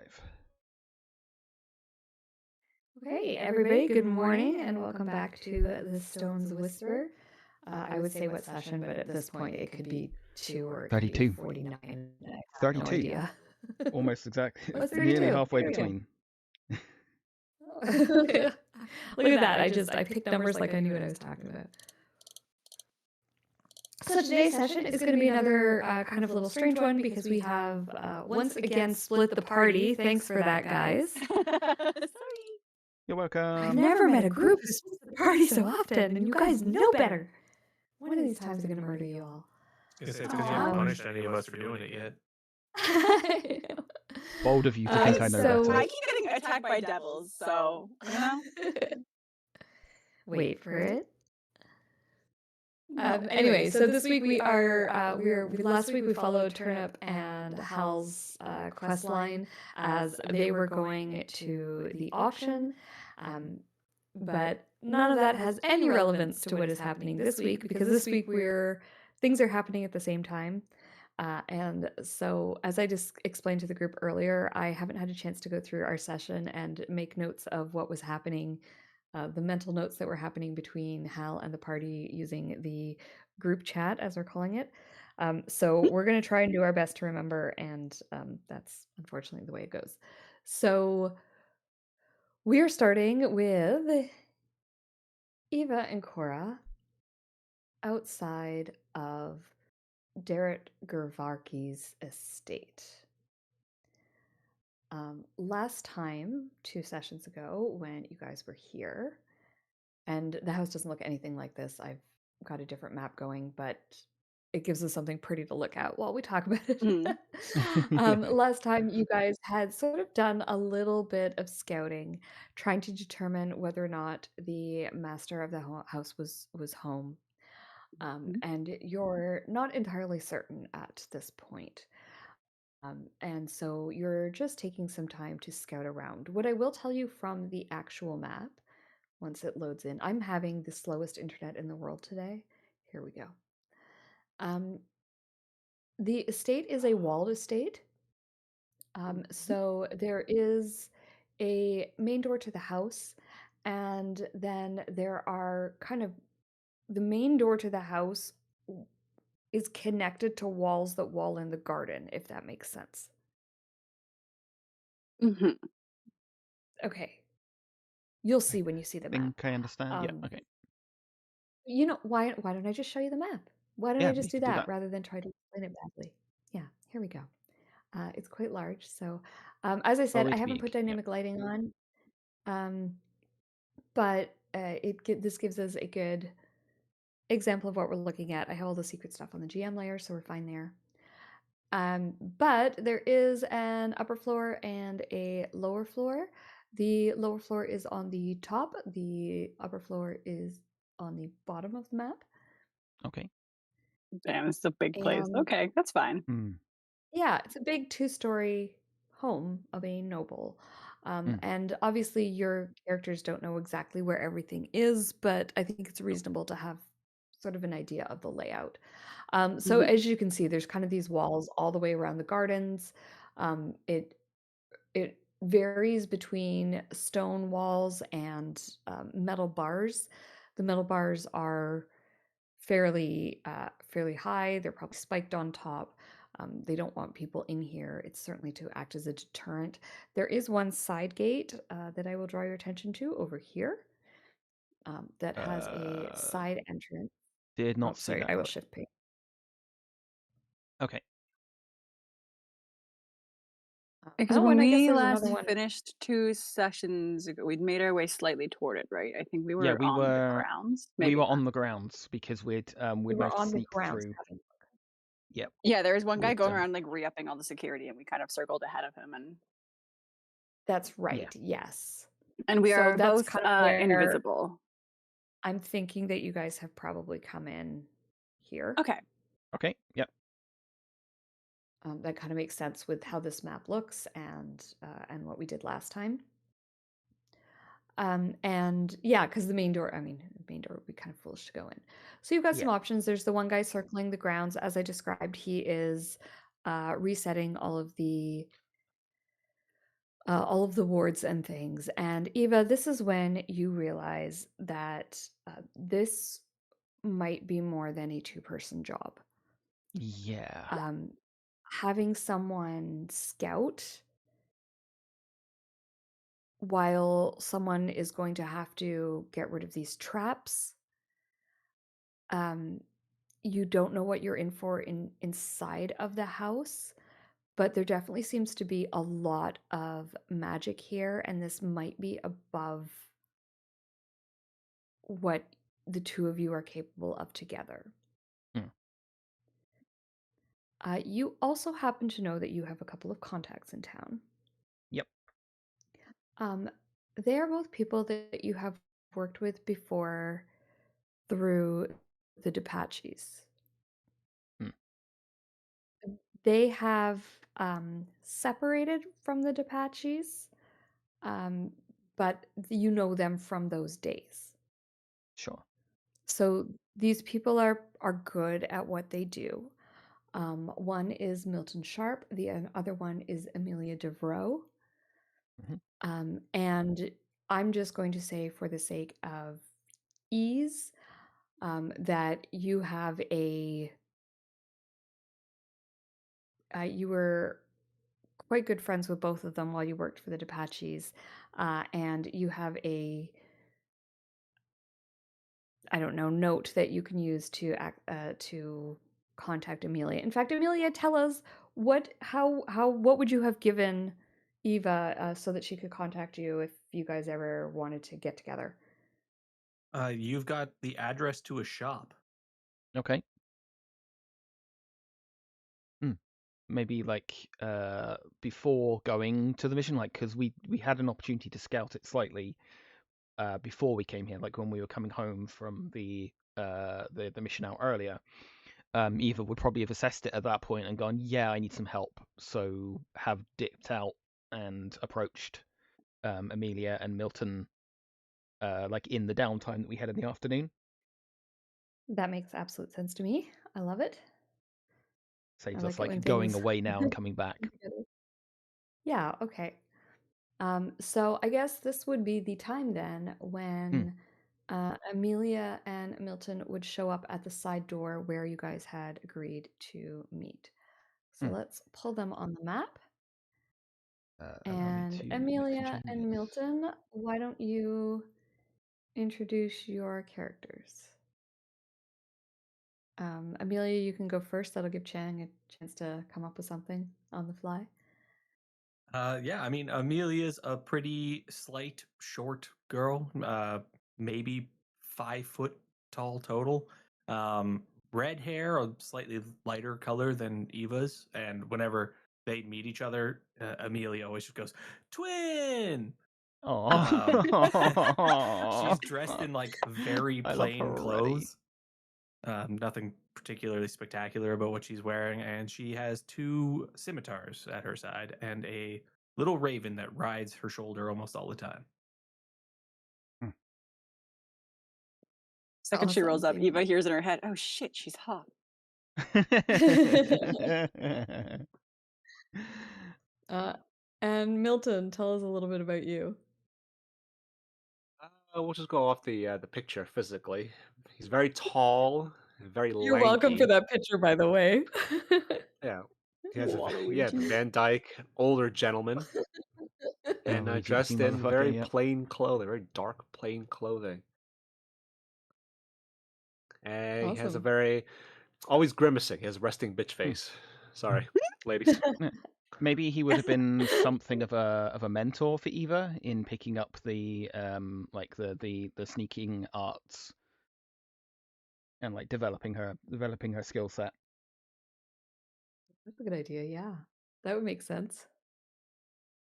live. Okay, everybody, good morning and welcome back to the Stone's Whisper. I would say what session, but at this point it could be 2 or it could be 32. 49. I have 32. no idea. Almost exactly. What's Nearly 32? halfway There we go. between. Look at that. I picked numbers like I knew what I was talking about. So today's session is going to be another kind of little strange one because we have once again split the party. Thanks for that, guys. Sorry. You're welcome. I've never met a group who splits the party so often, and you guys know better. One of these times I'm going to murder you all. It's because you haven't punished any of us for doing it yet. I know. Bold of you to think I know so- better. I keep getting attacked by devils, so you know. Wait for it. Anyway, so this week we are last week we followed Turnip and Hal's quest line as they were going to the auction, but none of that has any relevance to what is happening this week because this week things are happening at the same time. And so, as I just explained to the group earlier, I haven't had a chance to go through our session and make notes of what was happening, the mental notes that were happening between Hal and the party using the group chat, as we're calling it. So we're going to try and do our best to remember, and that's unfortunately the way it goes. So we are starting with Eva and Cora outside of Derek Gervarki's estate. Last time, 2 sessions ago, when you guys were here, and the house doesn't look anything like this. I've got a different map going, but it gives us something pretty to look at while we talk about it. Last time, you guys had sort of done a little bit of scouting, trying to determine whether or not the master of the house was home. And you're not entirely certain at this point. And so you're just taking some time to scout around. What I will tell you from the actual map, once it loads in, I'm having the slowest internet in the world today. Here we go. The estate is a walled estate. So there is a main door to the house, and then there are kind of the main door to the house is connected to walls that wall in the garden, if that makes sense. Okay. You'll see when you see the I map. think I understand. Yeah, okay. You know, why don't I just show you the map? Why don't Yeah, I just we do could do that that. rather than try to explain it badly? Yeah, here we go. It's quite large. So, as I said, I it's haven't big, put yeah. dynamic lighting on, but this gives us a good example of what we're looking at. I have all the secret stuff on the GM layer, so we're fine there. But there is an upper floor and a lower floor. The lower floor is on the top. The upper floor is on the bottom of the map. Okay. Damn, this is a big place. And Okay, that's fine. yeah, it's a big 2-story home of a noble. And obviously your characters don't know exactly where everything is, but I think it's reasonable to have sort of an idea of the layout. So as you can see, there's kind of these walls all the way around the gardens. It varies between stone walls and metal bars. The metal bars are fairly high. They're probably spiked on top. They don't want people in here. It's certainly to act as a deterrent. There is one side gate that I will draw your attention to over here that has a side entrance. Did not see that. I will shift page. Okay. Because when we last finished 2 sessions ago, we'd made our way slightly toward it, right? I think we were on the grounds. We were on the grounds because we'd managed to sneak through. Yep. Yeah, there was one guy going around like re-upping all the security, and we kind of circled ahead of him. And that's right. Yeah. Yes. And we are both kind of invisible. I'm thinking that you guys have probably come in here. Okay. Okay. Yep. That kind of makes sense with how this map looks and what we did last time. And yeah, because the main door would be kind of foolish to go in. So you've got some options. There's the one guy circling the grounds. As I described, he is resetting all of the all of the wards and things. And Eva, this is when you realize that this might be more than a two-person job. Yeah. Having someone scout while someone is going to have to get rid of these traps. You don't know what you're in for inside of the house, but there definitely seems to be a lot of magic here, and this might be above what the two of you are capable of together. You also happen to know that you have a couple of contacts in town. Yep. They are both people that you have worked with before through the Depatchis. They have separated from the Depatchis, but you know them from those days. Sure. So these people are good at what they do. One is Milton Sharp, the other one is Amelia DeVroe. And I'm just going to say, for the sake of ease, that you have you were quite good friends with both of them while you worked for the Depatchis, and you have a, I don't know, note that you can use to contact Amelia. In fact, Amelia, tell us what would you have given Eva so that she could contact you if you guys ever wanted to get together? You've got the address to a shop. Okay. Maybe like before going to the mission, like, because we had an opportunity to scout it slightly before we came here, like when we were coming home from the mission out earlier. Eva would probably have assessed it at that point and gone, yeah, I need some help. So have dipped out and approached Amelia and Milton like in the downtime that we had in the afternoon. That makes absolute sense to me. I love it. Saves us like going away now and coming back. Yeah, okay. So I guess this would be the time then when Amelia and Milton would show up at the side door where you guys had agreed to meet. So let's pull them on the map. And Amelia and Milton, why don't you introduce your characters? Amelia, you can go first. That'll give Chang a chance to come up with something on the fly. Yeah, I mean, Amelia's a pretty slight, short girl, maybe 5 foot tall total. Red hair, a slightly lighter color than Eva's, and whenever they meet each other, Amelia always just goes, "Twin!" She's dressed in like very plain clothes. Nothing particularly spectacular about what she's wearing, and she has 2 scimitars at her side and a little raven that rides her shoulder almost all the time. Second she rolls up, Eva hears in her head, "Oh shit, she's hot." And Milton, tell us a little bit about you. We'll just go off the picture physically. He's very tall, very lanky. You're welcome for that picture, by the way. Yeah, he has the Van Dyke older gentleman, and dressed in very plain clothing, very dark plain clothing. And he has a very always grimacing. He has a resting bitch face. Sorry, ladies. Maybe he would have been something of a mentor for Eva in picking up the like the sneaking arts and like developing her skill set. That's a good idea. Yeah, that would make sense.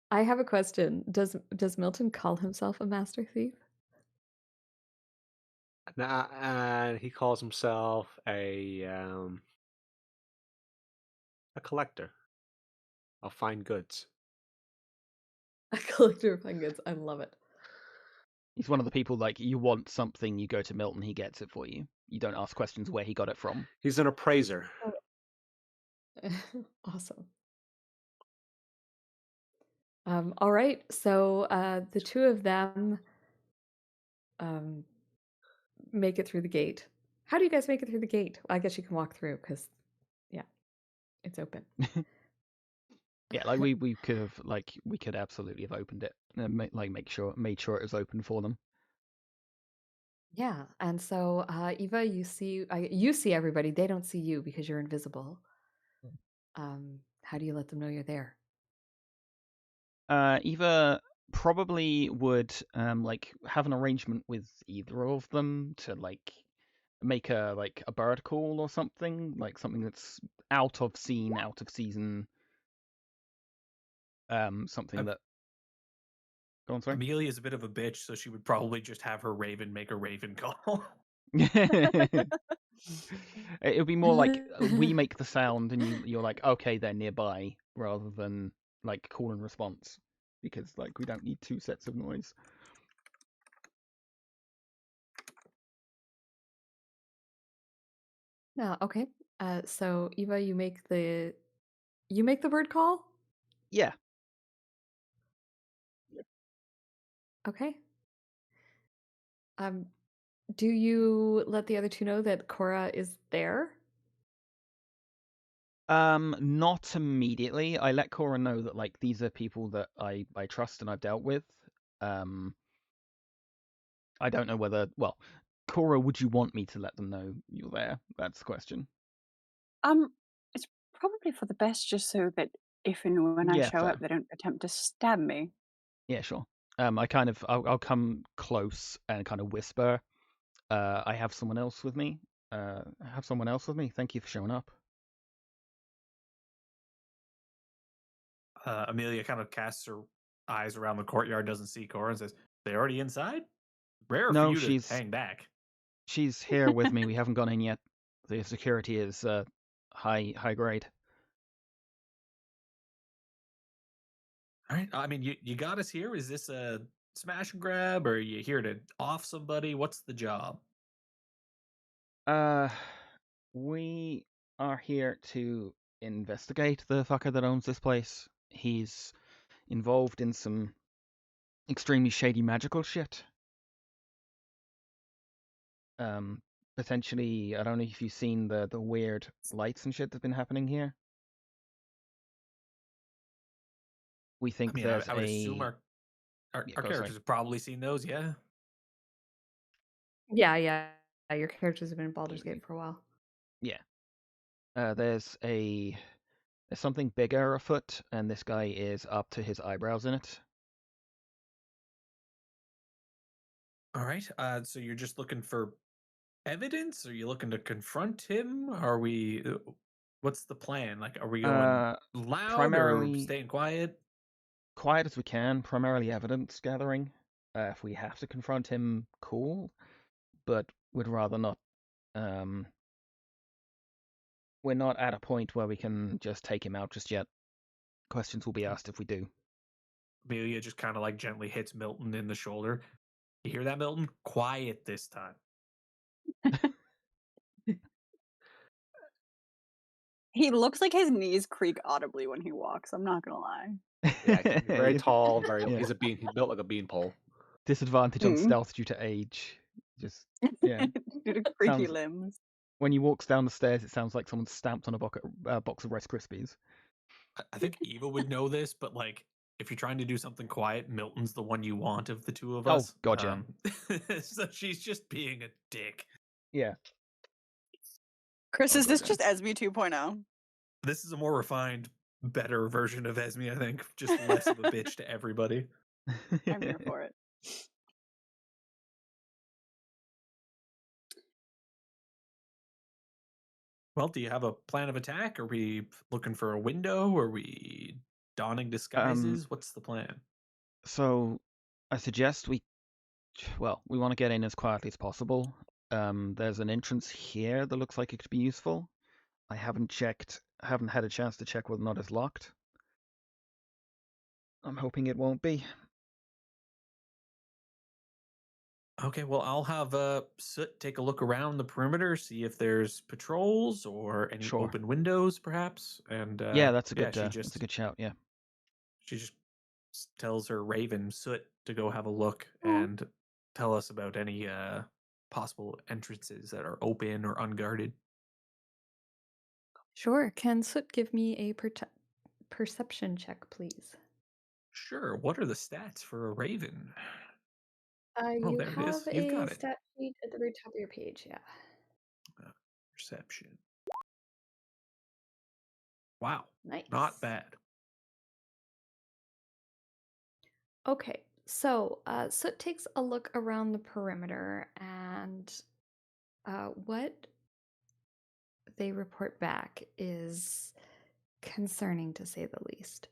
I have a question. Does Milton call himself a master thief? Nah, and he calls himself a collector of fine goods. A collector of fine goods. I love it. He's one of the people, like, you want something, you go to Milton, he gets it for you. You don't ask questions where he got it from. He's an appraiser. Awesome. All right. So the two of them make it through the gate. How do you guys make it through the gate? Well, I guess you can walk through because, yeah, it's open. Yeah, like we could have we could absolutely have opened it and made sure it was open for them. Yeah, and so Eva, you see everybody. They don't see you because you're invisible. How do you let them know you're there? Eva probably would have an arrangement with either of them to make a bird call or something, like something that's out of scene, out of season. Something that. Go on, sorry. Amelia is a bit of a bitch, so she would probably just have her raven make a raven call. It would be more like we make the sound and you're like, okay, they're nearby, rather than like call and response, because we don't need two sets of noise. No, okay. So Eva, you make the bird call? Yeah. Okay. Do you let the other two know that Cora is there? Not immediately. I let Cora know that these are people that I trust and I've dealt with. I don't know whether, well, Cora, would you want me to let them know you're there? That's the question. It's probably for the best, just so that if and when I show up, they don't attempt to stab me. Yeah, sure. I'll come close and kind of whisper, I have someone else with me. Thank you for showing up. Amelia kind of casts her eyes around the courtyard, doesn't see Cora, and says, "They already inside? Rare for you to hang back." She's here with me. We haven't gone in yet. The security is high grade. All right. I mean, you got us here. Is this a smash and grab, or are you here to off somebody? What's the job? We are here to investigate the fucker that owns this place. He's involved in some extremely shady magical shit. Potentially, I don't know if you've seen the weird lights and shit that's been happening here. We think I would assume our characters have probably seen those, yeah? Yeah. Your characters have been in Baldur's Gate for a while. Yeah. There's something bigger afoot, and this guy is up to his eyebrows in it. All right. So you're just looking for evidence? Are you looking to confront him? What's the plan? Like, are we going loud or staying quiet? Quiet as we can, primarily evidence gathering. If we have to confront him, cool, but we'd rather not. We're not at a point where we can just take him out just yet. Questions will be asked if we do. Amelia just kind of gently hits Milton in the shoulder. You hear that, Milton? Quiet this time. He looks like his knees creak audibly when he walks. I'm not gonna lie. Yeah, he's very tall. He's built like a beanpole. Disadvantage on stealth due to age. Just due to creaky limbs. When he walks down the stairs, it sounds like someone stamped on a box of Rice Krispies. I think Eva would know this, but if you're trying to do something quiet, Milton's the one you want of the two of us. Oh, gotcha. So she's just being a dick. Yeah. Chris, is this just Esme 2.0? This is a more refined, better version of Esme, I think. Just less of a bitch to everybody. I'm here for it. Well, do you have a plan of attack? Are we looking for a window? Are we donning disguises? What's the plan? So, I suggest we want to get in as quietly as possible. There's an entrance here that looks like it could be useful. I haven't had a chance to check whether or not it's locked. I'm hoping it won't be. Okay, well, I'll have Soot take a look around the perimeter, see if there's patrols or any open windows, perhaps. And yeah, that's a good shout. Yeah, she just tells her raven Soot to go have a look and tell us about any possible entrances that are open or unguarded. Sure. Can Soot give me a perception check, please? Sure. What are the stats for a raven? Oh, You there it have is. You've a got it. stat sheet at the very top of your page, yeah. Perception. Wow. Nice. Not bad. Okay, so Soot takes a look around the perimeter, and what they report back is concerning, to say the least.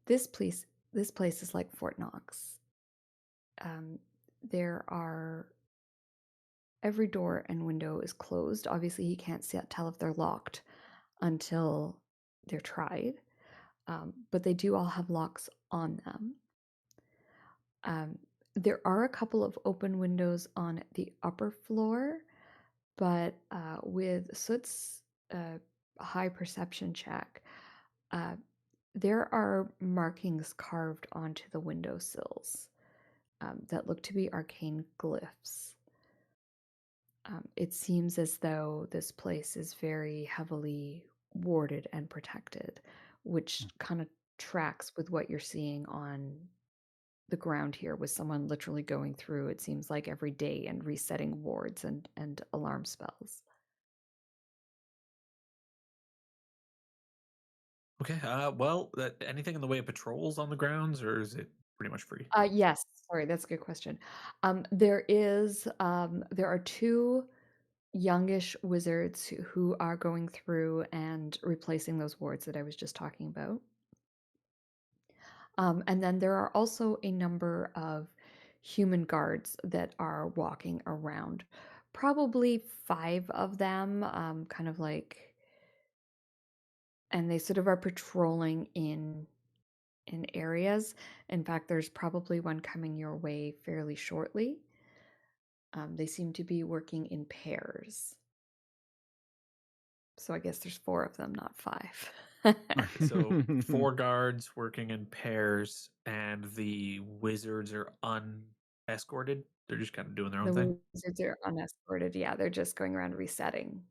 This place is like Fort Knox. There are every door and window is closed. Obviously, he can't tell if they're locked until they're tried, but they do all have locks on them. There are a couple of open windows on the upper floor, but with Soot's high perception check, there are markings carved onto the windowsills that look to be arcane glyphs. It seems as though this place is very heavily warded and protected, which kind of tracks with what you're seeing on the ground here, with someone literally going through, it seems like, every day and resetting wards and alarm spells. Okay. Well, anything in the way of patrols on the grounds, or is it pretty much free? Yes, sorry, that's a good question. There are two youngish wizards who are going through and replacing those wards that I was just talking about. And then there are also a number of human guards that are walking around. Probably 5 of them, kind of like, and they sort of are patrolling in areas. In fact, there's probably one coming your way fairly shortly. They seem to be working in pairs. So I guess there's 4 of them, not 5. Right, so 4 guards working in pairs, and the wizards are unescorted. They're just kind of doing their own thing. The wizards are unescorted. Yeah, they're just going around resetting.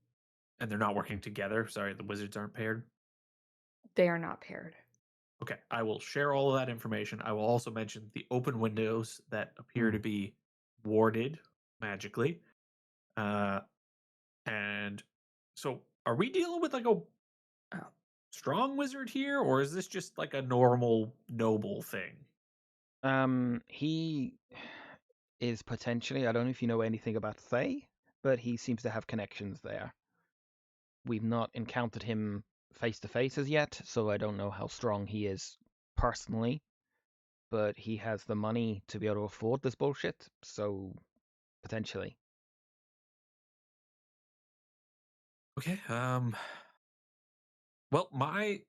And they're not working together. Sorry, the wizards aren't paired. They are not paired. Okay, I will share all of that information. I will also mention the open windows that appear to be warded magically. And so are we dealing with like a strong wizard here, or is this just like a normal noble thing? He is potentially, I don't know if you know anything about Thay, but he seems to have connections there. We've not encountered him face to face as yet, so I don't know how strong he is personally, but he has the money to be able to afford this bullshit, so potentially. Okay, well, my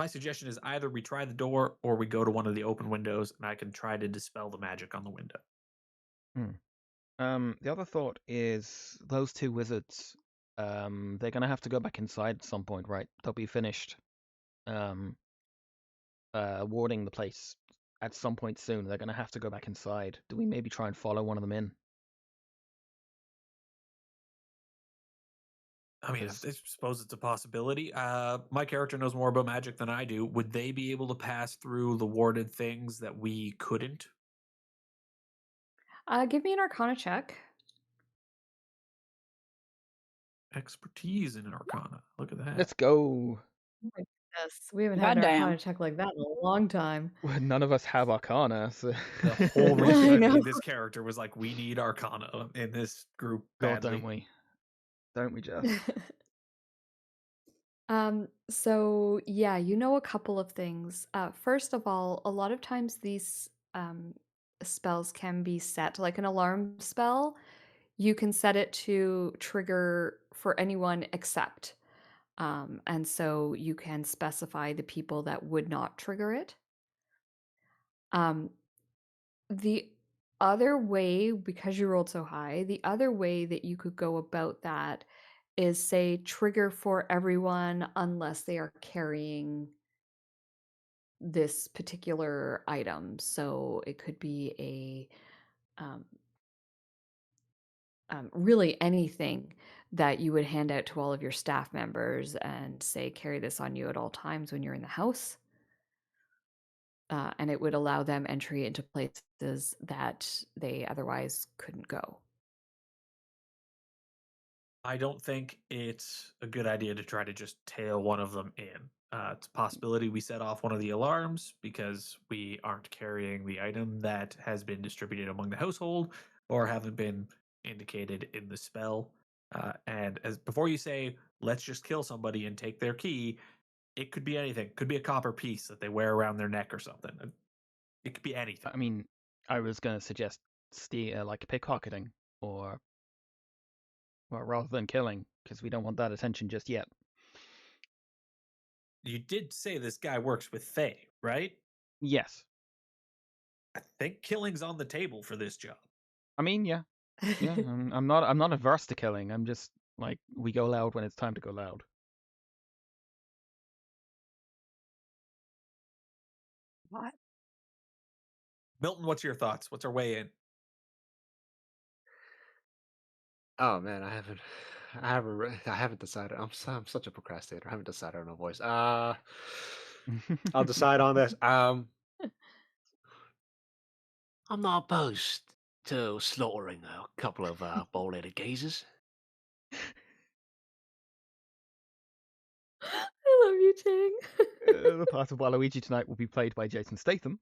suggestion is either we try the door or we go to one of the open windows and I can try to dispel the magic on the window. The other thought is those 2 wizards, they're gonna have to go back inside at some point, right? They'll be finished warding the place at some point soon. They're gonna have to go back inside. Do we maybe try and follow one of them in? I mean, I suppose it's a possibility. My character knows more about magic than I do. Would they be able to pass through the warded things that we couldn't? Give me an Arcana check. Expertise in Arcana. Look at that. Let's go. Oh my goodness, we haven't had an Arcana check like that in a long time. None of us have Arcana, so the whole reason I made this character was like, we need Arcana in this group badly. God, don't we? Don't we just? So yeah, you know a couple of things. First of all, a lot of times these spells can be set, like an alarm spell. You can set it to trigger for anyone except. And so you can specify the people that would not trigger it. The other way, because you rolled so high, the other way that you could go about that is, say, trigger for everyone unless they are carrying this particular item. So it could be really anything that you would hand out to all of your staff members and say, carry this on you at all times when you're in the house. And it would allow them entry into places that they otherwise couldn't go. I don't think it's a good idea to try to just tail one of them in. It's a possibility we set off one of the alarms because we aren't carrying the item that has been distributed among the household or haven't been indicated in the spell. And as before you say, let's just kill somebody and take their key, it could be anything. It could be a copper piece that they wear around their neck or something. It could be anything. I mean, I was going to suggest like pickpocketing, or well, rather than killing, because we don't want that attention just yet. You did say this guy works with Fae, right? Yes. I think killing's on the table for this job. I mean, yeah. I'm not averse to killing. I'm just like, we go loud when it's time to go loud. What? Milton, what's your thoughts? What's our way in? Oh man, I haven't decided. I'm such a procrastinator. I haven't decided on a voice. I'll decide on this. I'm not opposed to slaughtering a couple of bald-headed geezers. I love you, Chang. The part of Waluigi tonight will be played by Jason Statham.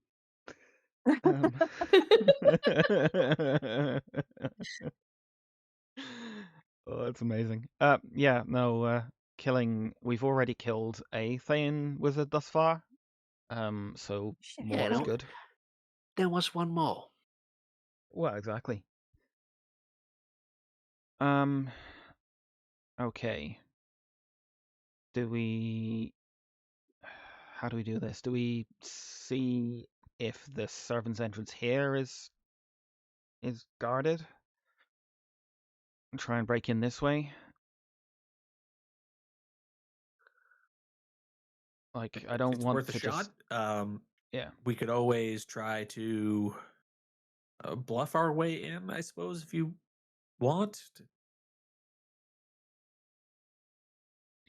Oh, that's amazing. Yeah, no, killing. We've already killed a Thayan wizard thus far. So more is good. There was one more. Well, exactly. Okay. How do we do this? Do we see if the servant's entrance here is guarded? And try and break in this way? Like, I don't it's want worth a to shot. Yeah. We could always try to bluff our way in, I suppose, if you want.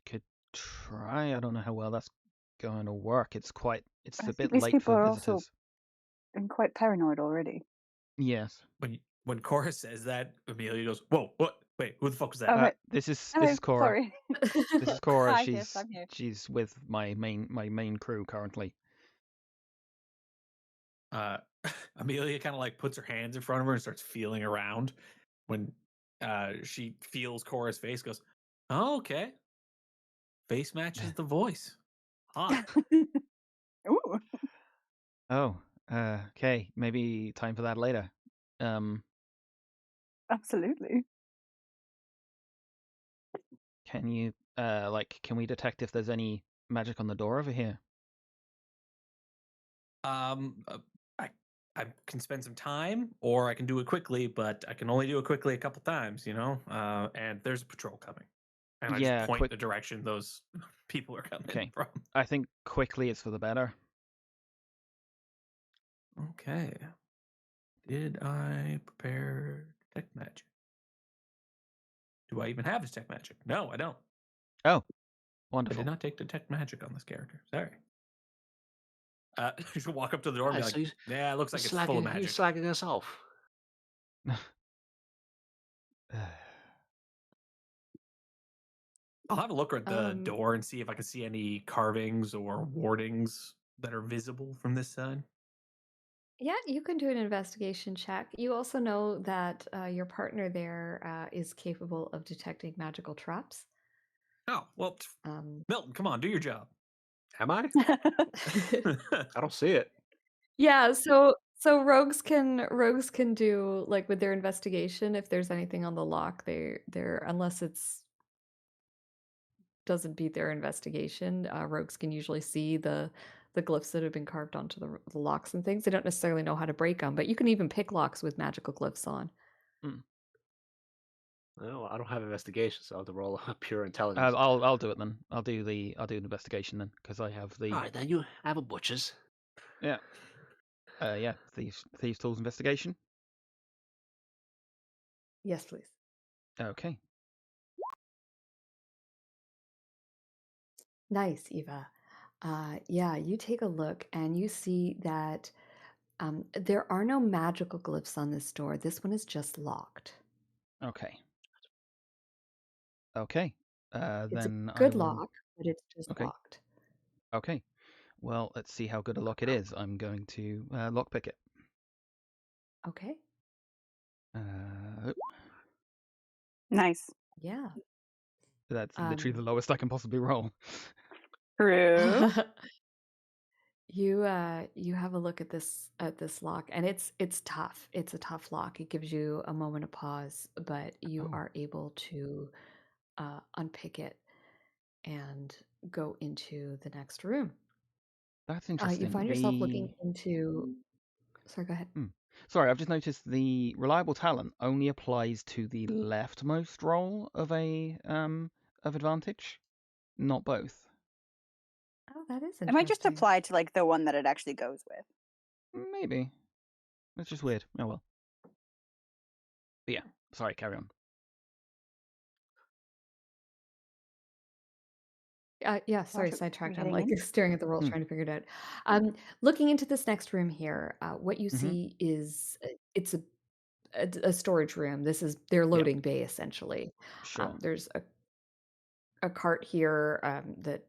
Could try. I don't know how well that's going to work. It's I a think bit these late people for are visitors. also quite paranoid already. Yes. When Cora says that, Amelia goes, "Whoa, what? Wait, who the fuck was that?" Oh, This is Cora. Sorry. This is Cora. Hi, yes, I'm here. She's with my main crew currently. Amelia kind of like puts her hands in front of her and starts feeling around. When she feels Cora's face, goes, "Oh, okay. Face matches the voice. Hot." Ooh. Oh, okay. Maybe time for that later. Absolutely. Can you can we detect if there's any magic on the door over here? I can spend some time, or I can do it quickly, but I can only do it quickly a couple times, you know. And there's a patrol coming, and I just point the direction those people are coming from. I think quickly is for the better. Okay. Did I prepare detect magic? Do I even have detect magic? No, I don't. Oh, wonderful. I did not take detect magic on this character. Sorry. You should walk up to the door and be like, "Yeah, it looks like it's full of magic." He's slagging us off. I'll have a look at the door and see if I can see any carvings or wardings that are visible from this side. Yeah, you can do an investigation check. You also know that your partner there is capable of detecting magical traps. Oh, well, Milton, come on, do your job. Am I? I don't see it. Yeah, so rogues can do like with their investigation if there's anything on the lock, they're unless it's doesn't beat their investigation, rogues can usually see the glyphs that have been carved onto the locks and things. They don't necessarily know how to break them, but you can even pick locks with magical glyphs on. No, I don't have investigation, so I'll have to roll a pure intelligence. I'll do it then. I'll do an investigation then because I have the. All right, then you have a butcher's. Yeah. Yeah. Thieves' tools investigation. Yes, please. Okay. Nice, Eva. Yeah, you take a look and you see that there are no magical glyphs on this door. This one is just locked. Okay. Okay. It's a Then I good will. lock, but it's just Okay. locked. Okay. Well, let's see how good a lock it is. I'm going to lockpick it. Okay. Nice. Yeah. That's literally the lowest I can possibly roll. True. You have a look at this lock, and it's tough. It's a tough lock. It gives you a moment of pause, but you are able to unpick it and go into the next room. That's You interesting. find yourself looking into. Sorry, go ahead. Sorry, I've just noticed the reliable talent only applies to the leftmost roll of a of advantage, not both. Oh, that is interesting. It might just apply to like the one that it actually goes with. Maybe. That's just weird. Oh well. But yeah, sorry, carry on. Yeah, sorry, sidetracked. I'm like in? staring at the rolls, trying to figure it out. Looking into this next room here, what you see is it's a storage room. This is their loading bay, essentially. Sure. There's a cart here that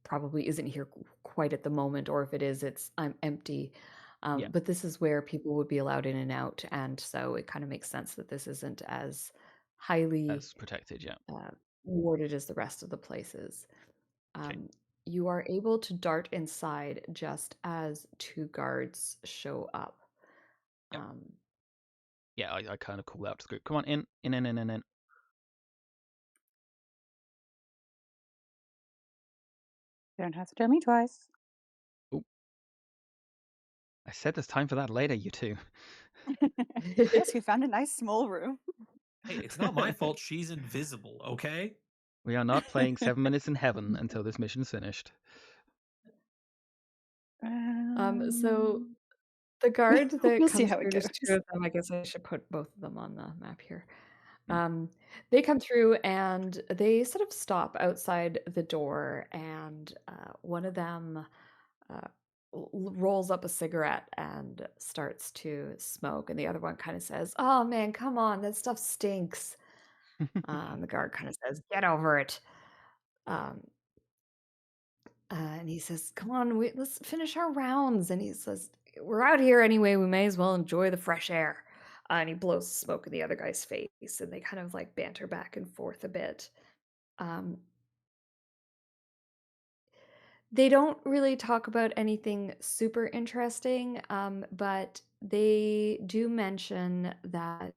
probably isn't here quite at the moment, or if it is, it's empty. But this is where people would be allowed in and out, and so it kind of makes sense that this isn't as highly protected, warded as the rest of the places. You are able to dart inside just as two guards show up. Yeah, I kind of call out to the group. Come on, in. You don't have to tell me twice. Ooh. I said there's time for that later, you two. Yes, we found a nice small room. Hey, it's not my fault she's invisible, okay? We are not playing 7 Minutes in Heaven until this mission's finished. So the guard that we'll comes see how through, it there's goes. two of them. I guess I should put both of them on the map here. They come through and they sort of stop outside the door, and one of them rolls up a cigarette and starts to smoke, and the other one kind of says, "Oh man, come on, that stuff stinks." The guard kind of says, "Get over it." And he says, "Come on, let's finish our rounds." And he says, "We're out here anyway. We may as well enjoy the fresh air." And he blows smoke in the other guy's face, and they kind of like banter back and forth a bit. They don't really talk about anything super interesting, but they do mention that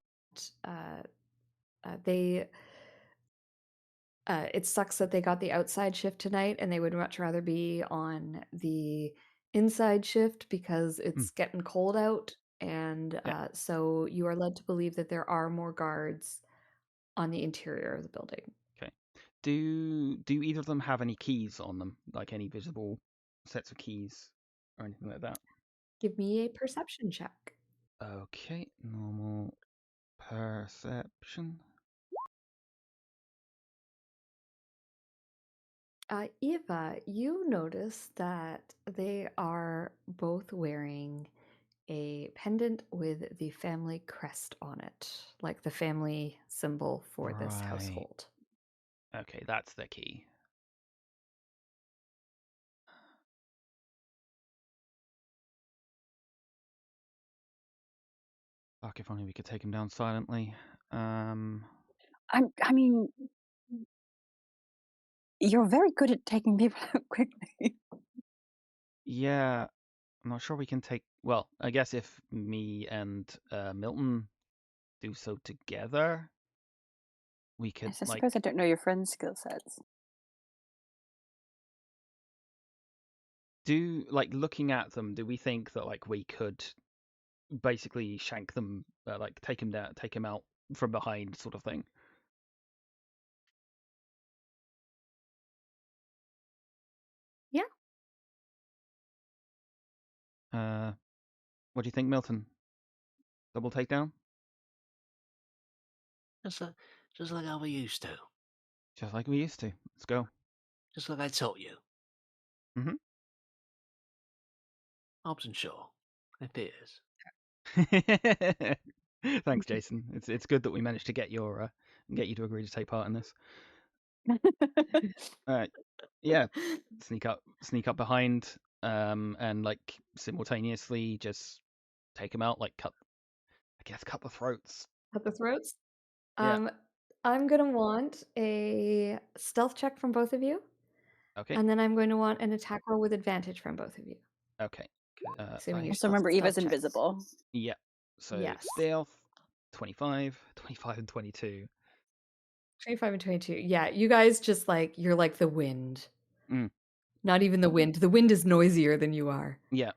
they it sucks that they got the outside shift tonight, and they would much rather be on the inside shift because it's getting cold out. And so you are led to believe that there are more guards on the interior of the building. Okay. Do either of them have any keys on them, like any visible sets of keys or anything like that? Give me a perception check. Okay, normal perception. Eva, you notice that they are both wearing a pendant with the family crest on it, like the family symbol for this household. Okay, that's the key. Fuck, if only we could take him down silently. I mean, you're very good at taking people out quickly. Yeah, I'm not sure we can take. Well, I guess if me and Milton do so together, we could. Yes, I suppose I don't know your friend's skill sets. Looking at them, do we think that like we could basically shank them, like take him down, take him out from behind, sort of thing? Yeah. What do you think, Milton? Double takedown? Just like how we used to. Just like we used to. Let's go. Just like I taught you. Mm-hmm. Hobbs and Shaw. It is. Thanks, Jason. It's good that we managed to get you to agree to take part in this. Yeah, sneak up behind, and like simultaneously just take him out, like cut the throats. Cut the throats. Yeah. I'm gonna want a stealth check from both of you. Okay. And then I'm going to want an attack roll with advantage from both of you. Okay. Assuming also remember Eva's invisible. Yeah. So yes. Stealth, 25, and 22. 25 and 22. Yeah, you guys just you're like the wind. Not even the wind. The wind is noisier than you are. Yeah.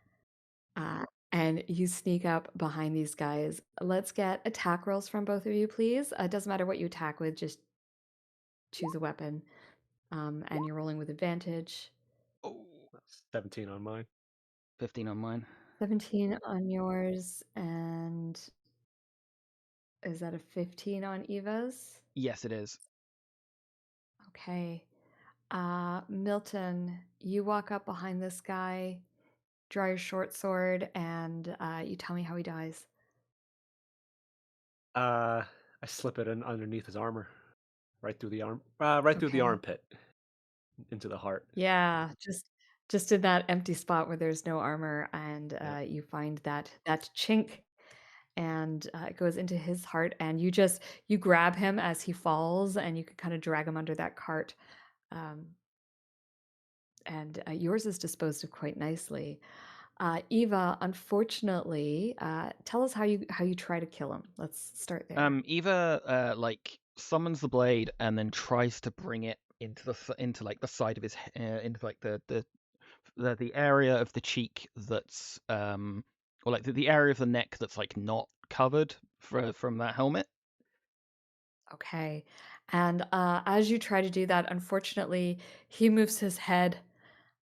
And you sneak up behind these guys. Let's get attack rolls from both of you, please. It doesn't matter what you attack with, just choose a weapon. And you're rolling with advantage. Oh, 17 on mine. 15 on mine. 17 on yours, and is that a 15 on Eva's? Yes, it is. Okay. Milton, you walk up behind this guy, draw your short sword, and you tell me how he dies. I slip it in underneath his armor, right through the arm, through the armpit, into the heart. Yeah, just in that empty spot where there's no armor, and you find that chink, and it goes into his heart, and you grab him as he falls, and you can kind of drag him under that cart. And yours is disposed of quite nicely. Eva, unfortunately, tell us how you try to kill him. Let's start there. Eva summons the blade and then tries to bring it into the side of his into like the area of the cheek that's or like the area of the neck that's like not covered from that helmet. Okay. And as you try to do that, unfortunately, he moves his head,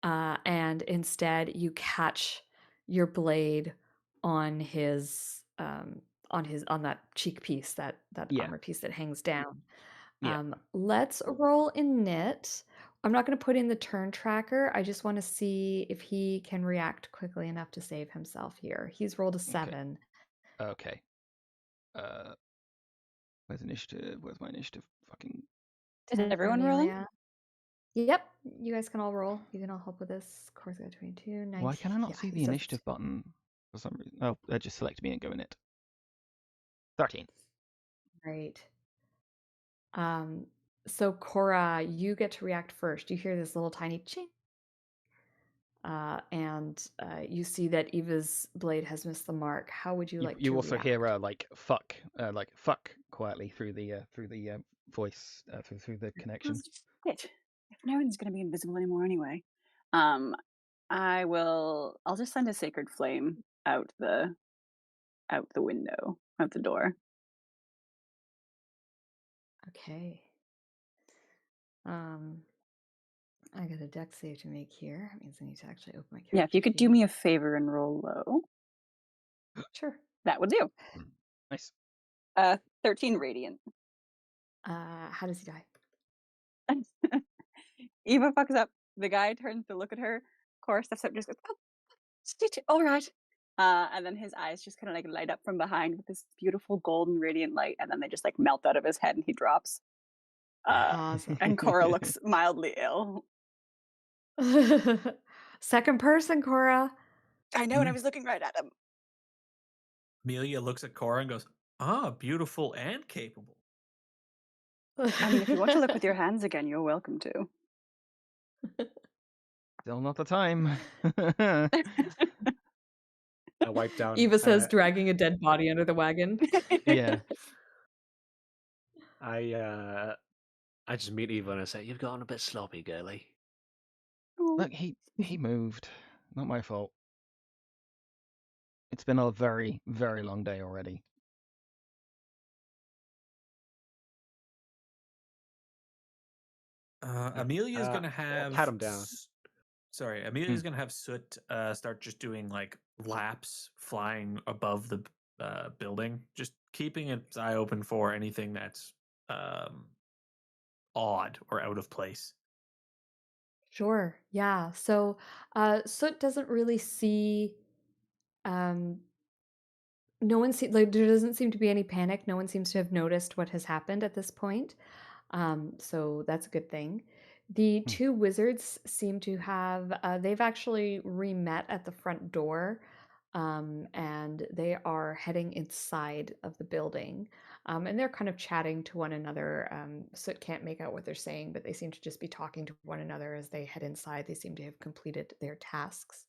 and instead you catch your blade on his on that cheek piece, that armor piece that hangs down. Let's roll in knit. I'm not going to put in the turn tracker. I just want to see if he can react quickly enough to save himself here. He's rolled a 7. Okay. Where's initiative? Where's my initiative? Fucking. Is everyone rolling? Yep, you guys can all roll. You can all help with this. Course got 22. 19. Why can I not see the initiative button for some reason? Oh, just select me and go in it. 13. Great. So Cora, you get to react first. You hear this little tiny ching. And you see that Eva's blade has missed the mark. How would you like to You also react? hear fuck quietly through the voice through the connection. Shit. If no one's gonna be invisible anymore anyway. I'll just send a sacred flame out the window, out the door. Okay. I got a dex save to make here. That means I need to actually open my character. Yeah, if you could do me a favor and roll low. Sure. That would do. Nice. 13 radiant. How does he die? Eva fucks up. The guy turns to look at her. Cora steps up, just goes, "Oh, shit, all right." And then his eyes just kind of like light up from behind with this beautiful golden radiant light, and then they just like melt out of his head, and he drops. Awesome. And Cora looks mildly ill. Second person, Cora. I know, and I was looking right at him. Amelia looks at Cora and goes, beautiful and capable. I mean, if you want to look with your hands again, you're welcome to. Still not the time. I wipe down. Eva says, dragging a dead body under the wagon. Yeah. I just meet Eva and I say, "You've gotten a bit sloppy, girly." Look, he moved. Not my fault. It's been a very, very long day already. Amelia's gonna have pat him down. Sorry, Amelia's gonna have Soot start just doing like laps flying above the building, just keeping its eye open for anything that's odd or out of place. Sure. Yeah. So, Soot doesn't really see. Um, no one like there doesn't seem to be any panic. No one seems to have noticed what has happened at this point. So that's a good thing. The two wizards seem to have. They've actually re-met at the front door. And they are heading inside of the building. And they're kind of chatting to one another. Soot can't make out what they're saying, but they seem to just be talking to one another as they head inside. They seem to have completed their tasks.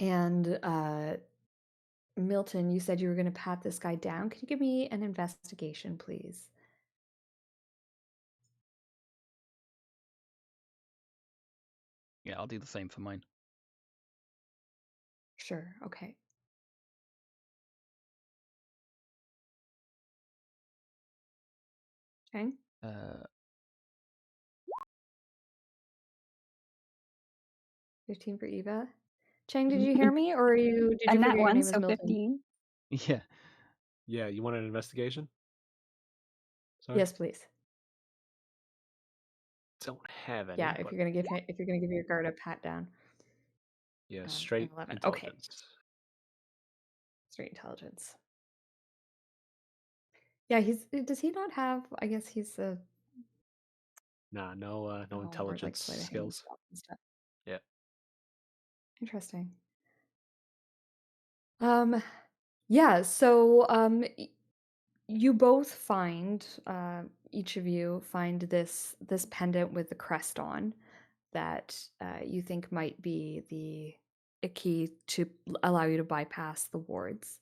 And Milton, you said you were going to pat this guy down. Can you give me an investigation, please? Yeah, I'll do the same for mine. Sure. Okay. Chang? 15 for Eva. Chang, did you hear me, or did you I'm forget at your one, name is so Milton? 15. Yeah. Yeah, you want an investigation? Sorry? Yes, please. Don't have any. Yeah, if you're gonna give your guard a pat down. Yeah, straight 11. Okay. intelligence. Straight intelligence. Yeah, does he not have, I guess he's a Nah, no intelligence sleight of hand skills. stuff and stuff. Yeah. Interesting. Yeah, so you both find each of you find this pendant with the crest on that you think might be a key to allow you to bypass the wards.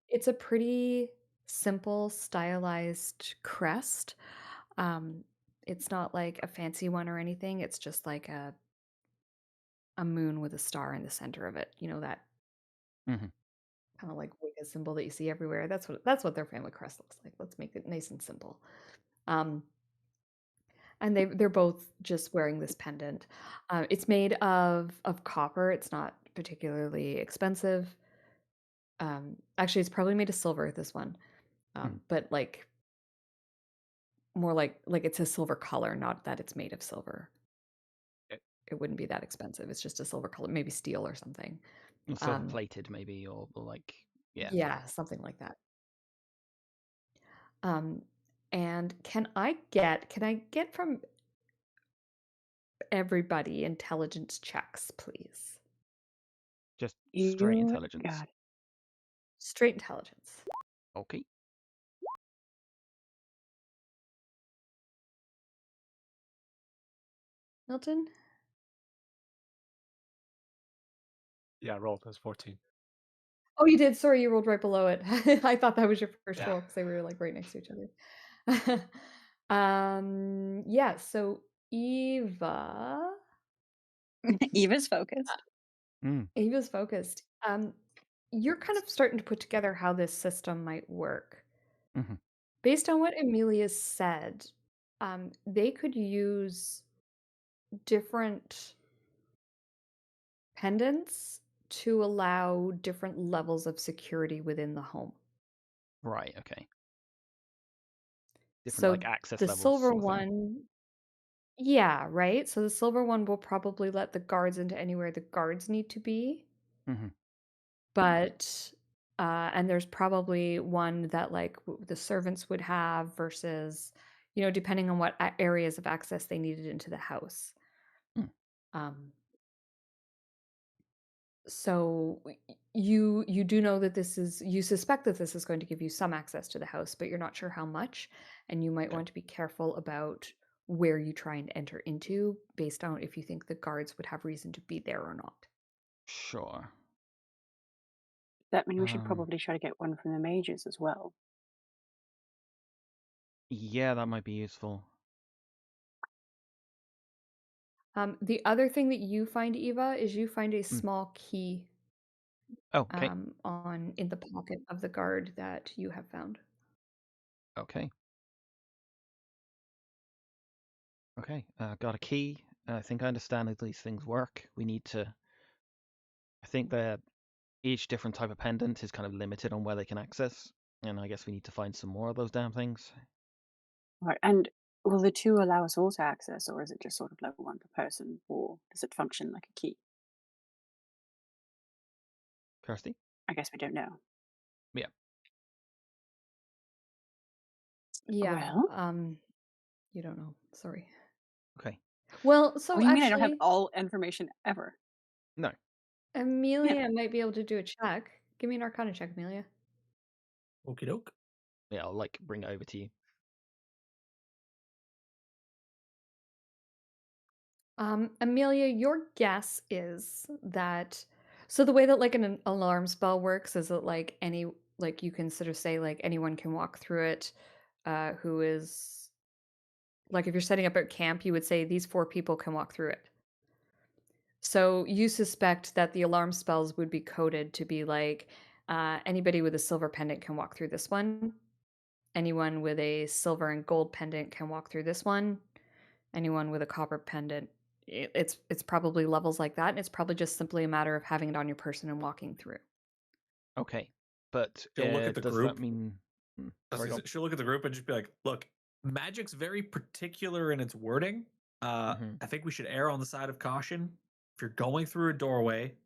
It's a pretty simple, stylized crest. It's not like a fancy one or anything. It's just like a moon with a star in the center of it. You know, that kind of like Wicca symbol that you see everywhere. That's what their family crest looks like. Let's make it nice and simple. And they're both just wearing this pendant. It's made of copper. It's not particularly expensive. Actually, it's probably made of silver. This one, but like more like it's a silver color, not that it's made of silver. It wouldn't be that expensive. It's just a silver color, maybe steel or something. Silver plated, maybe, or like yeah, something like that. And can I get from everybody intelligence checks, please? Just straight You intelligence. got it. Straight intelligence. Okay. Milton? Yeah, I rolled. It was 14. Oh, you did. Sorry, you rolled right below it. I thought that was your first Yeah. roll because they were like right next to each other. Yeah, so Eva. Eva's focused. Eva's focused. You're kind of starting to put together how this system might work. Based on what Amelia said, they could use different pendants to allow different levels of security within the home. Right, okay. Different So like access the levels. silver sort of thing. one, yeah, right? So the silver one will probably let the guards into anywhere the guards need to be. But and there's probably one that like the servants would have versus, you know, depending on what areas of access they needed into the house. So you do know that you suspect that this is going to give you some access to the house, but you're not sure how much, and you might want to be careful about where you try and enter into based on if you think the guards would have reason to be there or not. Sure. That means we should probably try to get one from the mages as well. Yeah, that might be useful. The other thing that you find, Eva, is you find a small key. Oh, okay. In the pocket of the guard that you have found. Okay. Okay, got a key. I think I understand how these things work. We need to. I think that each different type of pendant is kind of limited on where they can access, and I guess we need to find some more of those damn things. Right. And will the two allow us all to access, or is it just sort of level one per person, or does it function like a key? Kirsty? I guess we don't know. Yeah. Yeah. Well, You don't know. Sorry. Okay. Well, what so do you mean I don't have actually, all information ever? No. Yeah. Amelia might be able to do a check. Give me an Arcana check, Amelia. Okie doke. Yeah, I'll like bring it over to you. Amelia, your guess is that so the way that like an alarm spell works is that like you can sort of say like anyone can walk through it, who is like if you're setting up at camp, you would say these 4 people can walk through it. So you suspect that the alarm spells would be coded to be like anybody with a silver pendant can walk through this one. Anyone with a silver and gold pendant can walk through this one. Anyone with a copper pendant, it's probably levels like that, and it's probably just simply a matter of having it on your person and walking through. Okay. But She'll look at the does group. that mean? Sorry, go on. She'll look at the group and just be like, "Look, magic's very particular in its wording. Mhm. I think we should err on the side of caution. If you're going through a doorway,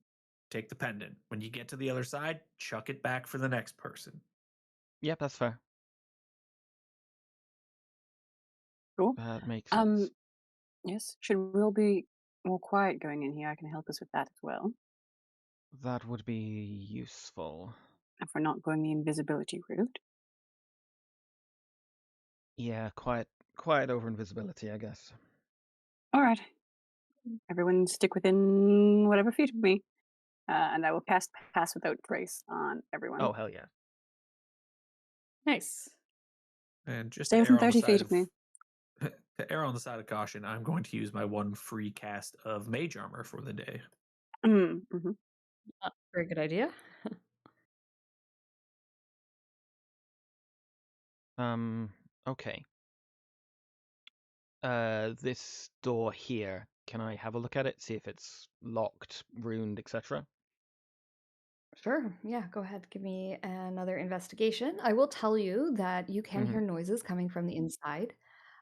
take the pendant. When you get to the other side, chuck it back for the next person." Yep, that's fair. Cool. That makes sense. Yes. Should we all be more quiet going in here? I can help us with that as well. That would be useful. If we're not going the invisibility route. Yeah, quiet over invisibility, I guess. All right. Everyone stick within whatever feet of me. And I will pass without trace on everyone. Oh, hell yeah. Nice. And just Stay to within err on the 30 side feet of of me. to err on the side of caution, I'm going to use my 1 free cast of mage armor for the day. Mm-hmm. Very good idea. Okay. This door here, can I have a look at it? See if it's locked, ruined, etc.? Sure. Yeah, go ahead. Give me another investigation. I will tell you that you can hear noises coming from the inside.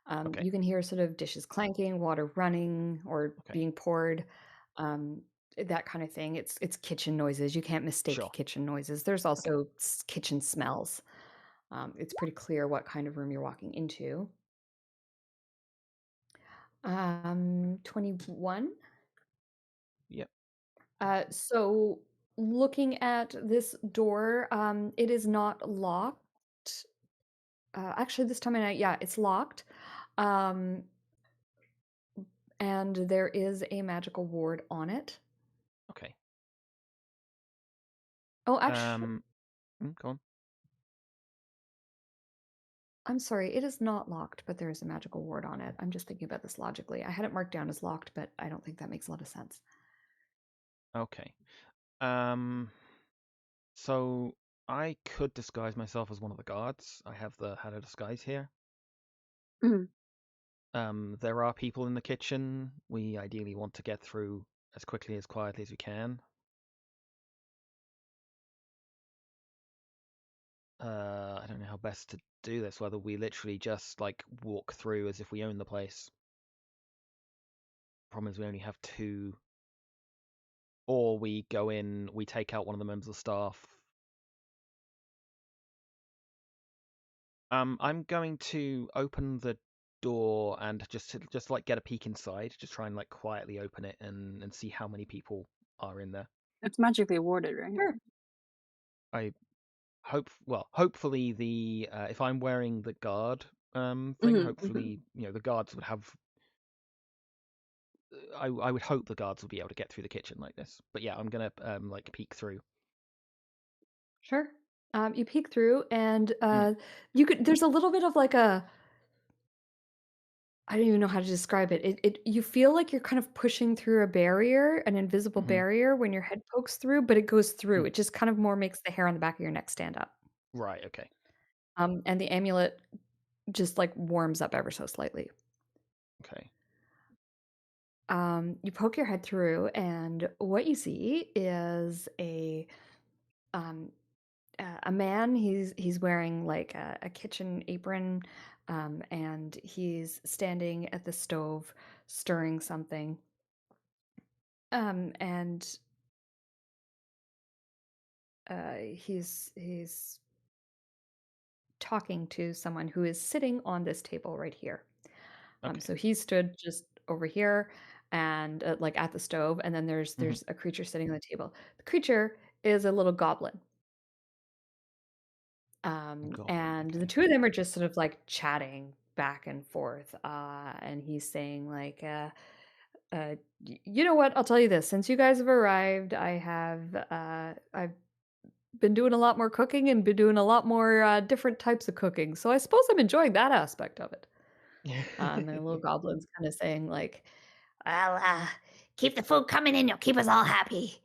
Okay. You can hear sort of dishes clanking, water running, or Okay. being poured, that kind of thing. It's kitchen noises. You can't mistake Sure. kitchen noises. There's also kitchen smells. It's pretty clear what kind of room you're walking into. 21. Yep. So looking at this door, it is not locked. Actually, this time of night, yeah, it's locked. Um, and there is a magical ward on it. Okay. Oh, actually, Go on. I'm sorry, it is not locked, but there is a magical ward on it. I'm just thinking about this logically. I had it marked down as locked, but I don't think that makes a lot of sense. Okay. So I could disguise myself as one of the guards. I have had a disguise here. There are people in the kitchen. We ideally want to get through as quickly, as quietly as we can. I don't know how best to do this, whether we literally just like walk through as if we own the place. Problem is we only have 2. Or we go in, we take out one of the members of staff. I'm going to open the door and just like get a peek inside, just try and like quietly open it and see how many people are in there. It's magically warded, right? Sure. I hopefully the if I'm wearing the guard thing, hopefully the guards would have. I would hope the guards will be able to get through the kitchen like this. But yeah, I'm gonna like peek through. Sure. You peek through, and you could. There's a little bit of like a. I don't even know how to describe it. You feel like you're kind of pushing through a barrier, an invisible barrier, when your head pokes through, but it goes through. It just kind of more makes the hair on the back of your neck stand up. Right. Okay. And the amulet just like warms up ever so slightly. Okay. You poke your head through, and what you see is a man. He's wearing like a kitchen apron, and he's standing at the stove stirring something. And he's talking to someone who is sitting on this table right here. Okay. So he stood just over here and like at the stove, and then there's a creature sitting on the table. The creature is a little goblin. Goblin, And the okay. two of them are just sort of like chatting back and forth. And he's saying like, you know what? I'll tell you this. Since you guys have arrived, I've been doing a lot more cooking and been doing a lot more different types of cooking. So I suppose I'm enjoying that aspect of it. And the little goblin's kind of saying like, well, keep the food coming in. You'll keep us all happy.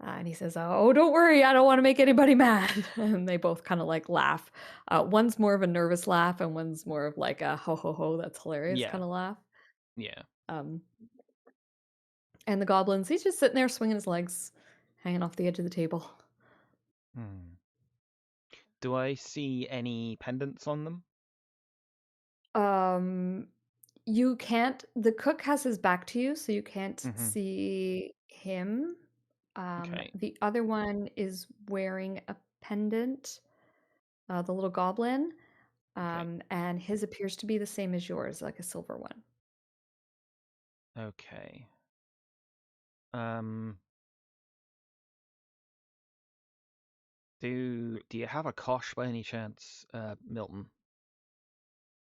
And he says, oh, don't worry. I don't want to make anybody mad. And they both kind of like laugh. One's more of a nervous laugh, and one's more of like a ho ho ho, that's hilarious Yeah. kind of laugh. Yeah. And the goblin's, he's just sitting there swinging his legs, hanging off the edge of the table. Do I see any pendants on them? You can't, the cook has his back to you, so you can't see him. Okay. The other one is wearing a pendant, the little goblin, Okay. and his appears to be the same as yours, like a silver one. Okay. Do you have a kosh by any chance, Milton?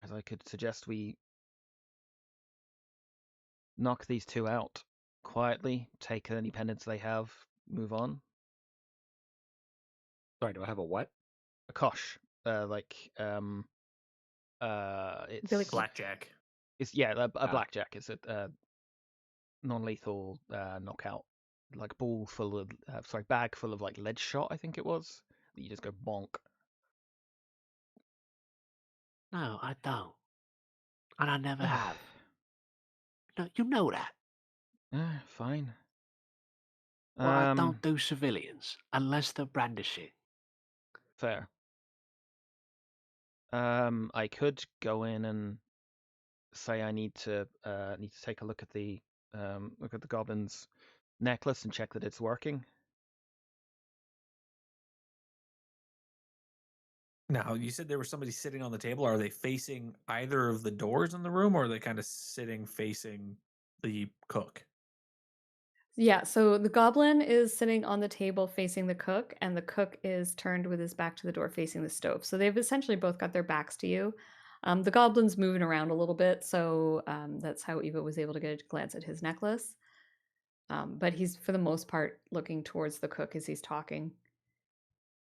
As I could suggest we knock these two out quietly, take any pendants they have, move on. Sorry, do I have a what? A kosh, it's Really Blackjack. It's a blackjack. It's a non-lethal knockout, like bag full of like lead shot. I think it was. That you just go bonk. No, I don't. And I never have. No, you know that. Fine. Well, I don't do civilians unless they're brandishing. Fair. I could go in and say I need to take a look at the goblin's necklace and check that it's working. Now, you said there was somebody sitting on the table. Are they facing either of the doors in the room, or are they kind of sitting facing the cook? Yeah, so the goblin is sitting on the table facing the cook, and the cook is turned with his back to the door facing the stove. So they've essentially both got their backs to you. The goblin's moving around a little bit, so that's how Eva was able to get a glance at his necklace. But he's, for the most part, looking towards the cook as he's talking.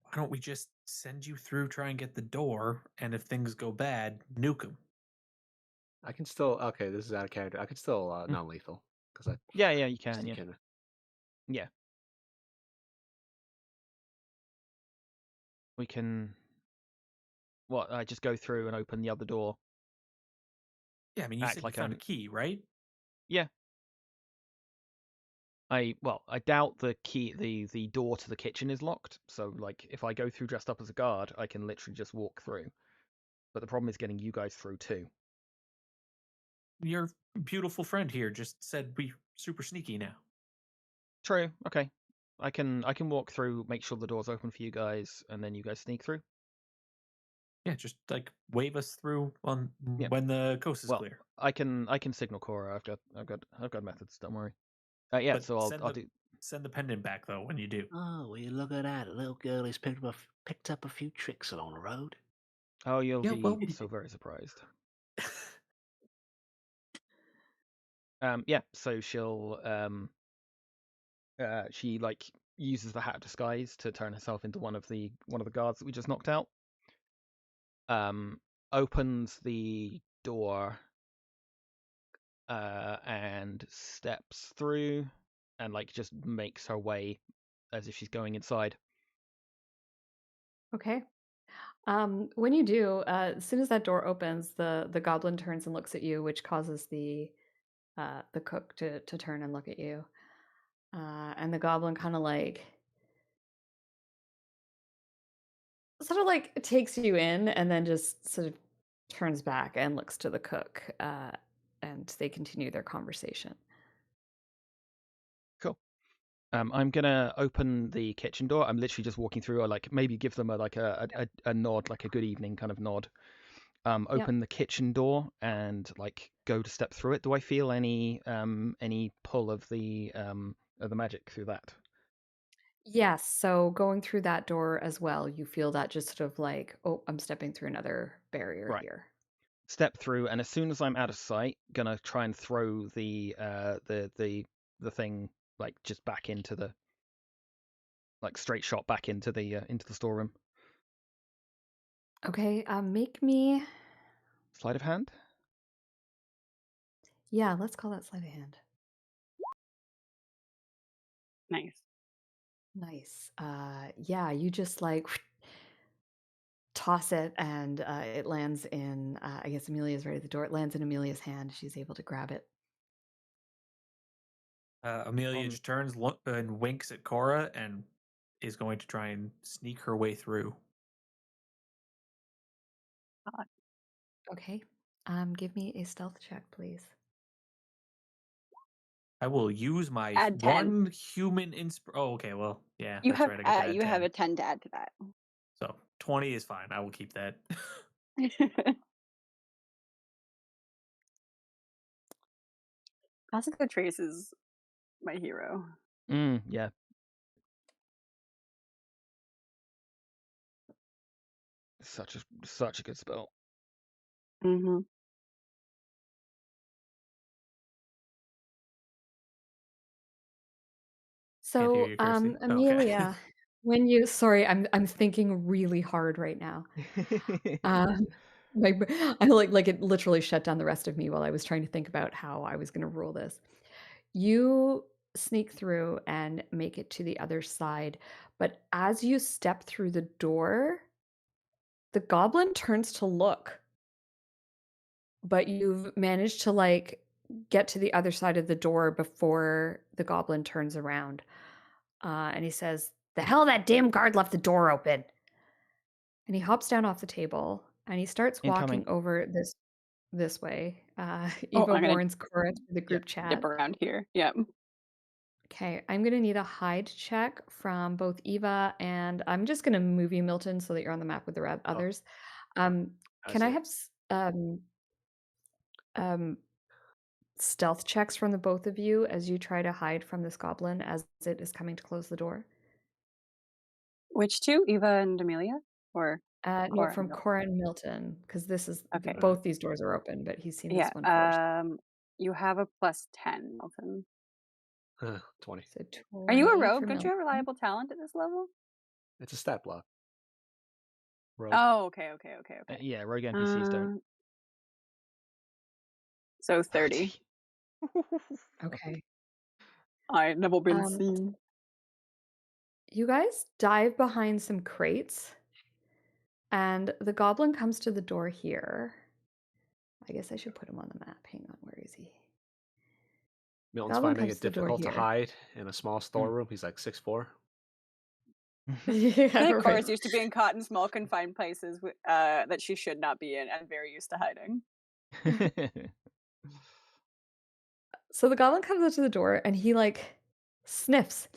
Why don't we just send you through, try and get the door, and if things go bad, nuke them? I can still. Okay, this is out of character. I can still non-lethal because I. Yeah, you can. Yeah. Can. Yeah. We can. What? I just go through and open the other door. Yeah, I mean, you said you found a key, right? Yeah. I doubt the key, the door to the kitchen is locked. So like, if I go through dressed up as a guard, I can literally just walk through. But the problem is getting you guys through too. Your beautiful friend here just said we super sneaky now. True. Okay. I can walk through, make sure the door's open for you guys, and then you guys sneak through. Yeah, just like wave us through on when the coast is clear. I can signal Cora. I've got methods. Don't worry. Yeah. But So I'll do. Send the pendant back though when you do. Oh, will you look at that? A little girl has picked up a few tricks along the road. Oh, you'll be so very surprised. Yeah. So she'll she like uses the hat of disguise to turn herself into one of the guards that we just knocked out. Opens the door and steps through and like just makes her way as if she's going inside. Okay. When you do, as soon as that door opens, the goblin turns and looks at you, which causes the the cook to turn and look at you. And the goblin kind of like sort of like takes you in and then just sort of turns back and looks to the cook, and they continue their conversation. Cool. I'm gonna open the kitchen door. I'm literally just walking through, or like maybe give them a nod, like a good evening kind of nod. Open the kitchen door and like go to step through it. Do I feel any pull of the magic through that? Yes, so going through that door as well, you feel that just sort of like, oh, I'm stepping through another barrier Right. here. Step through, and as soon as I'm out of sight, gonna try and throw the thing like just back into the like straight shot back into the storeroom. Okay, make me. Sleight of hand. Yeah, let's call that sleight of hand. Nice. Nice. Yeah, you just like toss it, and it lands in. I guess Amelia's right at the door. It lands in Amelia's hand. She's able to grab it. Amelia just turns and winks at Cora and is going to try and sneak her way through. Okay. Give me a stealth check, please. I will use my Add 10. one human Oh, okay. Well, yeah, You that's have right. I get to add you 10. have a 10 to add to that. So 20 is fine. I will keep that. Classical Trace is my hero. Yeah. Such a good spell. Mm-hmm. So, you, Kirsty. Amelia, Okay. when you sorry, I'm thinking really hard right now. My I like it literally shut down the rest of me while I was trying to think about how I was going to rule this. You sneak through and make it to the other side, but as you step through the door, the goblin turns to look, but you've managed to like get to the other side of the door before the goblin turns around. And he says, "The hell that damn guard left the door open." And he hops down off the table and he starts walking Incoming. over this way. Oh, Eva I'm gonna warns Cora through the group chat. dip around here. Yep. Okay, I'm gonna need a hide check from both Eva and I'm just gonna move you, Milton, so that you're on the map with the others. Can I have stealth checks from the both of you as you try to hide from this goblin as it is coming to close the door? Which two? Eva and Amelia? Or No, Cora? from Cora and Milton, because this is Okay. both these doors are open, but he's seen Yeah. this one first. You have a +10, Milton. 20. So 20 Are you a for rogue? Don't you have Milton. reliable talent at this level? It's a stat block. Rogue. Oh, okay. Yeah, rogue NPCs don't. So 30. Okay. I've never been seen. You guys dive behind some crates, and the goblin comes to the door here. I guess I should put him on the map. Hang on, where is he? Milton's Goblin finding comes it to the door difficult to here. hide in a small storeroom. He's like 6'4". Yeah, I think right. Cora's used to being caught in small confined places that she should not be in and very used to hiding. So the goblin comes up to the door and he like sniffs.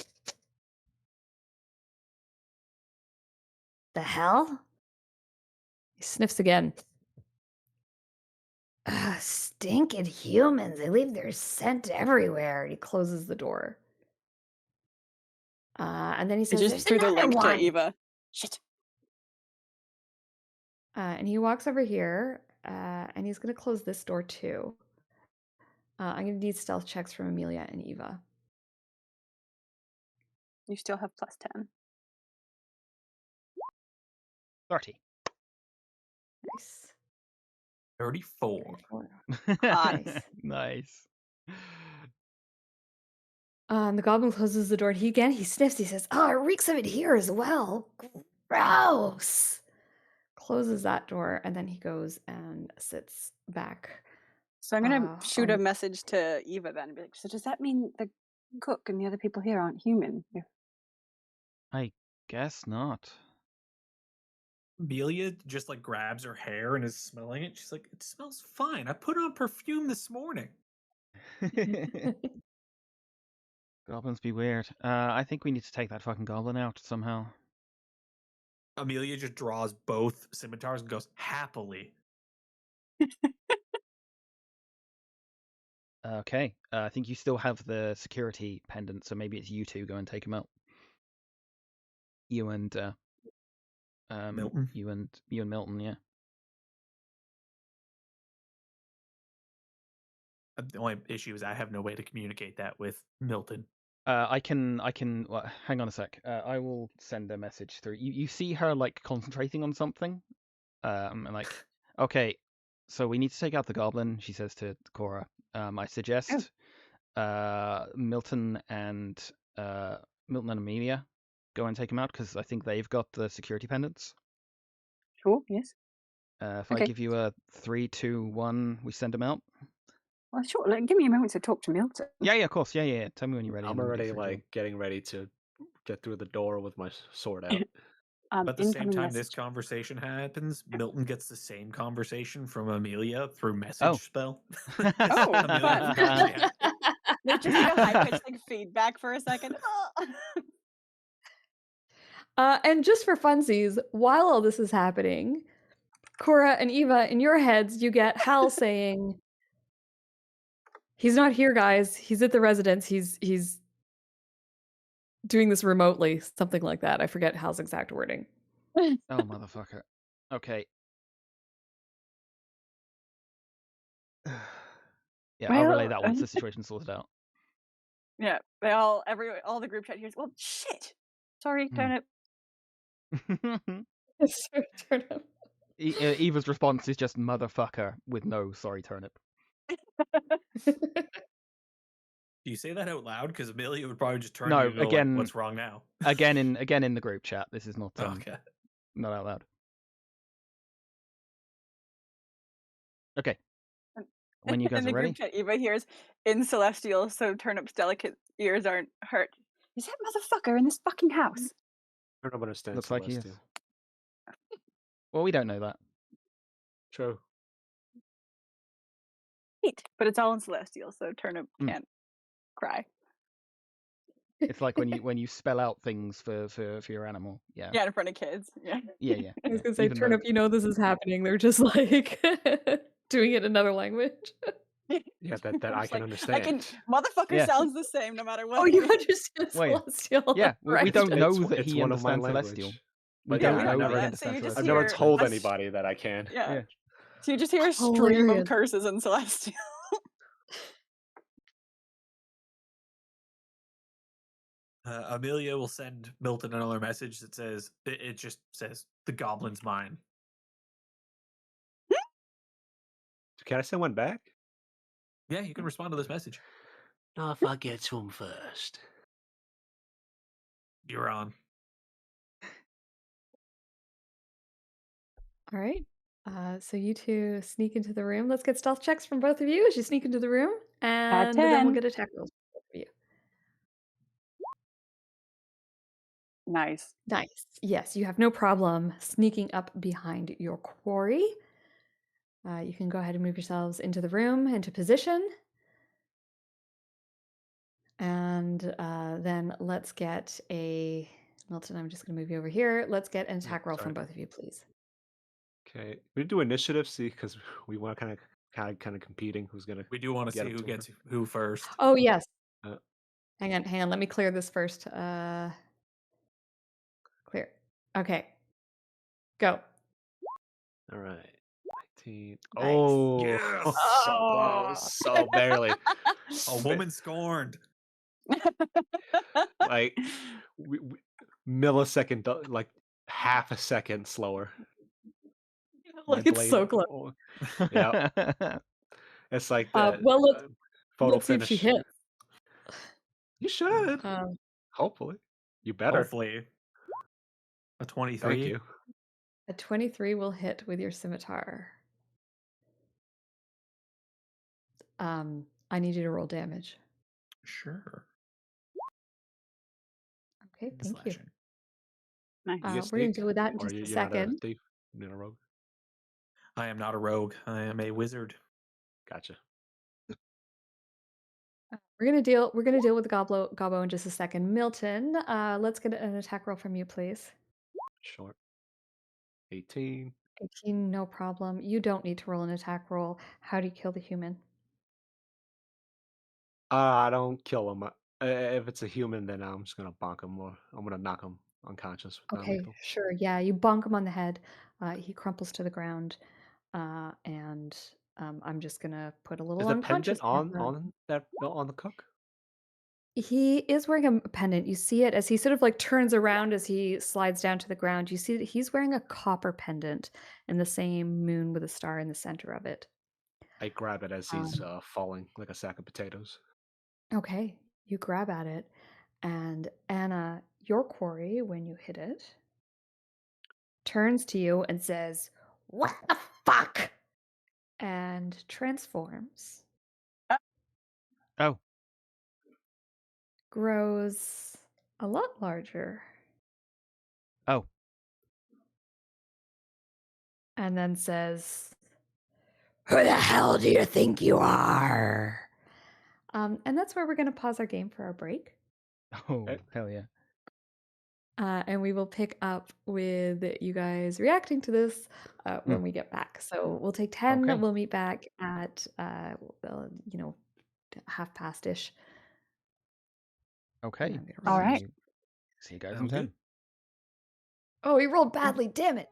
The hell? He sniffs again. Stinking humans. They leave their scent everywhere. And he closes the door. And then he says, He just threw the link to Eva. Shit. And he walks over here, and he's going to close this door too. I'm going to need stealth checks from Amelia and Eva. You still have +10. 30. Nice. 34. Nice. And the goblin closes the door, and he sniffs. He says, "Oh, it reeks of it here as well. Gross." Closes that door, and then he goes and sits back So I'm gonna shoot a message to Eva then and be like, so does that mean the cook and the other people here aren't human? I guess not. Amelia just like grabs her hair and is smelling it. She's like, it smells fine. I put on perfume this morning. Goblins be weird. I think we need to take that fucking goblin out somehow. Amelia just draws both scimitars and goes, happily. Okay. I think you still have the security pendant, so maybe it's you two go and take him out. You and Milton. You and Milton, yeah. The only issue is I have no way to communicate that with Milton. I can. Well, hang on a sec. I will send a message through. You see her like concentrating on something, and like, okay, so we need to take out the goblin. She says to Cora. I suggest Milton and Amelia go and take him out because I think they've got the security pendants. Sure. Yes. If I give you a 3, 2, 1, we send him out. Well, sure. Like, give me a moment to talk to Milton. Yeah, of course. Yeah. Tell me when you're ready. I'm already like getting ready to get through the door with my sword out. But at the same time this conversation happens, Milton gets the same conversation from Amelia through message spell. There's just like a high-pitched like feedback for a second. And just for funsies, while all this is happening, Cora and Eva, in your heads, you get Hal saying, he's not here, guys. He's at the residence. He's doing this remotely. Something like that. I forget Hal's exact wording. Oh, motherfucker. Okay. Yeah, I'll relay that once the situation's sorted out. Yeah, all the group chat hears, well, shit. Sorry, Turnip. Sorry, Turnip. Eva's response is just motherfucker with no sorry, Turnip. Do you say that out loud? Because Amelia would probably just turn no, to you and go, again, like, what's wrong now? again in the group chat. This is not okay. Not out loud. Okay. When you guys are ready. In the group chat, Eva hears in Celestial, so Turnip's delicate ears aren't hurt. Is that motherfucker in this fucking house? Turnip understands. Looks like he is. Well, we don't know that. True. But it's all in Celestial, so Turnip can't cry. It's like when you spell out things for your animal. Yeah. Yeah, in front of kids. Yeah. Yeah. I was gonna say, Turnip, you know this is happening. They're just like doing it in another language. Yeah, that I can understand. Motherfucker sounds the same no matter what. Oh, you understand Celestial? Yeah, we don't know that he understands Celestial. We don't know that he understands Celestial. I've never told anybody that I can. Yeah. So you just hear a stream of curses in Celestial. Amelia will send Milton another message that says, it just says, the goblin's mine. Can I send one back? Yeah, you can respond to this message. Not if I get to him first. You're on. All right. So you two sneak into the room. Let's get stealth checks from both of you as you sneak into the room. And then we'll get attack rolls from both of you. Nice. Yes, you have no problem sneaking up behind your quarry. You can go ahead and move yourselves into the room, into position. And then let's get a... Milton, I'm just going to move you over here. Let's get an attack roll from both of you, please. Okay. We do initiative, see, because we want kind of competing. Who's going to... We do want to see who gets who first. Oh, yes. Hang on. Let me clear this first. Clear. Okay. Go. All right. 19. Nice. Oh, yes! So close. So barely. A woman scorned. Like millisecond, like half a second slower. Like it's so close. Yeah. It's like the photo finish. See if she hits. You should. Hopefully. You better. Hopefully. A 23. Thank you. A 23 will hit with your scimitar. I need you to roll damage. Sure. Okay, thank you. Slashing. Nice. You get We're going to sneak, deal with that in or just a you're not a second. thief, you're not a rogue. I am not a rogue. I am a wizard. Gotcha. We're gonna deal with the gobbo in just a second. Milton, let's get an attack roll from you, please. Short. 18. 18, no problem. You don't need to roll an attack roll. How do you kill the human? I don't kill him. If it's a human, then I'm just gonna bonk him, or I'm gonna knock him unconscious with Okay, non-lethal. sure. Yeah, you bonk him on the head. He crumples to the ground, and I'm just gonna put a little Is the pendant unconscious on the cook? He is wearing a pendant. You see it as he sort of like turns around as he slides down to the ground. You see that he's wearing a copper pendant in the same moon with a star in the center of it. I grab it as he's Um, falling like a sack of potatoes. okay, you grab at it, and Anna, your quarry, when you hit it, turns to you and says, "What the fuck?" and transforms. Oh. Grows a lot larger. Oh. And then says, "Who the hell do you think you are?" And that's where we're going to pause our game for our break. Oh, hell yeah. And we will pick up with you guys reacting to this when we get back. So we'll take 10. Okay. We'll meet back at, 1:30-ish. Okay. All right. See you guys in Sounds 10. good. Oh, he rolled badly. Damn it.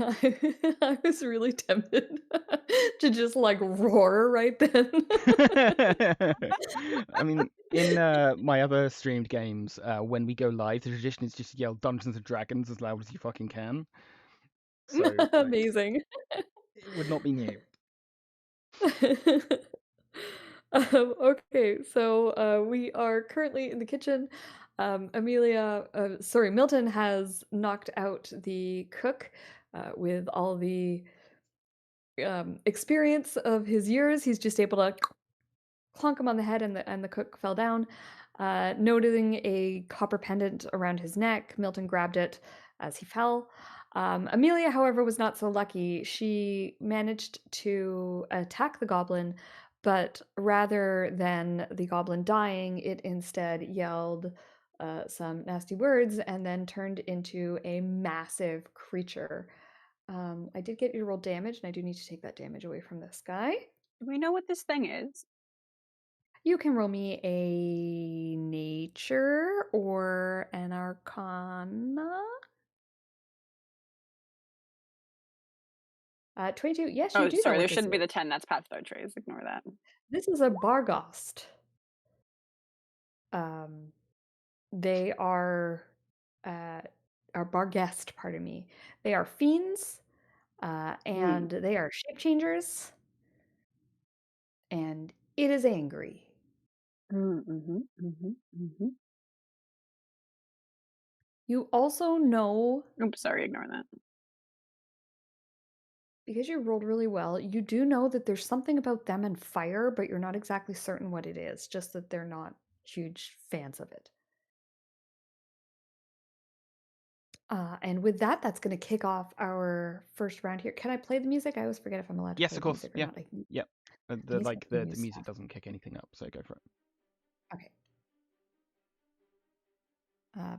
I was really tempted to just like roar right then. I mean, in my other streamed games, when we go live, the tradition is just to yell Dungeons and Dragons as loud as you fucking can. So, like, Amazing. it would not be new. Okay, so we are currently in the kitchen. Milton has knocked out the cook with all the experience of his years. He's just able to clunk him on the head, and the cook fell down. Noticing a copper pendant around his neck, Milton grabbed it as he fell. Amelia, however, was not so lucky. She managed to attack the goblin, but rather than the goblin dying, it instead yelled some nasty words and then turned into a massive creature. I did get you to roll damage, and I do need to take that damage away from this guy. Do we know what this thing is? You can roll me a nature or an arcana. 22. Yes, you Oh, do know sorry, what there this shouldn't be is. the 10. That's Path Third Trays. Ignore that. This is a Barghost. They are Barghest, pardon me. They are fiends, and they are shape changers, and it is angry. You also know, Oops, sorry, ignore that. because you rolled really well, you do know that there's something about them and fire, but you're not exactly certain what it is, just that they're not huge fans of it. And with that, that's going to kick off our first round here. Can I play the music? I always forget if I'm allowed to Yes, play of the course. music or Yeah. not. Yep. The music doesn't kick anything up, so go for it. Okay.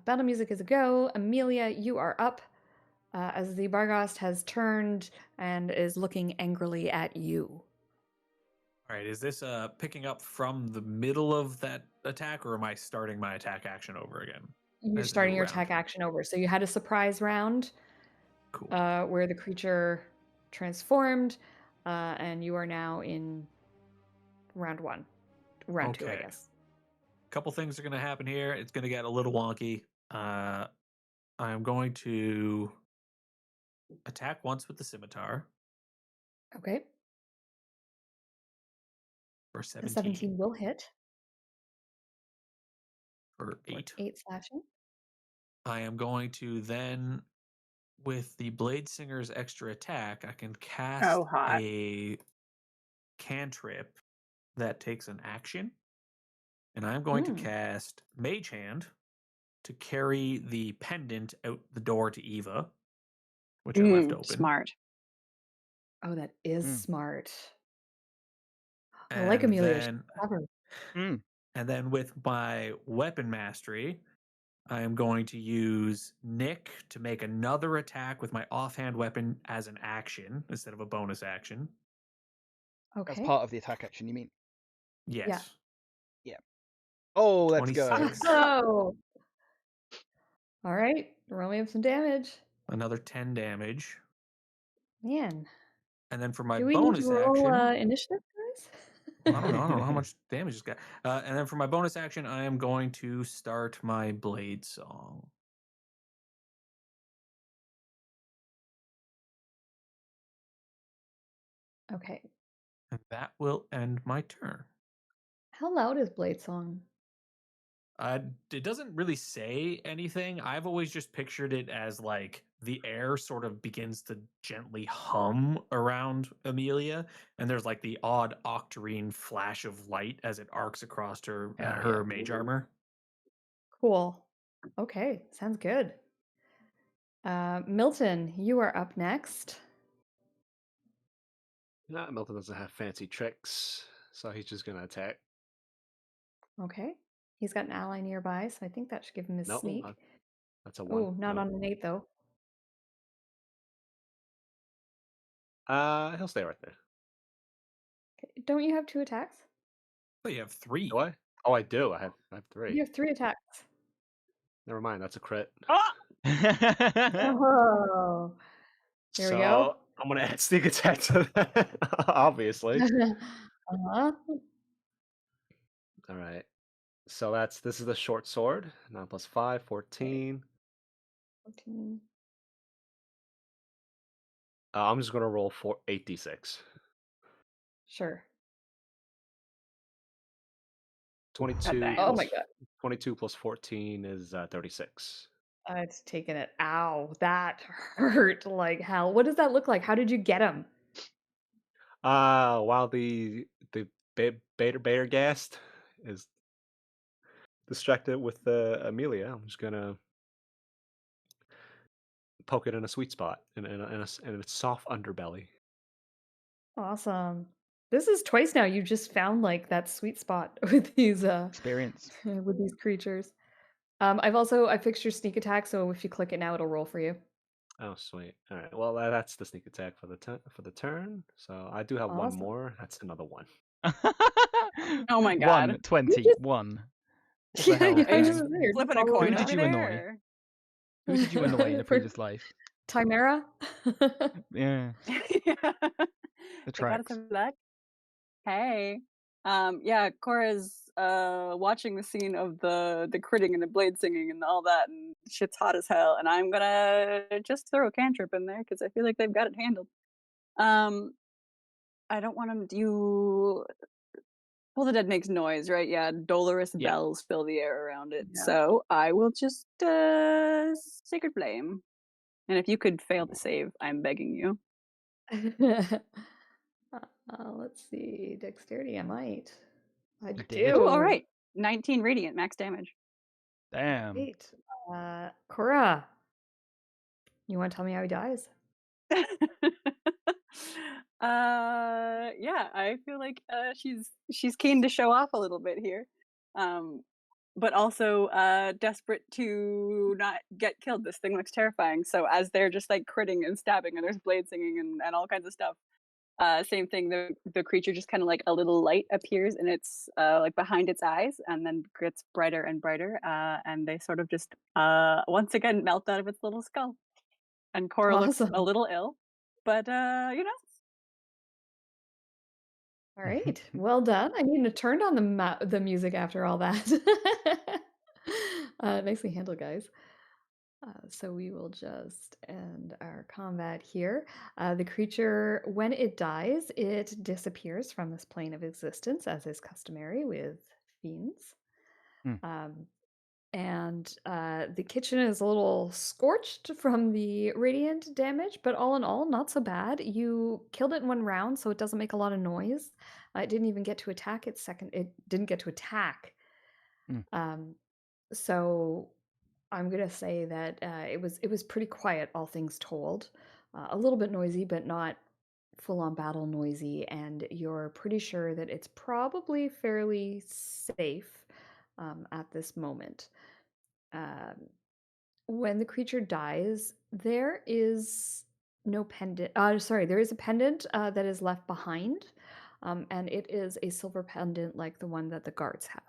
Battle music is a go. Amelia, you are up as the Barghost has turned and is looking angrily at you. All right, is this picking up from the middle of that attack, or am I starting my attack action over again? You're starting your attack action over. So you had a surprise round Cool. where the creature transformed, and you are now in round one. Round two, I guess. Couple things are going to happen here. It's going to get a little wonky. I'm going to attack once with the scimitar. Okay. For 17. The 17 will hit. For 8. 8 slashing. I am going to then, with the Blade Singer's extra attack, I can cast a cantrip that takes an action. And I'm going to cast Mage Hand to carry the pendant out the door to Eva, which I left open. Smart. Oh, that is smart. And I like Amelia. then, and then with my weapon mastery, I am going to use Nick to make another attack with my offhand weapon as an action instead of a bonus action. Okay. As part of the attack action, you mean? Yes. Yeah. Oh, let's 26. go. Oh. All right. Roll me up some damage. Another 10 damage. Man. And then for my Do we bonus need to roll action, initiative, guys? I don't know how much damage it's got. And then for my bonus action, I am going to start my blade song. Okay. And that will end my turn. How loud is Blade Song? It doesn't really say anything. I've always just pictured it as like the air sort of begins to gently hum around Amelia, and there's like the odd octarine flash of light as it arcs across her mage armor. Cool. Okay, sounds good. Milton, you are up next. Nah, Milton doesn't have fancy tricks, so he's just gonna attack. Okay. He's got an ally nearby, so I think that should give him his sneak. That's a 1. Oh, not on an 8 though. He'll stay right there. Okay. Don't you have 2 attacks? Oh, you have 3. Do I? Oh, I do. I have 3. You have 3 attacks. Never mind. That's a crit. Oh. Here we go. I'm gonna add sneak attack to that, obviously. Uh-huh. All right. So this is the short sword. 9 plus 5, 14. 14. I'm just gonna roll 8d6. Sure. 22 Oh plus my god. 22 plus 14 is 36. It's taken it. Ow, that hurt like hell. What does that look like? How did you get him? While the beta gassed is distracted with Amelia, I'm just gonna poke it in a sweet spot in its soft underbelly. Awesome. This is twice now you just found like that sweet spot with these Experience. with these creatures. I fixed your sneak attack, so if you click it now, it'll roll for you. Oh, sweet. All right. Well, that's the sneak attack for the turn. So I do have one Awesome. more. That's another one. Oh my god. 120. just- 1. What Yeah, the hell, yeah, Are you just just weird. flipping a Follow coin Who along. did over you there? annoy? or- Who did you annoy in a For previous life? Chimera? Yeah, Yeah. the They got us tracks. some luck. Hey. Yeah, Cora's watching the scene of the critting and the blade singing and all that, and shit's hot as hell, and I'm gonna just throw a cantrip in there because I feel like they've got it handled. I don't want them to Pull the Dead makes noise, right? Yeah, dolorous Yeah. bells fill the air around it. Yeah. So I will just Sacred Flame. And if you could fail to save, I'm begging you. Let's see. Dexterity, I might. I You did? do. Oh, all right. 19 radiant max damage. Damn. Great. Cora, you want to tell me how he dies? Yeah, I feel like she's keen to show off a little bit here. But also desperate to not get killed. This thing looks terrifying. So as they're just like critting and stabbing and there's blade singing and all kinds of stuff. Same thing, the creature just kind of like a little light appears in its like behind its eyes and then gets brighter and brighter, and they sort of just once again melt out of its little skull. And Cora looks a Awesome. little ill, but All right. Well done. I mean, it turned on the music after all that. Nicely handled, guys. So we will just end our combat here. The creature, when it dies, it disappears from this plane of existence, as is customary with fiends. And the kitchen is a little scorched from the radiant damage, but all in all, not so bad. You killed it in one round, so it doesn't make a lot of noise. It didn't even get to attack its second. It didn't get to attack. So I'm gonna say that it was pretty quiet, all things told. A little bit noisy, but not full-on battle noisy. And you're pretty sure that it's probably fairly safe at this moment. When the creature dies, there is no pendant. Sorry, there is a pendant that is left behind, and it is a silver pendant like the one that the guards have.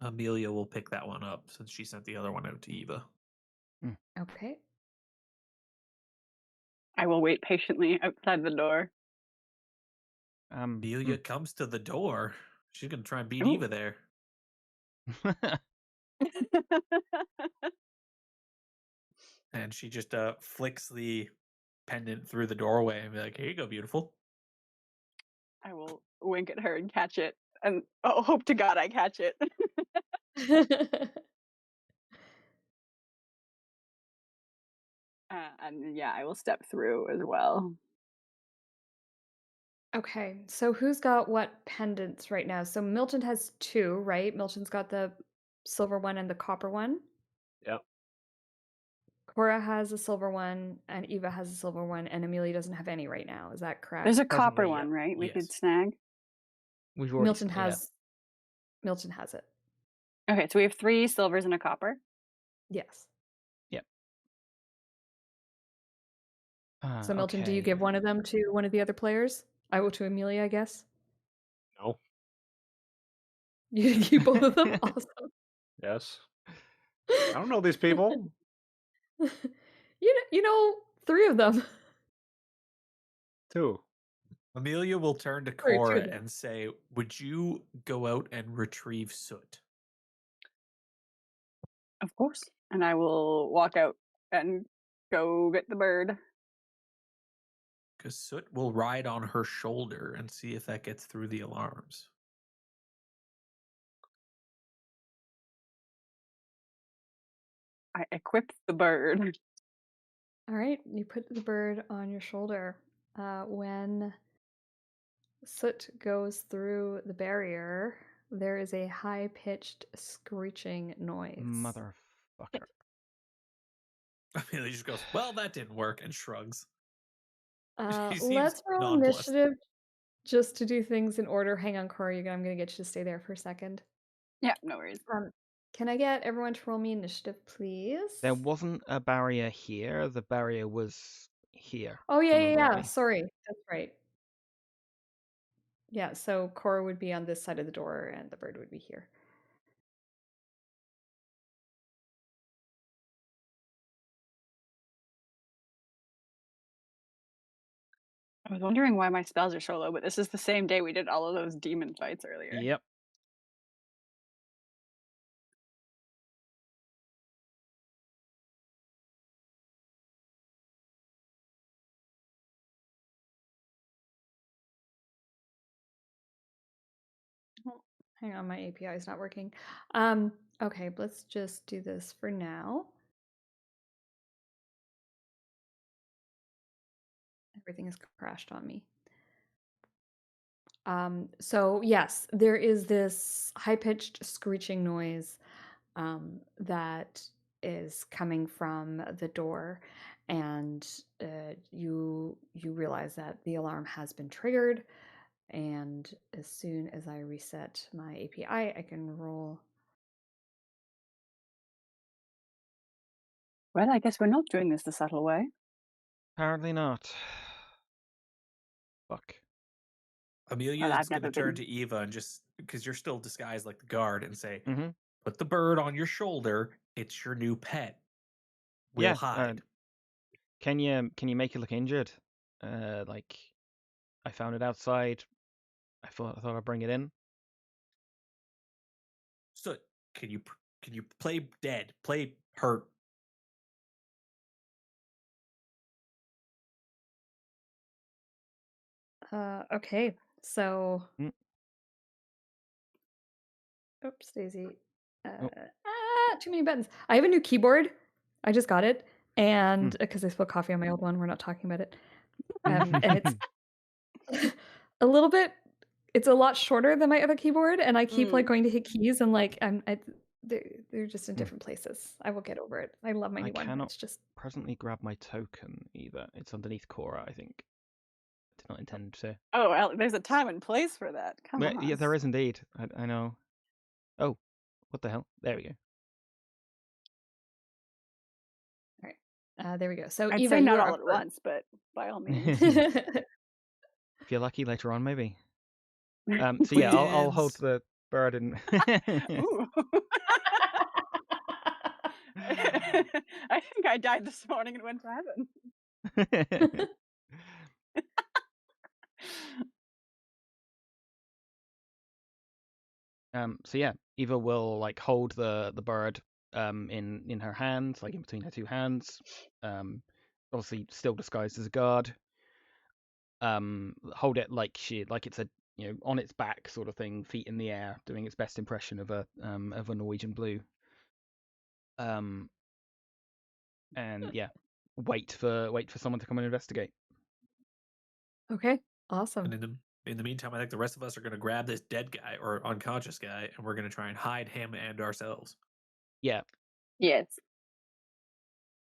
Amelia will pick that one up since she sent the other one out to Eva. Okay. I will wait patiently outside the door. Amelia comes to the door. She's gonna try and beat Ooh. Eva there. And she just flicks the pendant through the doorway and be like, "Here you go, beautiful." I will wink at her and catch it, and hope to God I catch it. And yeah, I will step through as well. Okay, so who's got what pendants right now? So Milton has two, right? Milton's got the silver one and the copper one. Yep. Cora has a silver one, and Eva has a silver one, and Amelia doesn't have any right now. Is that correct? There's a Presently, copper yeah. one, right? We could Yes. snag. We've already Milton has it. Okay, so we have 3 silvers and a copper. Yes. Yep. So Milton, do you give one of them to one of the other players? I will to Amelia, I guess. No. You keep both of them? Awesome. Yes. I don't know these people. You know, 3 of them. 2. Amelia will turn to Sorry, 2 Cora of them. and say, "Would you go out and retrieve Soot?" Of course. And I will walk out and go get the bird. Because Soot will ride on her shoulder and see if that gets through the alarms. I equip the bird. All right, you put the bird on your shoulder. When Soot goes through the barrier, there is a high-pitched screeching noise. Motherfucker. Amelia just goes, "Well, that didn't work," and shrugs. She seems Let's roll nonplussed. initiative just to do things in order. Hang on, Cora, I'm going to get you to stay there for a second. Yeah, no worries. Can I get everyone to roll me initiative, please? There wasn't a barrier here. The barrier was here. Oh, if I yeah, remember yeah. rightly. Sorry. That's right. Yeah, so Cora would be on this side of the door and the bird would be here. I was wondering why my spells are so low, but this is the same day we did all of those demon fights earlier. Yep. Oh, hang on, my API is not working. Okay, let's just do this for now. Everything has crashed on me. So yes, there is this high-pitched screeching noise that is coming from the door, and you realize that the alarm has been triggered. And as soon as I reset my API, I can roll. Well, I guess we're not doing this the subtle way. Apparently not. Fuck. Amelia Well, is I've going to never turn been. to Eva and just, because you're still disguised like the guard, and say, Mm-hmm. "Put the bird on your shoulder. It's your new pet. We'll Yeah. hide." Can you make it look injured? Like I found it outside. I thought I'd bring it in. So can you play dead? Play hurt. Okay, so. Mm. Oops, Daisy. Oh. Too many buttons. I have a new keyboard. I just got it, and because I spilled coffee on my old one, we're not talking about it. And it's a little bit. It's a lot shorter than my other keyboard, and I keep like going to hit keys, and like they're just in different places. I will get over it. I love my new one. cannot It's just presently grab my token either. It's underneath Cora, I think. Did not intend to. Oh, well, there's a time and place for that. Come on. Yeah, there is indeed. I know. Oh, what the hell? There we go. all right. There we go. So I'd Eva, say not you're all up at first. once, but by all means. If you're lucky later on, maybe. So yeah, I'll hold the bird and. Ooh. I think I died this morning and went to heaven. So yeah, Eva will like hold the bird in her hands, like in between her two hands. Obviously still disguised as a guard. Hold it like it's a on its back sort of thing, feet in the air, doing its best impression of a Norwegian blue. And yeah, wait for someone to come and investigate. Okay, awesome. And in the meantime, I think the rest of us are going to grab this dead guy or unconscious guy, and we're going to try and hide him and ourselves. Yeah. Yes.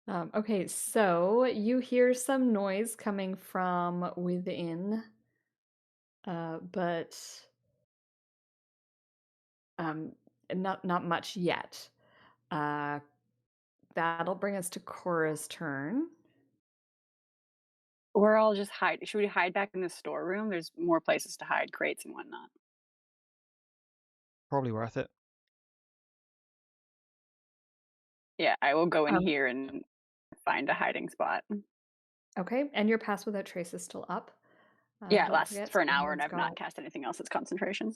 Okay, so you hear some noise coming from within, but not much yet. That'll bring us to Cora's turn. We're all just hide. Should we hide back in the storeroom? There's more places to hide, crates and whatnot. Probably worth it. Yeah, I will go in here and find a hiding spot. Okay, and your Pass Without Trace is still up. Yeah, it don't lasts forget, for so an hour, and everyone's I've not got- cast anything else that's concentration.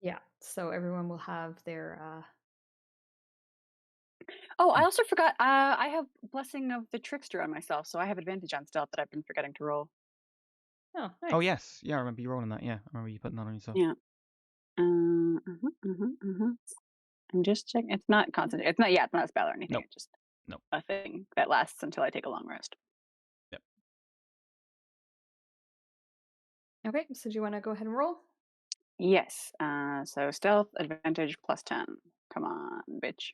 Yeah, so everyone will have their. Oh, I also forgot. I have Blessing of the Trickster on myself, so I have advantage on stealth that I've been forgetting to roll. Oh, nice. Oh yes, yeah, I remember you rolling that. Yeah, I remember you putting that on yourself. Yeah. I'm just checking. It's not constant. It's not. Yeah, it's not a spell or anything. Nope. It's just Nope. a thing that lasts until I take a long rest. Yep. Okay, so do you want to go ahead and roll? Yes. So stealth advantage +10. Come on, bitch.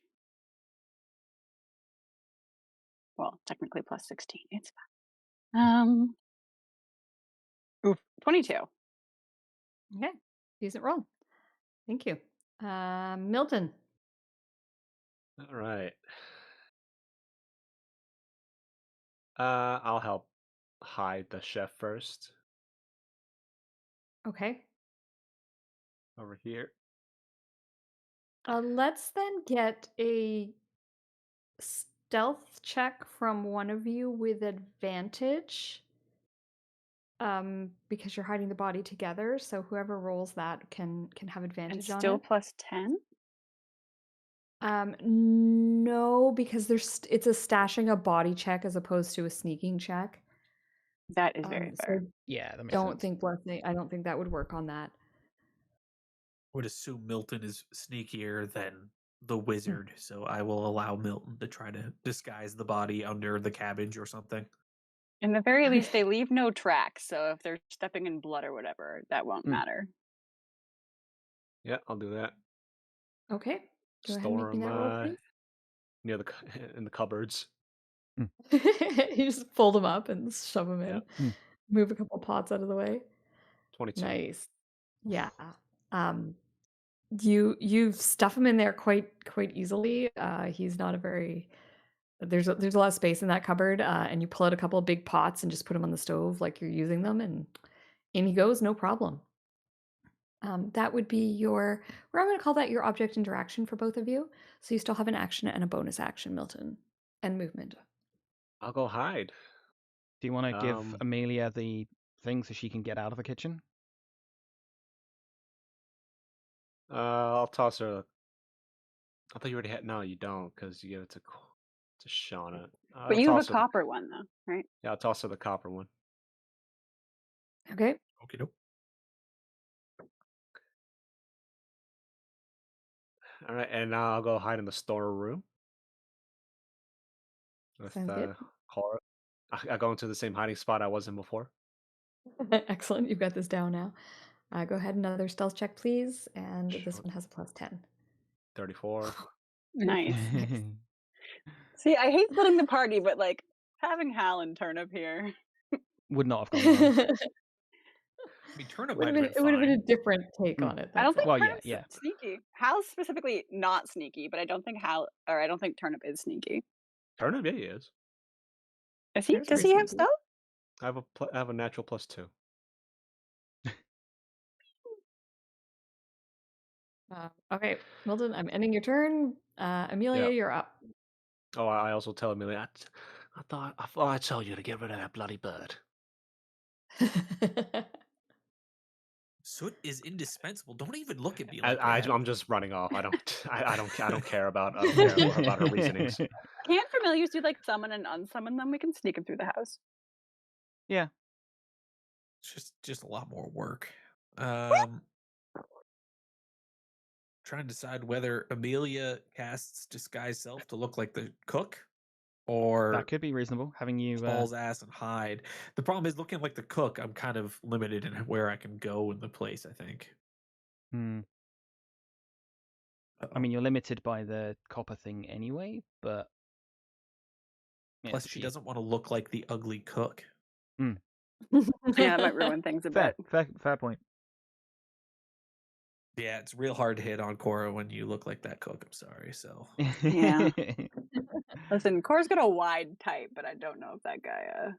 Well, technically +16. It's fine. 22. Okay, decent roll. Thank you. Milton. All right. I'll help hide the chef first. Okay. Over here. Let's then get a stealth check from one of you with advantage. Because you're hiding the body together, so whoever rolls that can have And advantage on still it. +10? No, because it's a stashing a body check as opposed to a sneaking check. That is very fair. So Yeah, that makes don't sense. think blessing. I don't think that would work on that. Would assume Milton is sneakier than the wizard, so I will allow Milton to try to disguise the body under the cabbage or something. In the very least, they leave no tracks, so if they're stepping in blood or whatever, that won't matter. Yeah, I'll do that. Okay. Go ahead and Store make me that roll, please. near the in the cupboards. You just fold them up and shove them in. Yep. Move a couple pots out of the way. 22. Nice. Yeah. You stuff him in there quite easily. He's not a very there's a lot of space in that cupboard, and you pull out a couple of big pots and just put them on the stove like you're using them, and in he goes, no problem. That would be your, I'm going to call that your object interaction for both of you. So you still have an action and a bonus action, Milton, and movement. I'll go hide. Do you want to give Amelia the thing so she can get out of the kitchen? I'll toss her. I thought you already had. No, you don't, because you give it to Shauna. But you have a copper one, though, right? Yeah, I'll toss her the copper one. Okay. Okay, nope. All right, and now I'll go hide in the storeroom with Sounds good. Cora. I go into the same hiding spot I was in before. Excellent. You've got this down now. Go ahead, another stealth check, please. And this Sure. one has a +10. 34. Nice. See, I hate splitting the party, but like having Hal and Turnip here would not have gone well. I mean, Turnip It might have been would have been a fine. different take on it. I don't think Well, Turnip's yeah. sneaky. Hal's specifically not sneaky, but I don't think I don't think Turnip is sneaky. Turnip, yeah, he is. Is he? Turnips Does very he have sneaky. stealth? I have a natural +2. Okay, Milton, I'm ending your turn. Amelia, Yep. you're up. Oh, I also tell Amelia. I thought I told you to get rid of that bloody bird. Soot is indispensable. Don't even look at me like that. I'm just running off. I don't care about her reasonings. Can't familiars do like summon and unsummon them? We can sneak them through the house. Yeah. It's just a lot more work. Trying to decide whether Amelia casts disguise self to look like the cook, or That could be reasonable. Having you hauls ass and hide. The problem is, looking like the cook, I'm kind of limited in where I can go in the place, I think. I mean, you're limited by the copper thing anyway, but plus she doesn't want to look like the ugly cook. Yeah, that might ruin things a bit. Fair point. Yeah, it's real hard to hit on Cora when you look like that cook. I'm sorry. So yeah. Listen, Cora's got a wide type, but I don't know if that guy.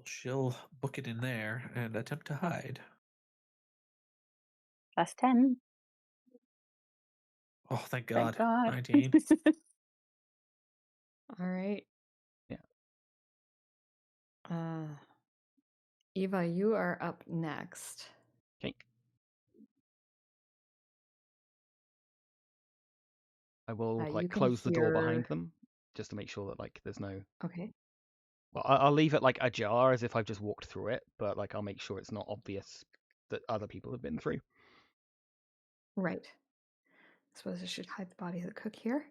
She'll book it in there and attempt to hide. +10. Oh, thank God. Thank God. 19. All right. Yeah. Eva, you are up next. Okay. I will You can close the door behind hear. them just to make sure that there's no. Okay. Well, I'll leave it ajar as if I've just walked through it, but I'll make sure it's not obvious that other people have been through. Right. I suppose I should hide the body of the cook here.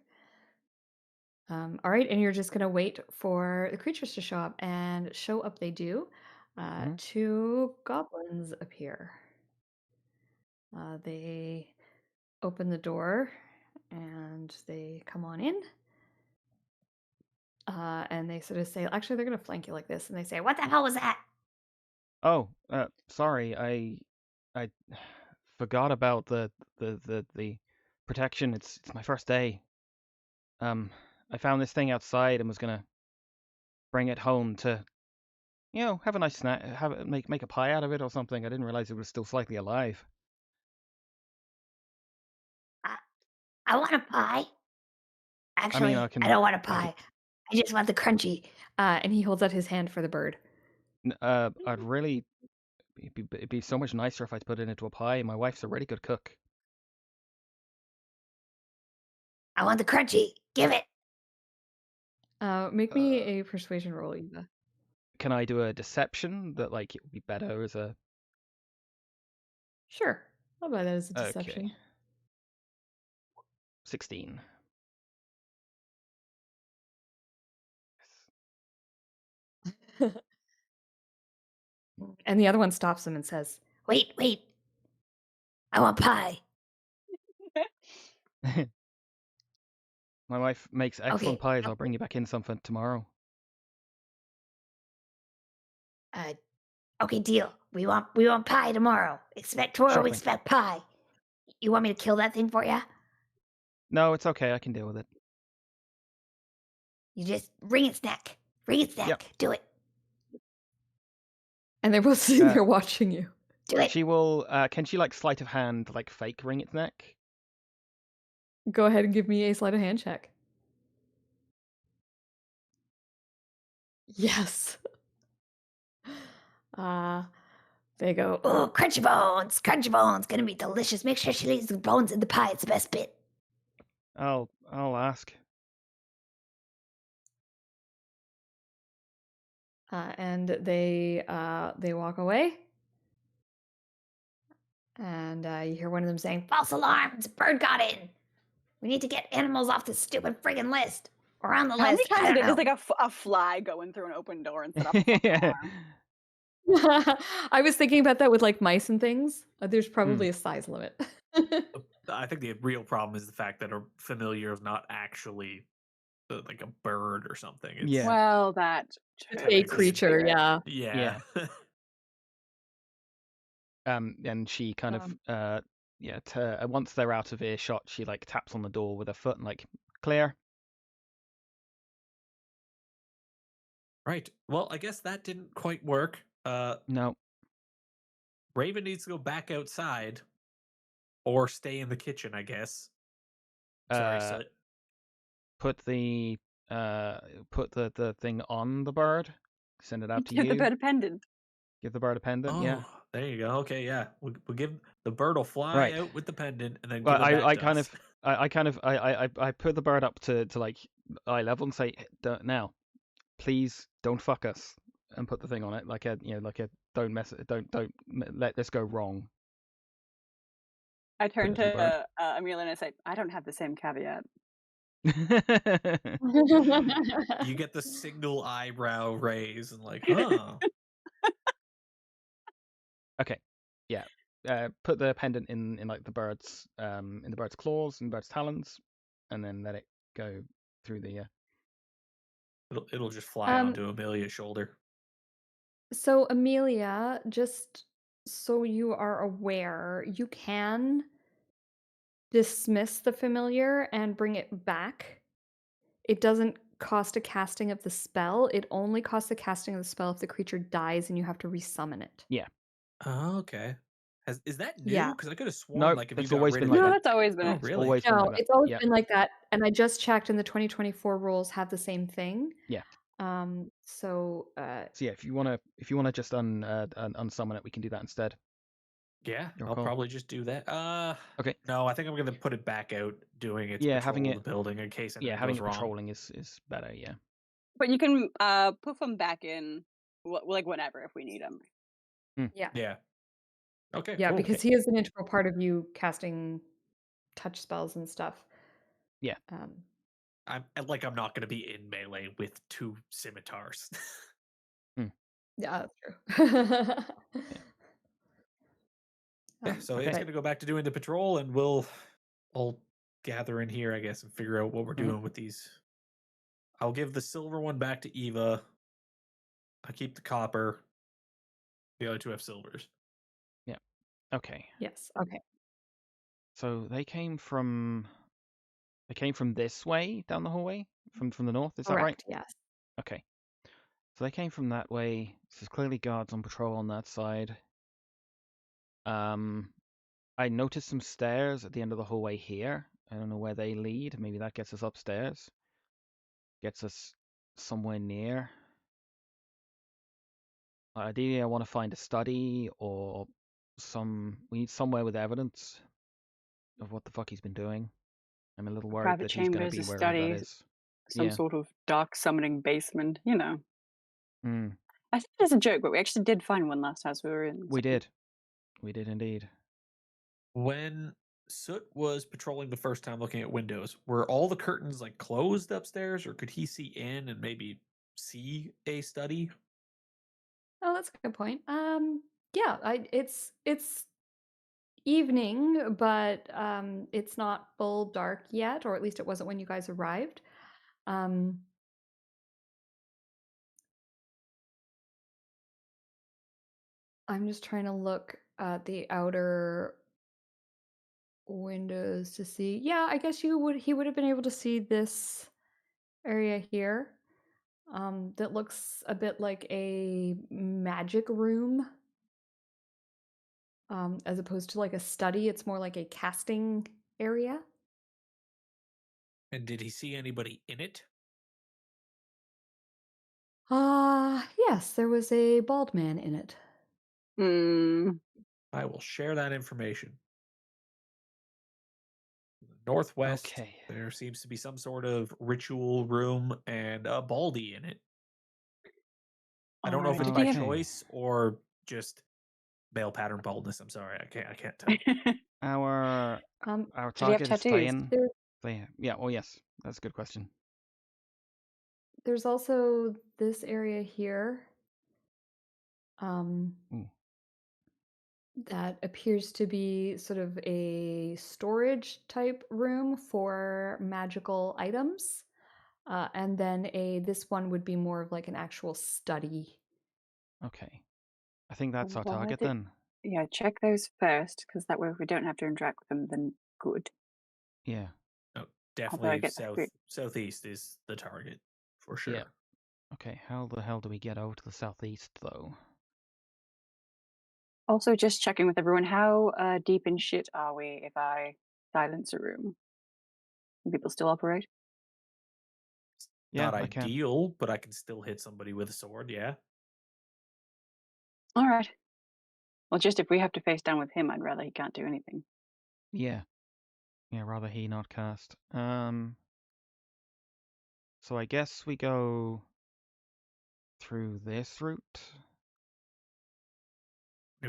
All right, and you're just gonna wait for the creatures to show up, and show up they do. Two goblins appear. They open the door, and they come on in. And they sort of say, actually, they're gonna flank you like this, and they say, "What the hell was that?" Oh, sorry, I forgot about the protection. It's my first day. I found this thing outside and was gonna bring it home to, have a nice snack, make a pie out of it or something. I didn't realize it was still slightly alive. I want a pie. Actually, I I don't want a pie. I just want the crunchy. And he holds out his hand for the bird. I'd really. It'd be so much nicer if I put it into a pie. My wife's a really good cook. I want the crunchy. Give it. Make me a persuasion roll, Eva. Can I do a deception that it would be better as a? Sure, I'll buy that as a deception. Okay. 16. And the other one stops him and says, Wait. I want pie. My wife makes excellent pies. I'll bring you back in some for tomorrow. Okay, deal. We want pie tomorrow. Expect pie. You want me to kill that thing for you? No, it's okay. I can deal with it. You just wring its neck. Yep. Do it. And they're both sitting there watching you. Do it. She will. Can she sleight of hand fake wring its neck? Go ahead and give me a sleight of hand check. Yes. They go, oh, crunchy bones. Gonna be delicious. Make sure she leaves the bones in the pie. It's the best bit. I'll ask. And they walk away. And you hear one of them saying, "False alarms! Bird got in. We need to get animals off this stupid friggin' list. Or on the How list. many times did just a fly go in through an open door and set off a fucking alarm? I was thinking about that with mice and things. There's probably a size limit. I think the real problem is the fact that a familiar is not actually like a bird or something. It's, Yeah. Well, that a creature, yeah. Yeah. And she kind of once they're out of earshot, she taps on the door with her foot and clear. Right. Well, I guess that didn't quite work. No. Raven needs to go back outside or stay in the kitchen, I guess. Sorry. Put the thing on the bird. Send it out to you. Give the bird a pendant. Give the bird a pendant. Yeah. There you go. Okay, yeah. We'll give the bird will fly out with the pendant and then well, give it back to us. I put the bird up to eye level and say, now, please don't fuck us, and put the thing on it don't let this go wrong. I turn to Amelia and I say, I don't have the same caveat. You get the single eyebrow raise and huh. Okay. Yeah. Put the pendant in the bird's claws and bird's talons, and then let it go through the. It'll just fly onto Amelia's shoulder. So Amelia, just so you are aware, you can dismiss the familiar and bring it back. It doesn't cost a casting of the spell. It only costs the casting of the spell if the creature dies and you have to resummon it. Yeah. Oh, okay. Is that new? Yeah. Because I could have sworn Nope, like if you it's got always rid been of like it. No, that. that's always been Oh, it. really? Always been No, like that. it's always Yeah. been like that, and I just checked, and the 2024 rules have the same thing. Yeah. So So yeah, if you wanna just unsummon it, we can do that instead. Yeah, Your I'll call. probably just do that. Okay. No, I think I'm gonna put it back out, doing its Yeah, patrol having of the it. building in case anything Yeah, having goes it wrong. patrolling is better. Yeah. But you can poof them back in, like whenever if we need them. yeah. Yeah. Okay. Yeah, Cool. because he is an integral part of you casting touch spells and stuff. Yeah. I'm not gonna be in melee with 2 scimitars. Yeah, that's true. Yeah, so it's Okay. gonna go back to doing the patrol, and we'll all gather in here, I guess, and figure out what we're doing with these. I'll give the silver one back to Eva. I keep the copper. The other 2 have silvers. Yeah. Okay. Yes. Okay. So they came from this way down the hallway from the north. Is that right? Correct. Yes. Okay. So they came from that way. So there's clearly guards on patrol on that side. I noticed some stairs at the end of the hallway here. I don't know where they lead. Maybe that gets us upstairs. Gets us somewhere near. Ideally, I want to find a study or we need somewhere with evidence of what the fuck he's been doing. I'm a little worried Private that he's going to chambers, be a wherever that study, is. some Yeah. sort of dark summoning basement, you know. Mm, I think it's a joke, but we actually did find one last house we were in. we so- did. We did indeed. When Soot was patrolling the first time looking at windows, were all the curtains like closed upstairs, or could he see in and maybe see a study? Oh, that's a good point. Yeah, it's evening, but it's not full dark yet, or at least it wasn't when you guys arrived. Um, I'm just trying to look at the outer windows to see. Yeah, I guess he would have been able to see this area here. That looks a bit like a magic room. As opposed to like a study, it's more like a casting area. And did he see anybody in it? Yes, there was a bald man in it. Hmm. I will share that information. Northwest, Okay. there seems to be some sort of ritual room and a baldy in it. I don't know if it's Alright. by Okay. choice or just male pattern baldness. I'm sorry, I can't tell. Our Did he have target is tattoos? Thayan. There, Yeah. Oh yes, that's a good question. there's also this area here. Ooh. That appears to be sort of a storage type room for magical items. And then this one would be more of like an actual study. Okay. I think that's our Well, I target did- then. Yeah, check those first, because that way if we don't have to interact with them, then good. Yeah. No, Although I definitely get that. southeast is the target for sure. Yeah. Okay. How the hell do we get over to the southeast though? Also, just checking with everyone, how deep in shit are we if I silence a room? Can people still operate? Yeah, Not I can. ideal, but I can still hit somebody with a sword, yeah. All right. Well, just if we have to face down with him, I'd rather he can't do anything. Yeah. Yeah, rather he not cast. So I guess we go through this route.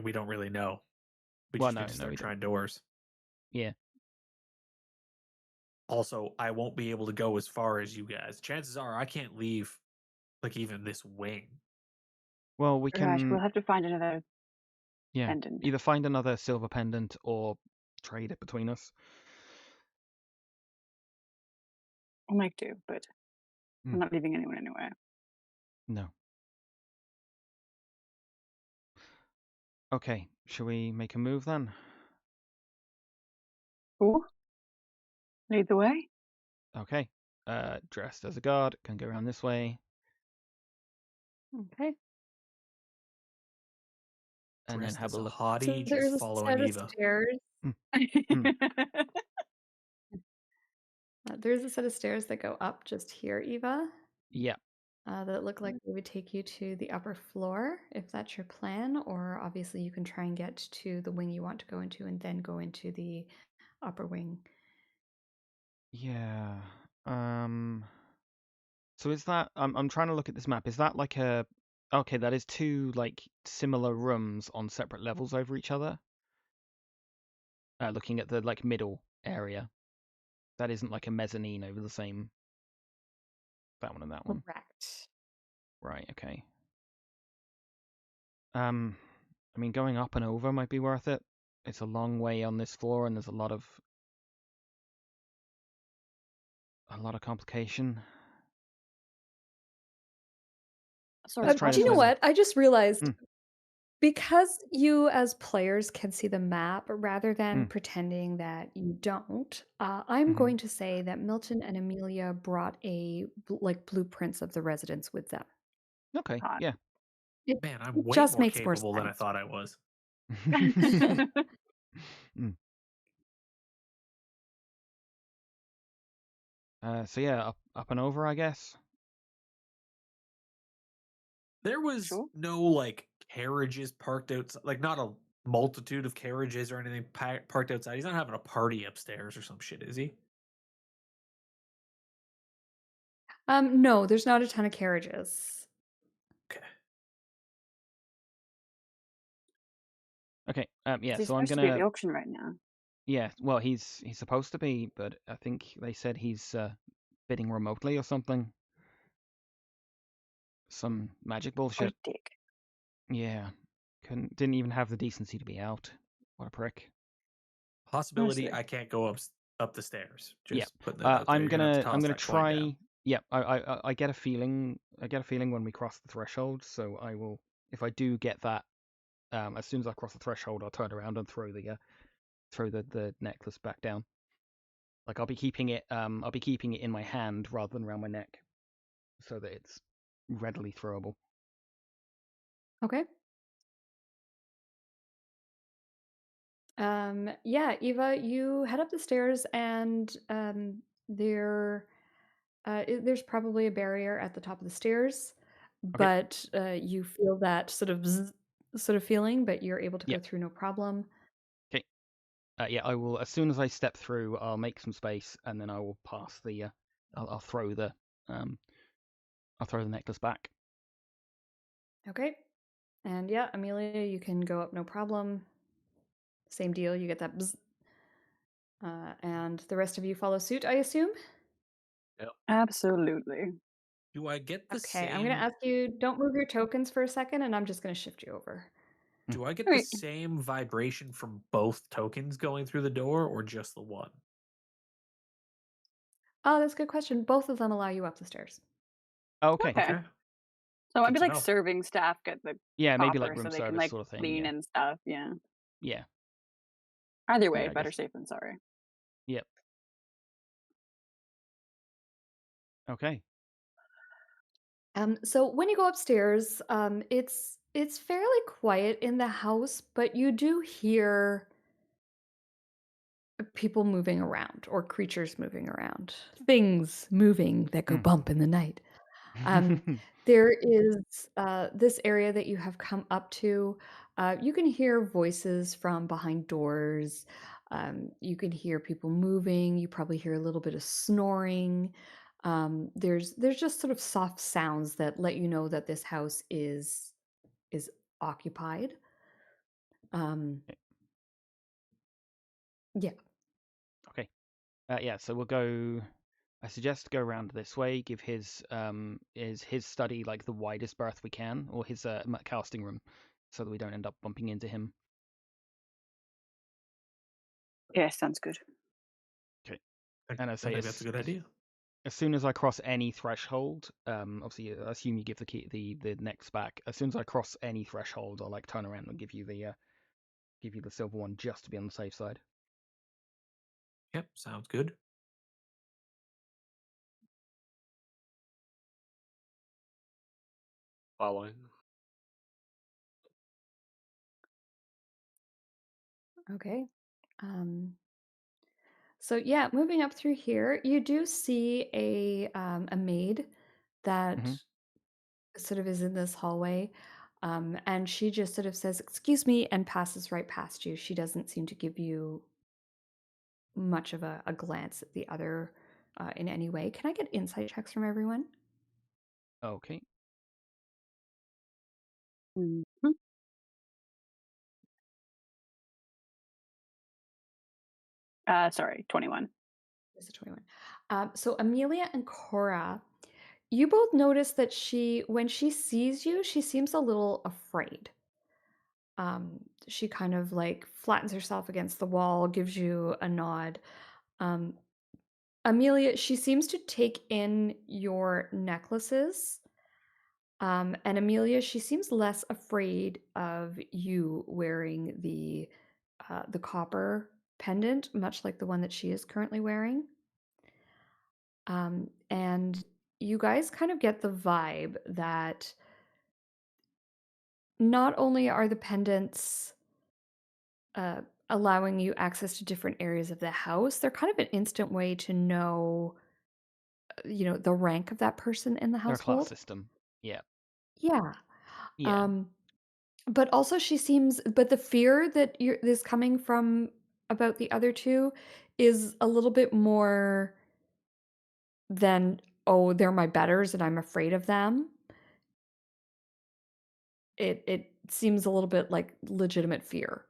We don't really know. We Well, just no, need to no, start we don't. trying doors. Yeah. Also, I won't be able to go as far as you guys. Chances are I can't leave like even this wing. Well, we Right, can we'll have to find another yeah, pendant. either find another silver pendant or trade it between us. I'll make do, but Hmm. I'm not leaving anyone anywhere. No. Okay, shall we make a move then? Cool. Lead the way. Okay. Dressed as a guard, can go around this way. Okay. and then Dressed have as a a look. So hottie, just there's a following set of Eva. stairs. Mm. There's a set of stairs that go up just here, Eva. Yeah. That look like they would take you to the upper floor, if that's your plan, or obviously you can try and get to the wing you want to go into and then go into the upper wing. Yeah. So is that I'm trying to look at this map. Is that like a okay, that is two like similar rooms on separate levels over each other? Looking at the like middle area. That isn't like a mezzanine over the same that one and that one. Correct. Right, okay. I mean going up and over might be worth it. It's a long way on this floor and there's a lot of complication. Sorry, try Do you this know way. what? I just realized Mm. because you as players can see the map rather than pretending that you don't, I'm going to say that Milton and Amelia brought like blueprints of the residence with them. Okay, Hot. yeah. It Man, I'm way just more makes more capable than I sense. thought I was. Mm. So yeah, up and over, I guess. There was Sure. no like carriages parked outside, like not a multitude of carriages or anything parked outside. He's not having a party upstairs or some shit, is he? No, there's not a ton of carriages. Okay. Okay. Yeah. He's So I'm supposed to be at gonna. the auction right now. Yeah. Well, he's supposed to be, but I think they said he's bidding remotely or something. Some magic What a bullshit. dick. Yeah. Didn't even have the decency to be out. What a prick. Possibility Honestly. I can't go up the stairs. Yeah. Just putting that out there. I'm You're gonna have to gonna toss that coin try. down. Yeah. I get a feeling. I get a feeling when we cross the threshold. So I will. If I do get that, as soon as I cross the threshold, I'll turn around and throw the necklace back down. Like I'll be keeping it in my hand rather than around my neck, so that it's readily throwable. Okay. Yeah, Eva, you head up the stairs and there's probably a barrier at the top of the stairs, Okay. but you feel that sort of sort of feeling, but you're able to Yeah. go through no problem. Okay. Yeah, I will. As soon as I step through, I'll make some space, and then I will pass the. I'll throw the. I'll throw the necklace back. Okay. And yeah, Amelia, you can go up no problem. Same deal. You get that. Bzz. And the rest of you follow suit, I assume. Absolutely. Do I get the Okay, same? I'm going to ask you, don't move your tokens for a second, and I'm just going to shift you over. Do I get All the right. same vibration from both tokens going through the door, or just the one? Oh, that's a good question. Both of them allow you up the stairs. Oh, okay. Okay. So I'd Good be to like know. serving staff get the Yeah, maybe like copper room so they can service like sort of thing. clean Yeah. and stuff. Yeah. Yeah. Either way, Yeah, I better guess. safe than sorry. Yep. Okay. So when you go upstairs, it's fairly quiet in the house, but you do hear people moving around or creatures moving around, things moving that go bump in the night. There is this area that you have come up to. You can hear voices from behind doors. You can hear people moving. You probably hear a little bit of snoring. There's just sort of soft sounds that let you know that this house is occupied. Yeah. Okay. Yeah. So we'll go. I suggest go around this way. Give his study like the widest berth we can, or his casting room, so that we don't end up bumping into him. Yeah, sounds good. Okay. And I I say think that's a good idea. as soon as I cross any threshold, obviously I assume you give the key the necks back. As soon as I cross any threshold, I'll like turn around and give you the silver one just to be on the safe side. Yep, sounds good. Following. Okay. So yeah, moving up through here, you do see a maid that Mm-hmm. sort of is in this hallway. And she just sort of says, "Excuse me," and passes right past you. She doesn't seem to give you much of a glance at the other in any way. Can I get insight checks from everyone? Okay. Mhm. Sorry, 21. It's a 21. So Amelia and Cora, you both notice that when she sees you, she seems a little afraid. She kind of like flattens herself against the wall, gives you a nod. Um, Amelia, she seems to take in your necklaces. And Amelia, she seems less afraid of you wearing the copper pendant, much like the one that she is currently wearing. And you guys kind of get the vibe that not only are the pendants uh, allowing you access to different areas of the house, they're kind of an instant way to know, the rank of that person in the They're a class household. system. Yeah. Yeah. Yeah. Um, but also but the fear that is coming from about the other two is a little bit more than, oh, they're my betters and I'm afraid of them. It seems a little bit like legitimate fear.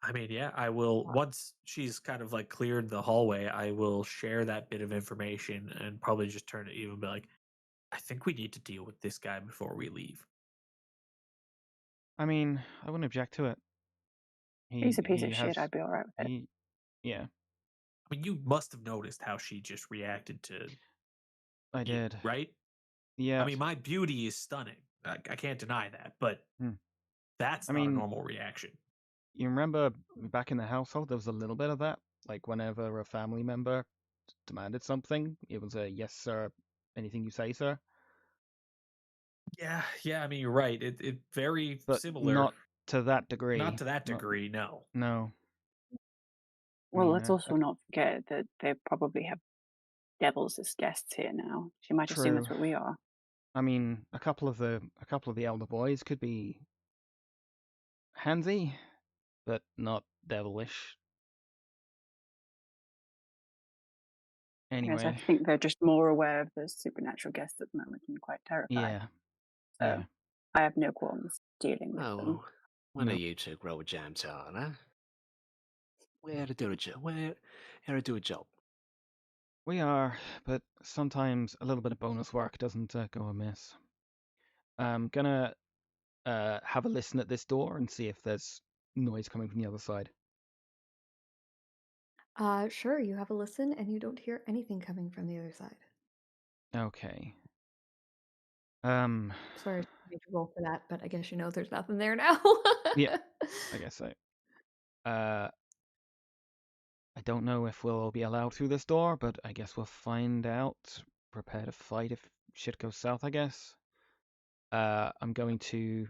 I mean, yeah, I will. Once she's kind of like cleared the hallway, I will share that bit of information and probably just turn to you and be like, I think we need to deal with this guy before we leave. I mean, I wouldn't object to it. He's a piece He of has shit. I'd be all right with it. yeah, I mean, you must have noticed how she just reacted to I you, did. right? I Yeah. mean, my beauty is stunning. I can't deny that, but Hmm. that's I not a mean, normal reaction. you remember back in the household, there was a little bit of that. Like whenever a family member demanded something, it was a yes, sir. Anything you say, sir. Yeah. I mean, you're right. It very But similar. not to that degree. Not to that Not, degree, no. no. I Well, mean, let's also not forget that they probably have devils as guests here now. She might assume true. that's what we are. I mean, a couple of the elder boys could be handsy, but not devilish. Whereas I Anyway, think they're just more aware of the supernatural guests at the moment and quite terrified. yeah, So yeah. I have no qualms dealing with them. Oh, when No. are you two grow a jam tart, huh? We're here to do a job. We're here to do a job. We are, but sometimes a little bit of bonus work doesn't go amiss. I'm gonna have a listen at this door and see if there's noise coming from the other side. Sure, you have a listen and you don't hear anything coming from the other side. Okay. Sorry, I made you roll for that, but I guess you know there's nothing there now. Yeah, I guess so. I don't know if we'll be allowed through this door, but I guess we'll find out. Prepare to fight if shit goes south, I guess. I'm going to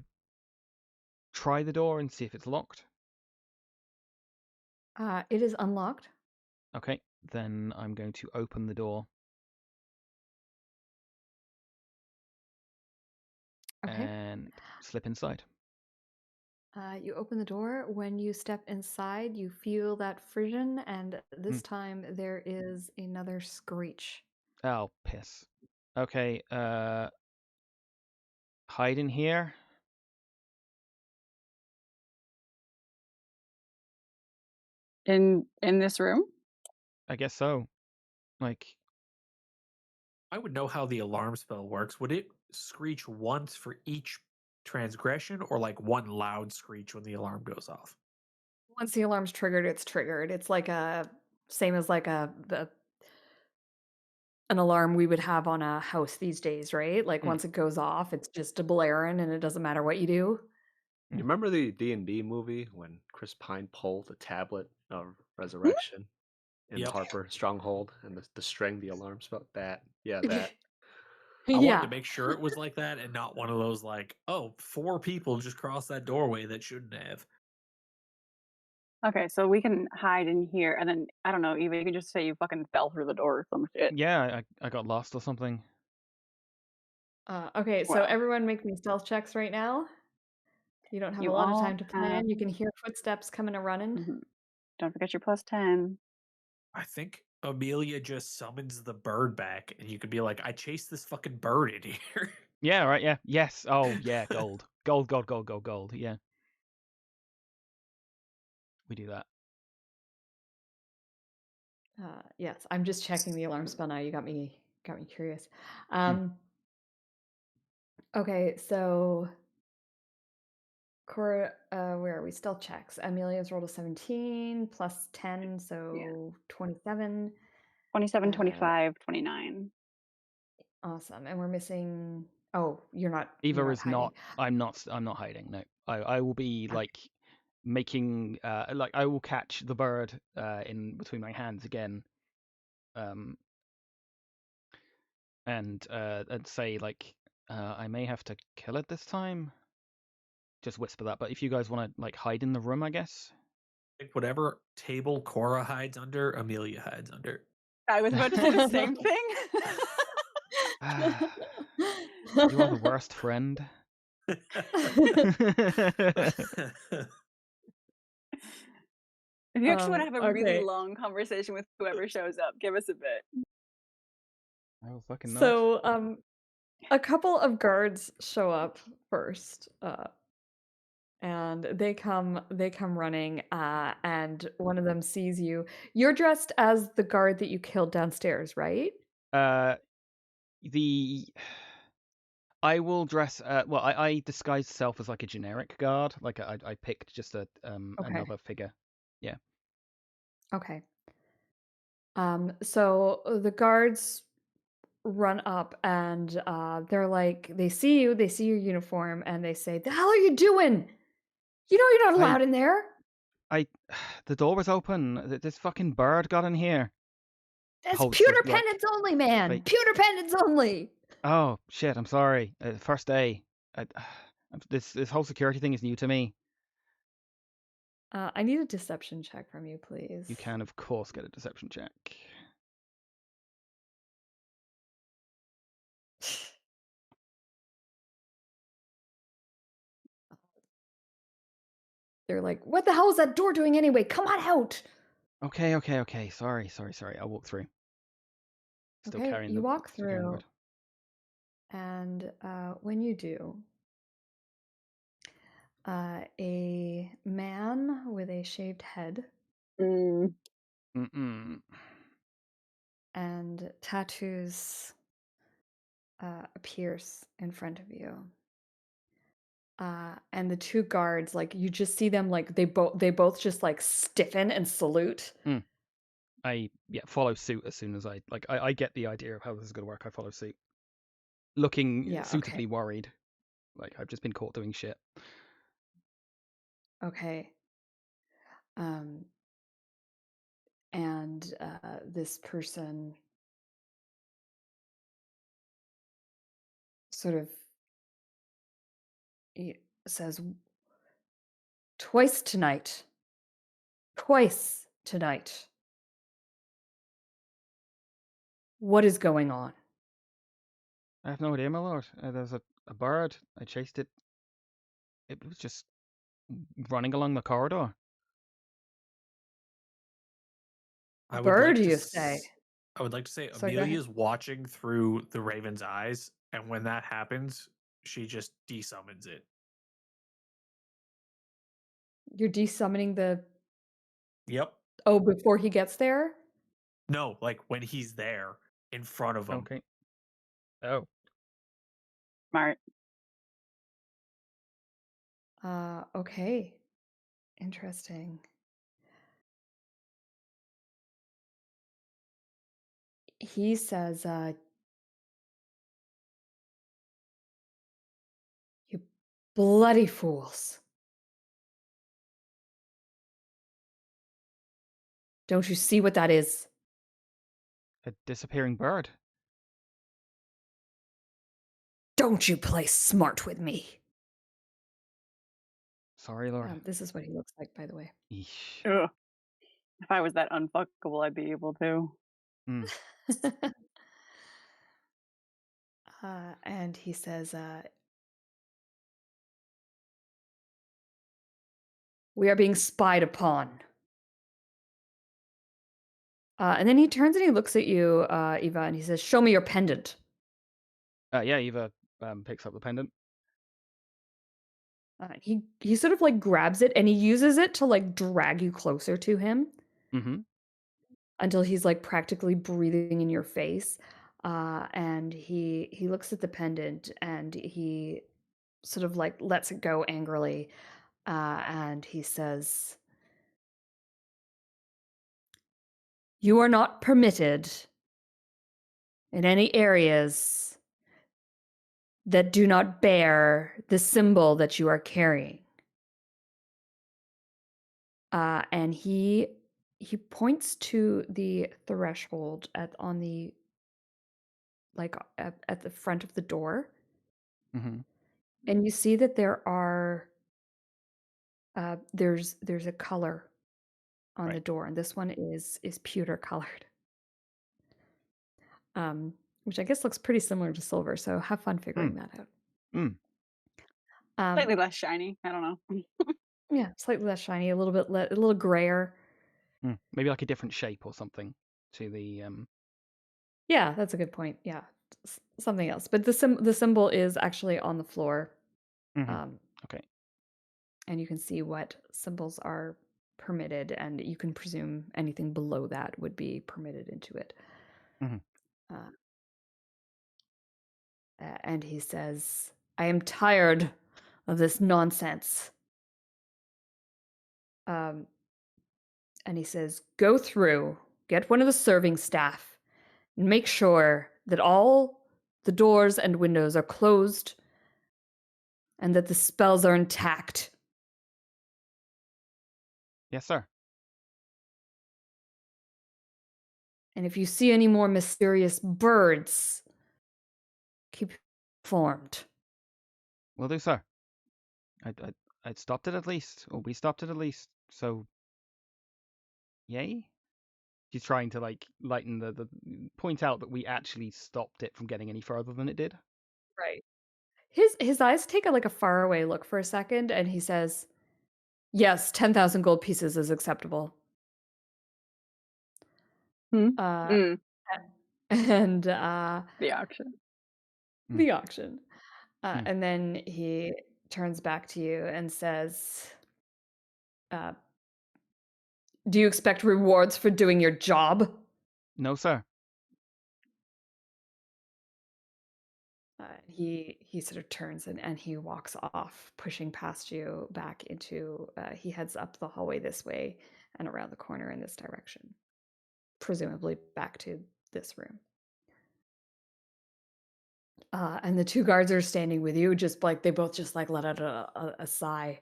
try the door and see if it's locked. It is unlocked. Okay, then I'm going to open the door Okay. and slip inside. You open the door. When you step inside, you feel that frisson, and this time there is another screech. Oh, piss. Okay, hide in here. In this room? I guess so. Like, I would know how the alarm spell works. Would it screech once for each transgression or like one loud screech when the alarm goes off? Once the alarm's triggered, it's triggered. It's like same as like an alarm we would have on a house these days, right? Like once it goes off, it's just a blaring and it doesn't matter what you do. You remember the D&D movie when Chris Pine pulled the tablet of resurrection in Yep. Harper Stronghold and the string, the alarm spell? That. I wanted Yeah. to make sure it was like that and not one of those like, oh, 4 people just crossed that doorway that shouldn't have. Okay, so we can hide in here, and then I don't know. Even you can just say you fucking fell through the door or some shit. Yeah, I got lost or something. Okay, so Well. everyone make me stealth checks right now. You don't have a You lot of all time to plan. You can hear footsteps coming a running. Mhm. Don't forget your +10. I think Amelia just summons the bird back, and you could be like, I chased this fucking bird in here. Yeah, right. Yeah. Yes. Oh, yeah. Gold. Gold. Gold. Gold. Gold. Gold. Yeah. We do that. Yes, I'm just checking the alarm spell now. You got me curious. Okay, so Cora, where are we? Stealth checks. Amelia's rolled a 17 plus 10, so 27. 27, 25, 29. Awesome. And we're missing. Oh, you're not. Eva You're not is hiding. not. I'm not hiding. No. I will be Okay. like making. Like I will catch the bird. In between my hands again. And say like, I may have to kill it this time. Just whisper that. But if you guys want to like hide in the room, I guess. Like whatever table Cora hides under, Amelia hides under. I was about to say the same thing. You are the worst friend. If you actually want to have a really long conversation with whoever shows up, give us a bit. I will fucking not. So, a couple of guards show up first, and they come running, and one of them sees you. You're dressed as the guard that you killed downstairs, right? I will dress. Well, I disguise self as like a generic guard. Like I picked just Okay. another figure. Yeah. Okay. So the guards run up and they're like, they see your uniform, and they say, "The hell are you doing? You know you're not allowed in there." The door was open. This fucking bird got in here. That's Holds pewter the, like- pendants only, man. like- Pewter pendants only. Oh shit! I'm sorry. First day. This whole security thing is new to me. I need a deception check from you, please. You can, of course, get a deception check. They're like, "What the hell is that door doing anyway? Come on out." Okay. Sorry. I'll walk through. Still Okay, carrying you the walk still carrying the through, bird. and when you do, a man with a shaved head Mm-mm. and tattoos appears in front of you. And the two guards, like, you just see them, like, they both just like stiffen and salute. I follow suit as soon as I get the idea of how this is going to work. I follow suit, looking suitably worried, like I've just been caught doing shit. Okay. And this person sort of says, twice tonight. What is going on? I have no idea, my lord. There's a bird. I chased it. It was just running along the corridor. Bird, you say? I would like to say Sorry, go ahead. Amelia's watching through the Raven's eyes, and when that happens, she just desummons it. You're desummoning the... Yep. Oh, before he gets there? No, like when he's there in front of him. Okay. Oh. Smart. Okay. Interesting. He says, you bloody fools. Don't you see what that is? A disappearing bird. Don't you play smart with me. Sorry, Lord. This is what he looks like, by the way. Yeesh. Ugh. If I was that unfuckable, I'd be able to. And he says, we are being spied upon. And then he turns and he looks at you, Eva, and he says, show me your pendant. Yeah, Eva picks up the pendant. He sort of like grabs it and he uses it to like drag you closer to him until he's like practically breathing in your face. And he looks at the pendant and he sort of like lets it go angrily. And he says, you are not permitted in any areas that do not bear the symbol that you are carrying. And he points to the threshold at the front of the door. And you see that there are there's a color on the door, and this one is pewter colored. Which I guess looks pretty similar to silver, so have fun figuring that out. Slightly less shiny. I don't know. Yeah, slightly less shiny, a little grayer. Maybe like a different shape or something to the. Yeah, that's a good point. Yeah, something else, but the symbol is actually on the floor. Okay. And you can see what symbols are permitted, and you can presume anything below that would be permitted into it. And he says, I am tired of this nonsense. And he says, go through, get one of the serving staff, and make sure that all the doors and windows are closed and that the spells are intact. Yes, sir. And if you see any more mysterious birds, keep informed. Will do, sir. I'd stopped it at least, or we stopped it at least. So, yay. She's trying to like lighten the point out that we actually stopped it from getting any further than it did. Right. His eyes take a faraway look for a second, and he says, yes, 10,000 gold pieces is acceptable. And the auction. The auction. And then he turns back to you and says, do you expect rewards for doing your job? No, sir. He sort of turns and he walks off, pushing past you back into, he heads up the hallway this way and around the corner in this direction, presumably back to this room. And the two guards are standing with you, just like they both just like let out a sigh.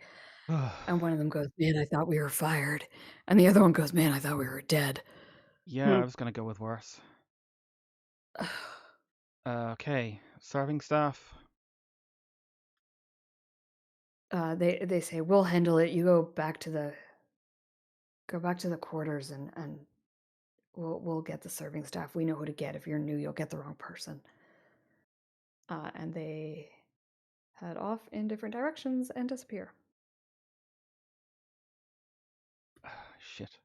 And one of them goes, man, I thought we were fired. And the other one goes, man, I thought we were dead. Yeah, I was going to go with worse. Okay, serving staff. They say, we'll handle it. You go back to the quarters and we'll get the serving staff. We know who to get. If you're new, you'll get the wrong person. And they head off in different directions and disappear. Shit.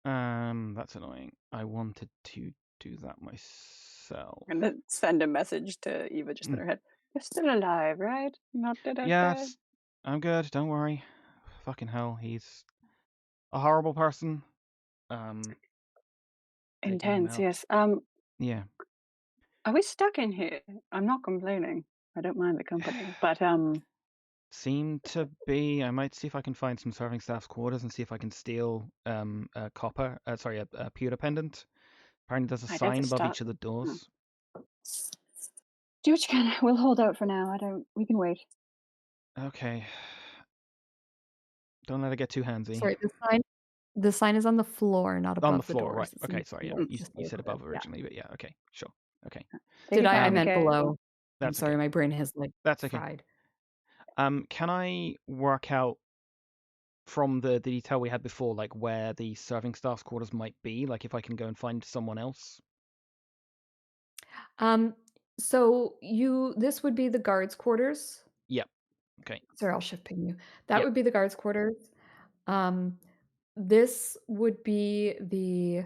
That's annoying. I wanted to do that myself. I'm gonna send a message to Eva just in her head. You're still alive, right? Not dead. Yes, I'm good. Don't worry. Fucking hell, he's a horrible person. Intense, yes. Yeah. Are we stuck in here? I'm not complaining. I don't mind the company, but Seem to be. I might see if I can find some serving staff's quarters and see if I can steal a pewter pendant. Apparently there's a sign above each of the doors. Do what you can. We'll hold out for now. We can wait. Okay. Don't let it get too handsy. Sorry, the sign is on the floor, not above on the floor, doors. right? Okay, sorry. Yeah, you said above originally, but yeah, okay, sure. Okay. Did I? I meant okay. below. I'm That's sorry, okay. my brain has like That's okay. fried. Can I work out from the detail we had before, like where the serving staff's quarters might be? Like if I can go and find someone else? So this would be the guards' quarters. Yep. Okay. Sorry, I'll shift ping you. That Yep. would be the guards' quarters. This would be the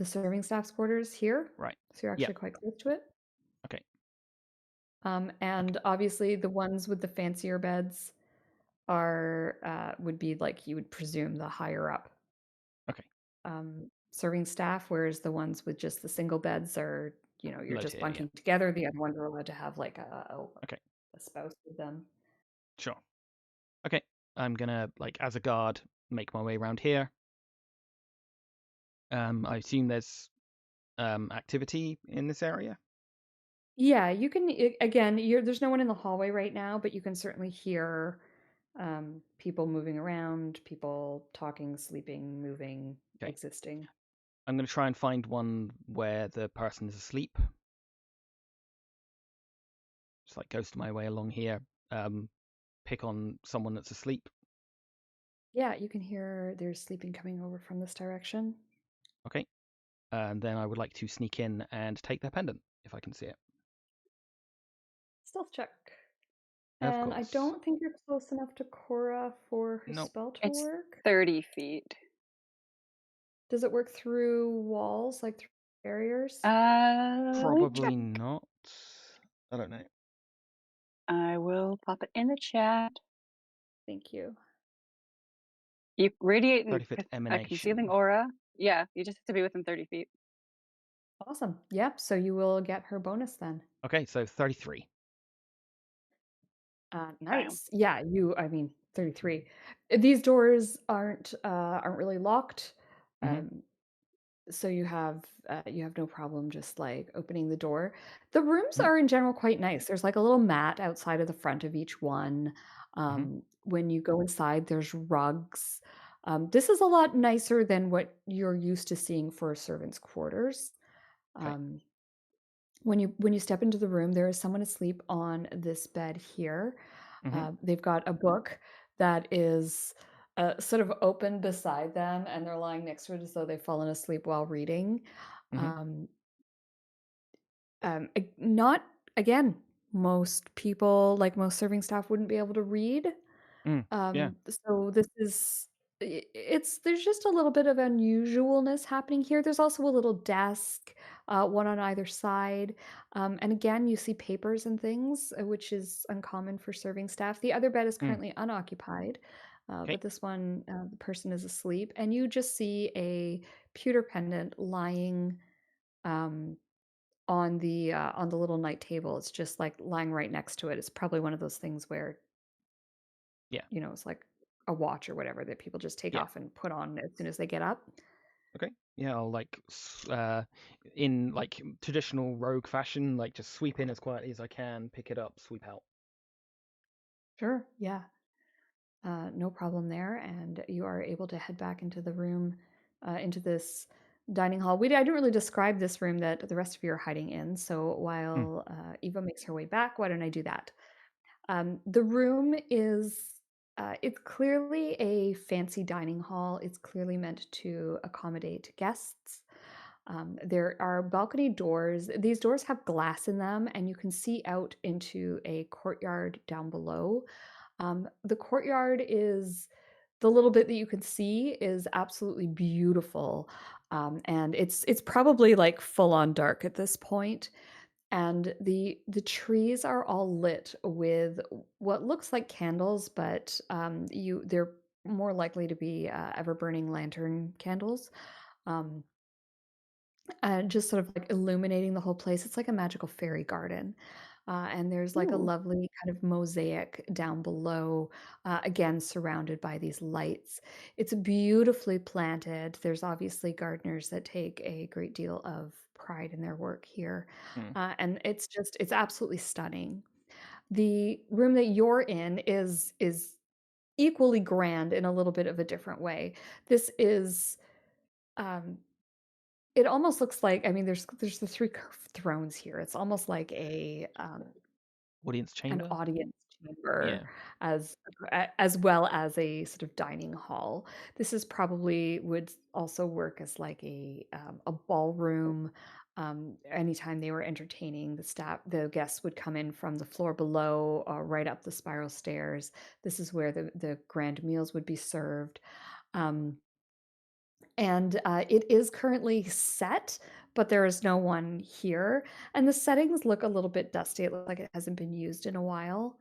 serving staff's quarters here. Right. So you're Yep. actually quite close to it. Okay. And obviously the ones with the fancier beds would be like you would presume the higher up Okay. serving staff, whereas the ones with just the single beds are, you're Low just tier, bunking together. The other ones are allowed to have like a spouse with them. Sure. Okay. I'm gonna, like, as a guard, make my way around here. I assume there's activity in this area. Yeah, you can again. There's no one in the hallway right now, but you can certainly hear people moving around, people talking, sleeping, moving, Okay. existing. I'm gonna try and find one where the person is asleep. Just like ghost my way along here. Pick on someone that's asleep. Yeah, you can hear there's sleeping coming over from this direction. Okay. And then I would like to sneak in and take their pendant if I can see it. Stealth check. Of And I course. don't think you're close enough to Cora for her Nope. spell to It's work. 30 feet. Does it work through walls, like through barriers? Probably Check. not. I don't know. I will pop it in the chat. Thank you. You radiate 30-foot a emanation. concealing aura. Yeah, you just have to be within 30 feet. Awesome. Yep. So you will get her bonus then. Okay, so 33. Nice. Yeah, I mean, 33. These doors aren't really locked. So you have no problem just like opening the door. The rooms are in general quite nice. There's like a little mat outside of the front of each one. When you go inside, there's rugs. This is a lot nicer than what you're used to seeing for servants' quarters. Okay. When you step into the room, there is someone asleep on this bed here. They've got a book that is sort of open beside them, and they're lying next to it as though they've fallen asleep while reading. Not again, most people, like most serving staff, wouldn't be able to read. Yeah. So this is there's just a little bit of unusualness happening here. There's also a little desk, one on either side. And again, you see papers and things, which is uncommon for serving staff. The other bed is currently unoccupied, but this one, the person is asleep, and you just see a pewter pendant lying on the little night table. It's just like lying right next to it. It's probably one of those things where it's like a watch or whatever that people just take off and put on as soon as they get up. Okay. Yeah, I'll like in like traditional rogue fashion, like just sweep in as quietly as I can, pick it up, sweep out. Sure. Yeah. No problem there, and you are able to head back into the room, into this dining hall. I didn't really describe this room that the rest of you are hiding in. So while Eva makes her way back, why don't I do that? The room is it's clearly a fancy dining hall. It's clearly meant to accommodate guests. There are balcony doors. These doors have glass in them, and you can see out into a courtyard down below. The courtyard is the little bit that you can see is absolutely beautiful, and it's probably like full on dark at this point. And the trees are all lit with what looks like candles, but they're more likely to be ever burning lantern candles, um, just sort of like illuminating the whole place. It's like a magical fairy garden. And there's like a lovely kind of mosaic down below, again, surrounded by these lights. It's beautifully planted. There's obviously gardeners that take a great deal of pride in their work here. And it's absolutely stunning. The room that you're in is equally grand in a little bit of a different way. This is, um, it almost looks like, I mean, there's the three thrones here. It's almost like Audience an chamber. audience chamber, Yeah. as well as a sort of dining hall. This is probably would also work as like a ballroom. Anytime they were entertaining the guests would come in from the floor below, right up the spiral stairs. This is where the grand meals would be served. Um, and it is currently set, but there is no one here. And the settings look a little bit dusty. It looks like it hasn't been used in a while.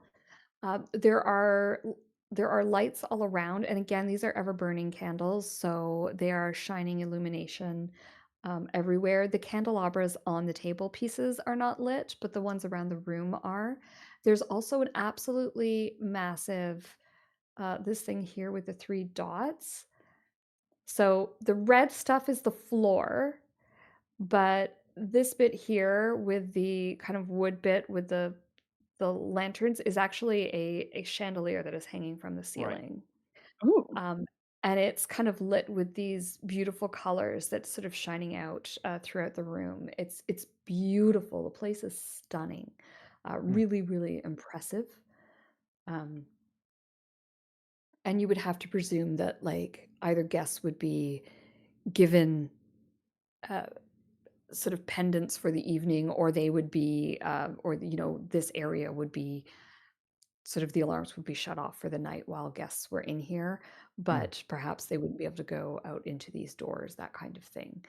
There are lights all around, and again, these are ever burning candles, so they are shining illumination everywhere. The candelabras on the table pieces are not lit, but the ones around the room are. There's also an absolutely massive this thing here with the 3 dots. So the red stuff is the floor, but this bit here with the kind of wood bit with the lanterns is actually a chandelier that is hanging from the Right. ceiling. Ooh. And it's kind of lit with these beautiful colors that's sort of shining out throughout the room. It's beautiful. The place is stunning, really, really impressive. And you would have to presume that like either guests would be given sort of pendants for the evening, or they would be, or this area would be sort of the alarms would be shut off for the night while guests were in here, but perhaps they wouldn't be able to go out into these doors, that kind of thing.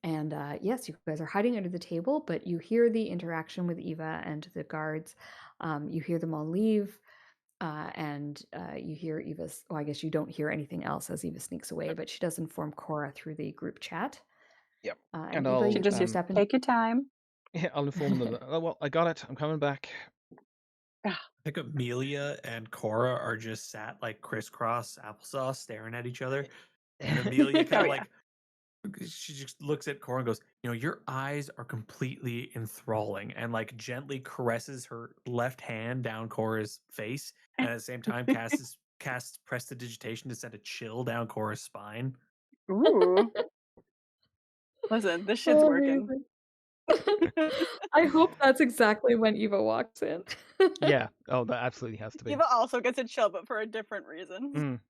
And yes, you guys are hiding under the table, but you hear the interaction with Eva and the guards. You hear them all leave, and you hear Eva's. Well, I guess you don't hear anything else as Eva sneaks away, but she does inform Cora through the group chat. Yep. And And Eva, I'll you Just can step in. take your time. yeah, I'll inform them. Oh well, I got it. I'm coming back. I think Amelia and Cora are just sat like crisscross applesauce staring at each other. And Amelia kind of Oh, yeah. she just looks at Cora and goes, your eyes are completely enthralling, and like gently caresses her left hand down Cora's face. And at the same time casts prestidigitation to send a chill down Cora's spine. Ooh. Listen, this shit's working. I hope that's exactly when Eva walks in. Yeah. Oh, that absolutely has to be. Eva also gets a chill, but for a different reason.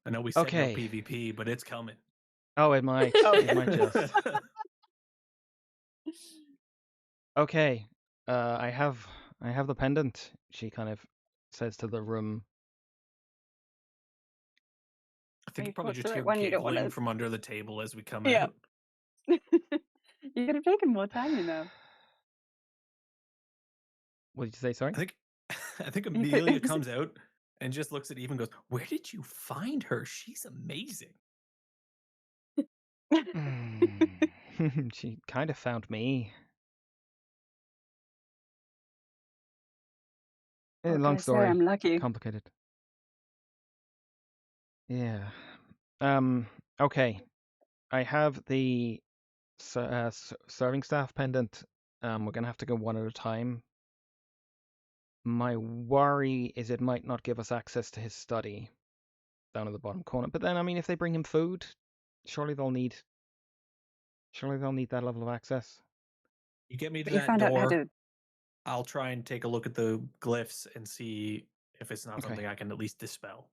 I know we said Okay. no PvP, but it's coming. Oh, it might. Oh, It yeah. might just. Okay. I have the pendant. She kind of says to the room. I think You you probably put just the hear right one, you don't giggling wanna- from under the table as we come Yeah. out. You could have taken more time, What did you say? Sorry. I think Amelia comes out and just looks at Eve and goes, "Where did you find her? She's amazing." She kind of found me. What Long can I say? story. I'm lucky. Complicated. Yeah. Okay. I have the serving staff pendant. We're gonna have to go one at a time. My worry is it might not give us access to his study down in the bottom corner. But then, I mean, if they bring him food, surely they'll need that level of access. You get me to But you that found out how door. to. I'll try and take a look at the glyphs and see if it's not Okay. something I can at least dispel.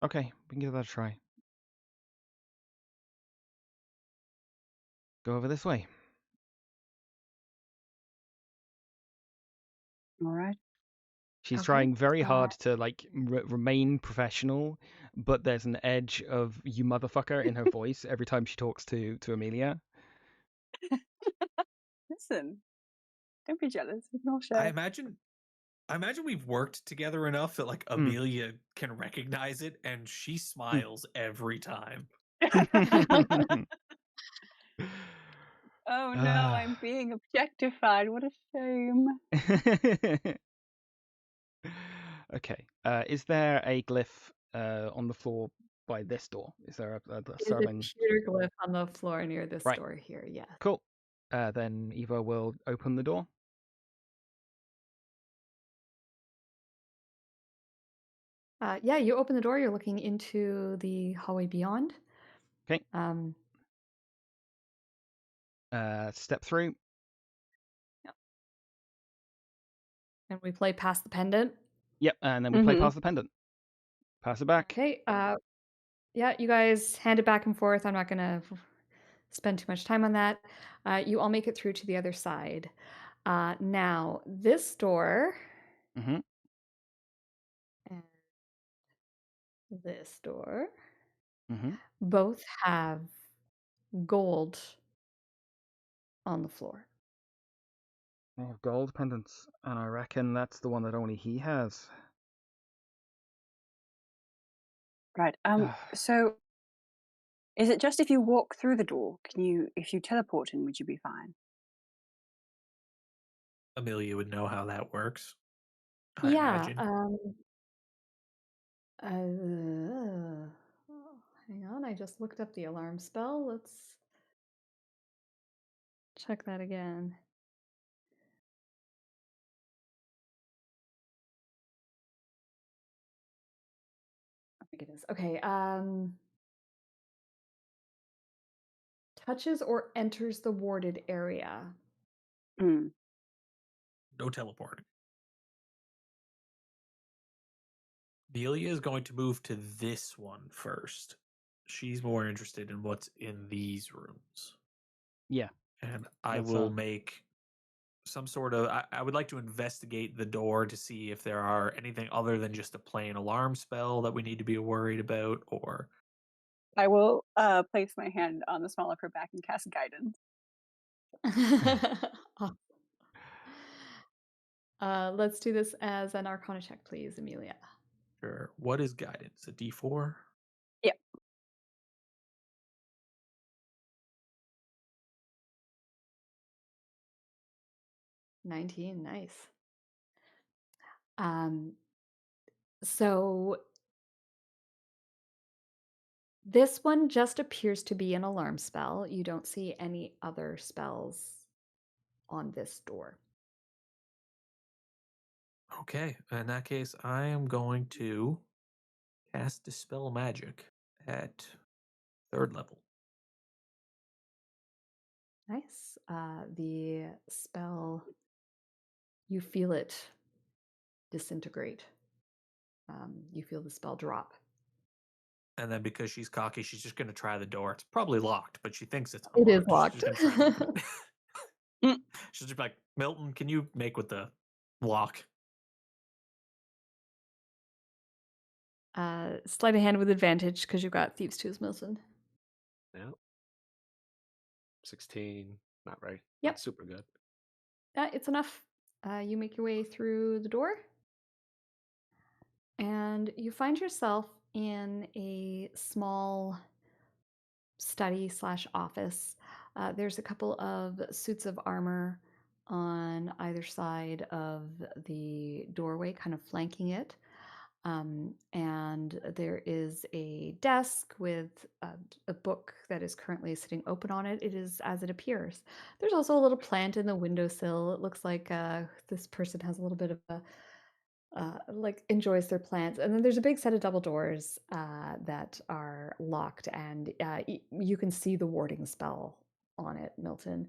Okay, we can give that a try. Go over this way. All right. She's Okay. trying very hard to like remain professional, but there's an edge of "you motherfucker" in her voice every time she talks to Amelia. Listen, don't be jealous. We can all I share. imagine we've worked together enough that like Amelia can recognize it, and she smiles every time. Oh no, I'm being objectified. What a shame. Okay. Is there a glyph on the floor by this door? Is there a There's a serving? pewter glyph on the floor near this Right. door here. Yeah. Cool. Then Eva will open the door. Yeah, you open the door, you're looking into the hallway beyond. Okay. Step through. Yep. And we play Pass the Pendant. Yep, and then we play Pass the Pendant. Pass it back. Okay. Yeah, you guys hand it back and forth. I'm not going to spend too much time on that. You all make it through to the other side. Now, this door Mm-hmm. and this door Mm-hmm. both have gold on the floor. They have gold pendants, and I reckon that's the one that only he has. Right. So, is it just if you walk through the door? If you teleport in, would you be fine? Amelia would know how that works. I Yeah. imagine. Hang on, I just looked up the alarm spell. Let's check that again. Oh my goodness. Okay. Touches or enters the warded area. Mm. No teleporting. Amelia is going to move to this one first. She's more interested in what's in these rooms. Yeah. And I will make some sort of... I would like to investigate the door to see if there are anything other than just a plain alarm spell that we need to be worried about, or... I will place my hand on the small of her back and cast guidance. Let's do this as an Arcana check, please, Amelia. Sure. What is guidance? A D4? Yep. $19, nice. So this one just appears to be an alarm spell. You don't see any other spells on this door. Okay. In that case, I am going to cast Dispel Magic at 3rd level. Nice. The spell, you feel it disintegrate. You feel the spell drop. And then because she's cocky, she's just going to try the door. It's probably locked, but she thinks it's It is unlocked. locked. She's going to try to open it. She's just like, Milton, can you make with the lock? Sleight of hand with advantage because you've got Thieves' Tools, Milton. Yeah. 16. Not right. Yep. Not super good. It's enough. You make your way through the door. And you find yourself in a small study/office. There's a couple of suits of armor on either side of the doorway, kind of flanking it. And there is a desk with a book that is currently sitting open on it. It is as it appears. There's also a little plant in the windowsill. It looks like this person has a little bit of a like enjoys their plants. And then there's a big set of double doors that are locked, and you can see the warding spell on it, Milton.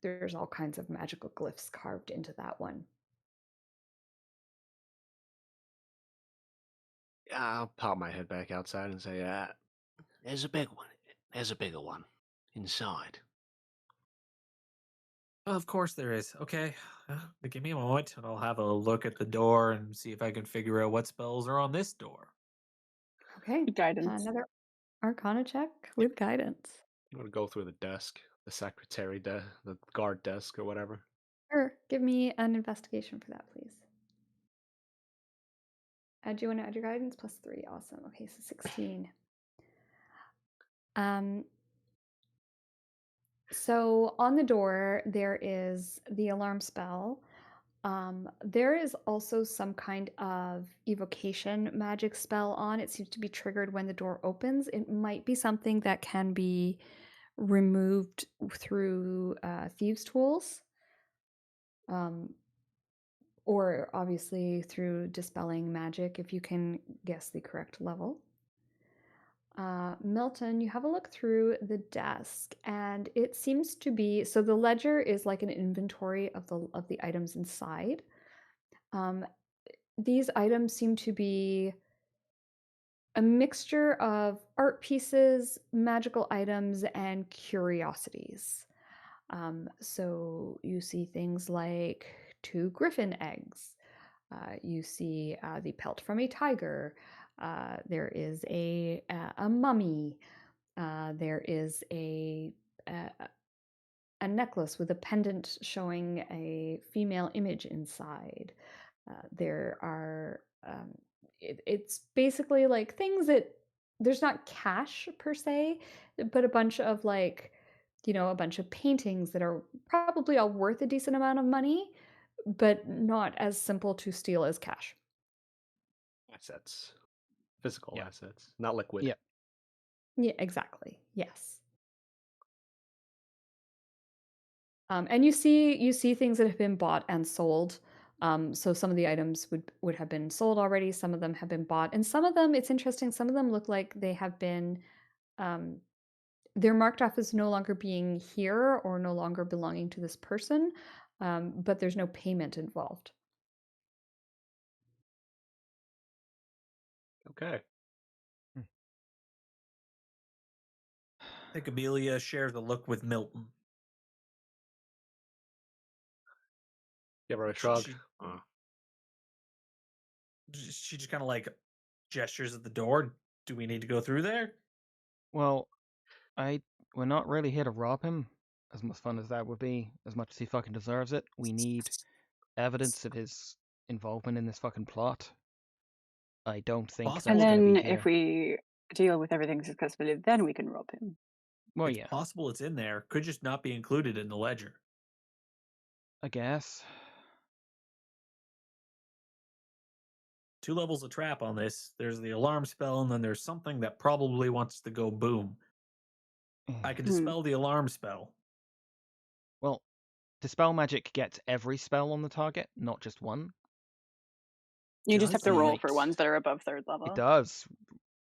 There's all kinds of magical glyphs carved into that one. Yeah, I'll pop my head back outside and say, There's a big one. There's a bigger one inside. Of course there is. Okay. Give me a moment and I'll have a look at the door and see if I can figure out what spells are on this door. Okay. Guidance. Another Arcana check with guidance. I'm going to go through the desk, the secretary, the guard desk or whatever. Sure. Give me an investigation for that, please. Do you want to add your guidance? +3. Awesome. Okay, so 16. So on the door, there is the alarm spell. There is also some kind of evocation magic spell on. It seems to be triggered when the door opens. It might be something that can be removed through Thieves' Tools. Or obviously through dispelling magic if you can guess the correct level. Milton, you have a look through the desk, and it seems to be so the ledger is like an inventory of the items inside. These items seem to be a mixture of art pieces, magical items, and curiosities. So you see things like 2 griffin eggs. You see the pelt from a tiger. There is a mummy. There is a necklace with a pendant showing a female image inside. There are it's basically like things that there's not cash per se, but a bunch of like, a bunch of paintings that are probably all worth a decent amount of money, but not as simple to steal as cash. Assets. Physical Yeah. assets, not liquid. Yeah. Yeah, exactly. Yes. And you see things that have been bought and sold. So some of the items would have been sold already. Some of them have been bought, and some of them, it's interesting. Some of them look like they have been, they're marked off as no longer being here or no longer belonging to this person, but there's no payment involved. Okay. I think Amelia shares a look with Milton. Give her a shrug. She just kind of like gestures at the door. Do we need to go through there? Well, we're not really here to rob him, as much fun as that would be, as much as he fucking deserves it. We need evidence of his involvement in this fucking plot. I don't think Possible. that's And going to then be here. if we deal with everything successfully, then we can rob him. Well, It's yeah, possible it's in there. Could just not be included in the ledger. I guess. 2 levels of trap on this. There's the alarm spell, and then there's something that probably wants to go boom. I can dispel the alarm spell. Well, dispel magic gets every spell on the target, not just one. You just have to Does roll it? for ones that are above 3rd It level. does.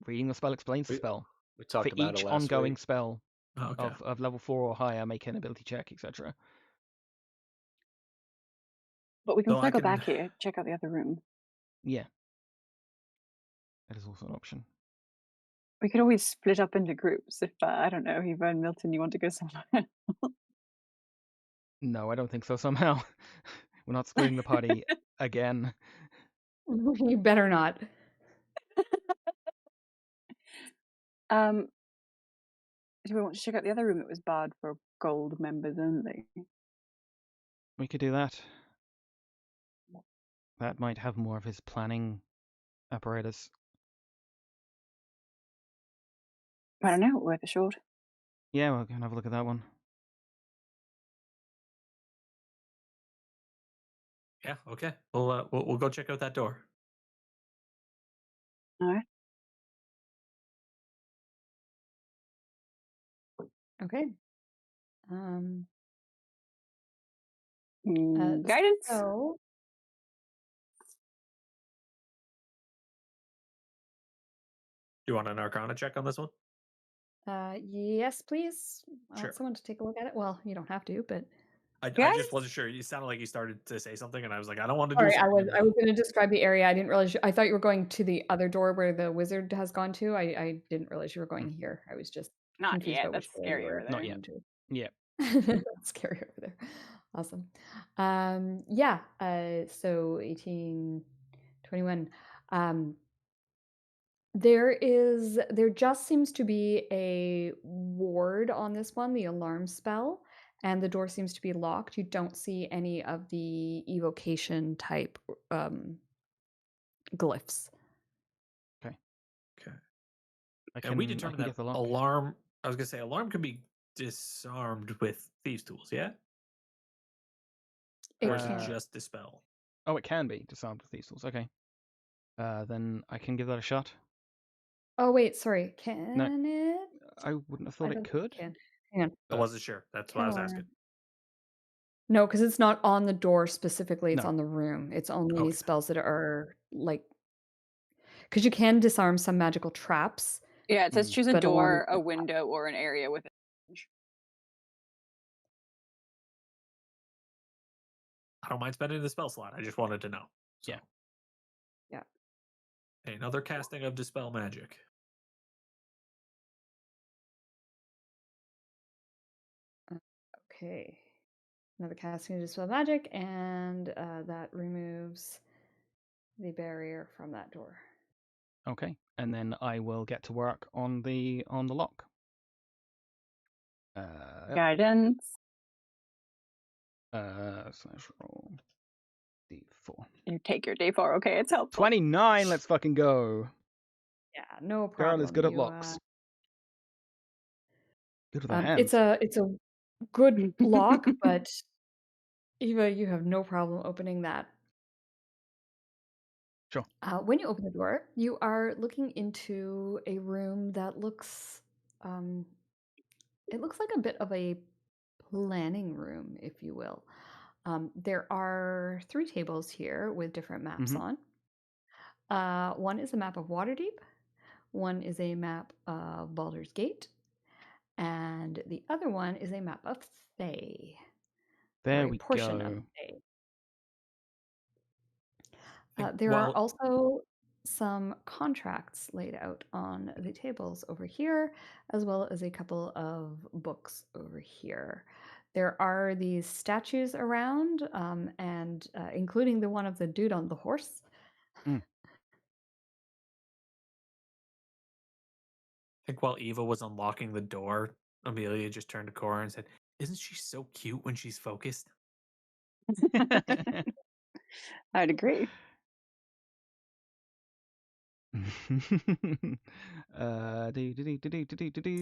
Reading the spell explains the spell. We talked For about each it last ongoing week. spell Okay. of level 4 or higher, make an ability check, etc. But we can So I cycle can- back here, check out the other room. Yeah. That is also an option. We could always split up into groups if, I don't know, Eva and Milton, you want to go somewhere. No, I don't think so somehow. We're not splitting the party again. You better not. Do we want to check out the other room that was barred for gold members only? We could do that. That might have more of his planning apparatus. I don't know, worth a shot. Yeah, we'll go and have a look at that one. Yeah. Okay. We'll go check out that door. All right. Okay. Guidance? So Do you want an Arcana check on this one? yes, please. I Sure. want someone to take a look at it. Well, you don't have to, but I Guys? just wasn't sure. You sounded like you started to say something, and I was like, I don't want to sorry, do I something. was going to describe the area. I didn't realize. I thought you were going to the other door where the wizard has gone to. I didn't realize you were going here. I was just Not confused yet. about That's which door scary you were over there. Not yet. going to. Yeah. That's scary over there. Awesome. Yeah. So 18, 21. There just seems to be a ward on this one, the alarm spell, and the door seems to be locked. You don't see any of the evocation type glyphs. Okay. And we I determined can that get the lock. alarm. I was gonna say alarm can be disarmed with thieves' tools. Yeah. Or is it can. just dispel? Oh, it can be disarmed with these tools. Okay. Then I can give that a shot. Oh wait, sorry. Can it? I wouldn't have thought I it don't think could. Can. Hang on. I wasn't sure. That's why I was asking. No, because it's not on the door specifically. It's No. on the room. It's only Okay. spells that are like, because you can disarm some magical traps, Yeah, it says choose a Gonna wanna door, a window, or an area with a hinge. I don't mind spending the spell slot. I just wanted to know. So. Yeah. Yeah. Another casting of Dispel Magic. Okay. Another casting of Dispel Magic, and that removes the barrier from that door. Okay, and then I will get to work on the lock. Yep. Guidance. Slash roll d4. You take your D4. Okay, it's helpful. 29. Let's fucking go. Yeah, no problem. Girl is good at locks. Good with her hands. It's a good lock, but Eva, you have no problem opening that. Sure. When you open the door, you are looking into a room that looks, it looks like a bit of a planning room, if you will. There are 3 tables here with different maps on. One is a map of Waterdeep, one is a map of Baldur's Gate, and the other one is a map of Thay. There or a we portion go. of Thay. There are also some contracts laid out on the tables over here, as well as a couple of books over here. There are these statues around, and including the one of the dude on the horse. I think while Eva was unlocking the door, Amelia just turned to Cora and said, "Isn't she so cute when she's focused?" I'd agree.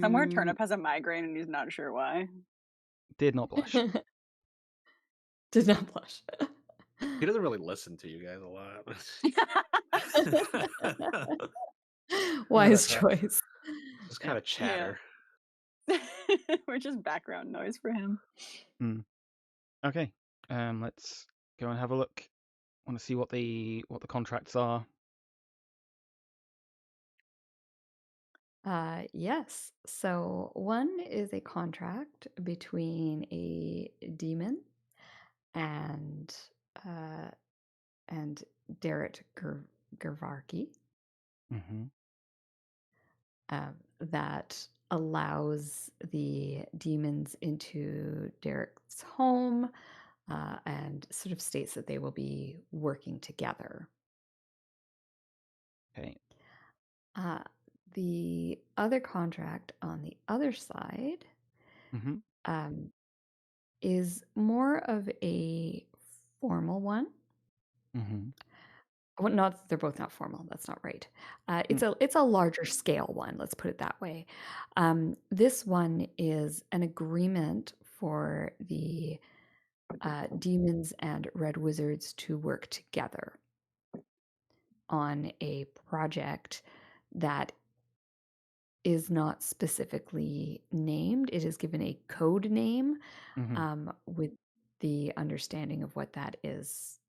Somewhere Turnip has a migraine and he's not sure why. Did not blush. Did not blush. He doesn't really listen to you guys a lot. Wise choice. Just kind of chatter. We're just background noise for him. Okay. Let's go and have a look. Want to see what the contracts are. Yes. So one is a contract between a demon and Derek Gervarki that allows the demons into Derek's home and sort of states that they will be working together. Okay. The other contract on the other side is more of a formal one. Well, not they're both not formal. That's not right. It's a larger scale one. Let's put it that way. This one is an agreement for the demons and red wizards to work together on a project that is not specifically named. It is given a code name with the understanding of what that is.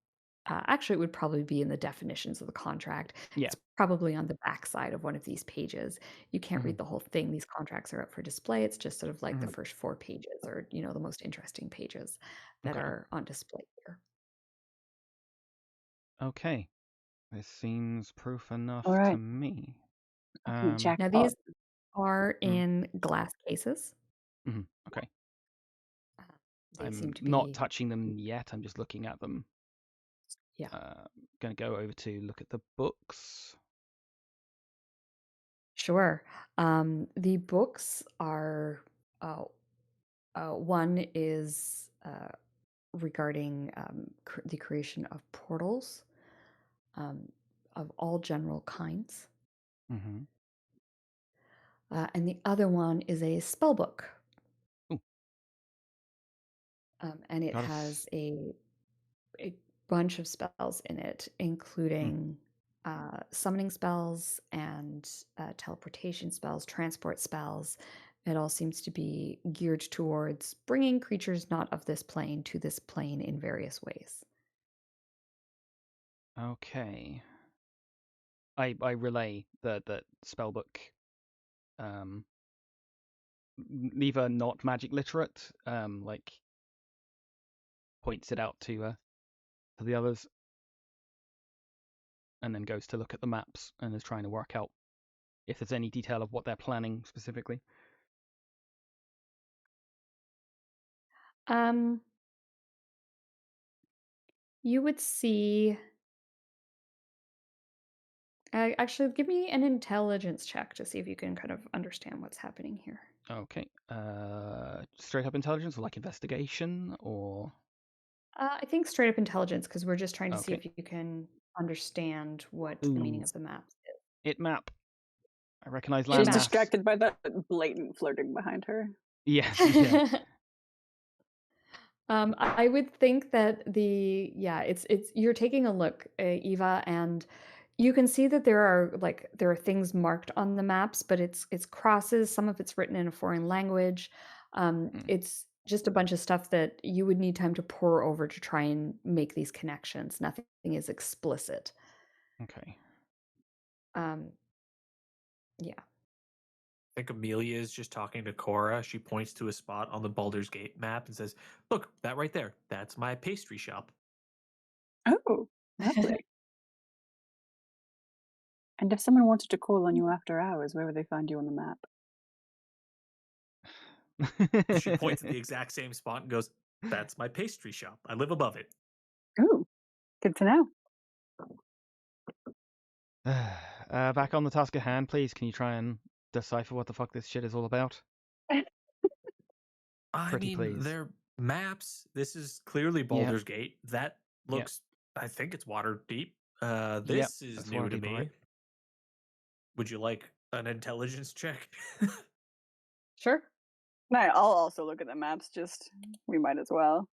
Actually, it would probably be in the definitions of the contract. Yeah. It's probably on the back side of one of these pages. You can't read the whole thing. These contracts are up for display. It's just sort of like the first 4 pages or, the most interesting pages that are on display here. Okay. This seems proof enough to me. Now, these are in glass cases. Okay. They seem to be not touching them yet. I'm just looking at them. Yeah. Going to go over to look at the books. Sure. The books are one is regarding the creation of portals of all general kinds. And the other one is a spell book. And it has a bunch of spells in it, including summoning spells and teleportation spells, transport spells. It all seems to be geared towards bringing creatures not of this plane to this plane in various ways. Okay. I relay the spellbook neither not magic literate, like points it out to the others, and then goes to look at the maps and is trying to work out if there's any detail of what they're planning specifically. You would see. Actually, give me an intelligence check to see if you can kind of understand what's happening here. Okay. Straight up intelligence or like investigation or? I think straight up intelligence, because we're just trying to see Okay. if you can understand what the meaning of the map is. It map. I recognize She's landmass. distracted by that blatant flirting behind her. Yes, yeah. I would think that it's you're taking a look, Eva, and you can see that there are things marked on the maps, but it's crosses. Some of it's written in a foreign language. It's just a bunch of stuff that you would need time to pore over to try and make these connections. Nothing is explicit. Okay. Yeah. I think Amelia is just talking to Cora. She points to a spot on the Baldur's Gate map and says, "Look, that right there. That's my pastry shop." Oh, lovely. And if someone wanted to call on you after hours, where would they find you on the map? She points at the exact same spot and goes, "That's my pastry shop. I live above it." Ooh, good to know. Back on the task at hand, please. Can you try and decipher what the fuck this shit is all about? Pretty please. They're maps. This is clearly Baldur's Gate. That looks, I think it's Waterdeep. This is new to me. Right? Would you like an intelligence check? Sure. I'll also look at the maps. Just we might as well.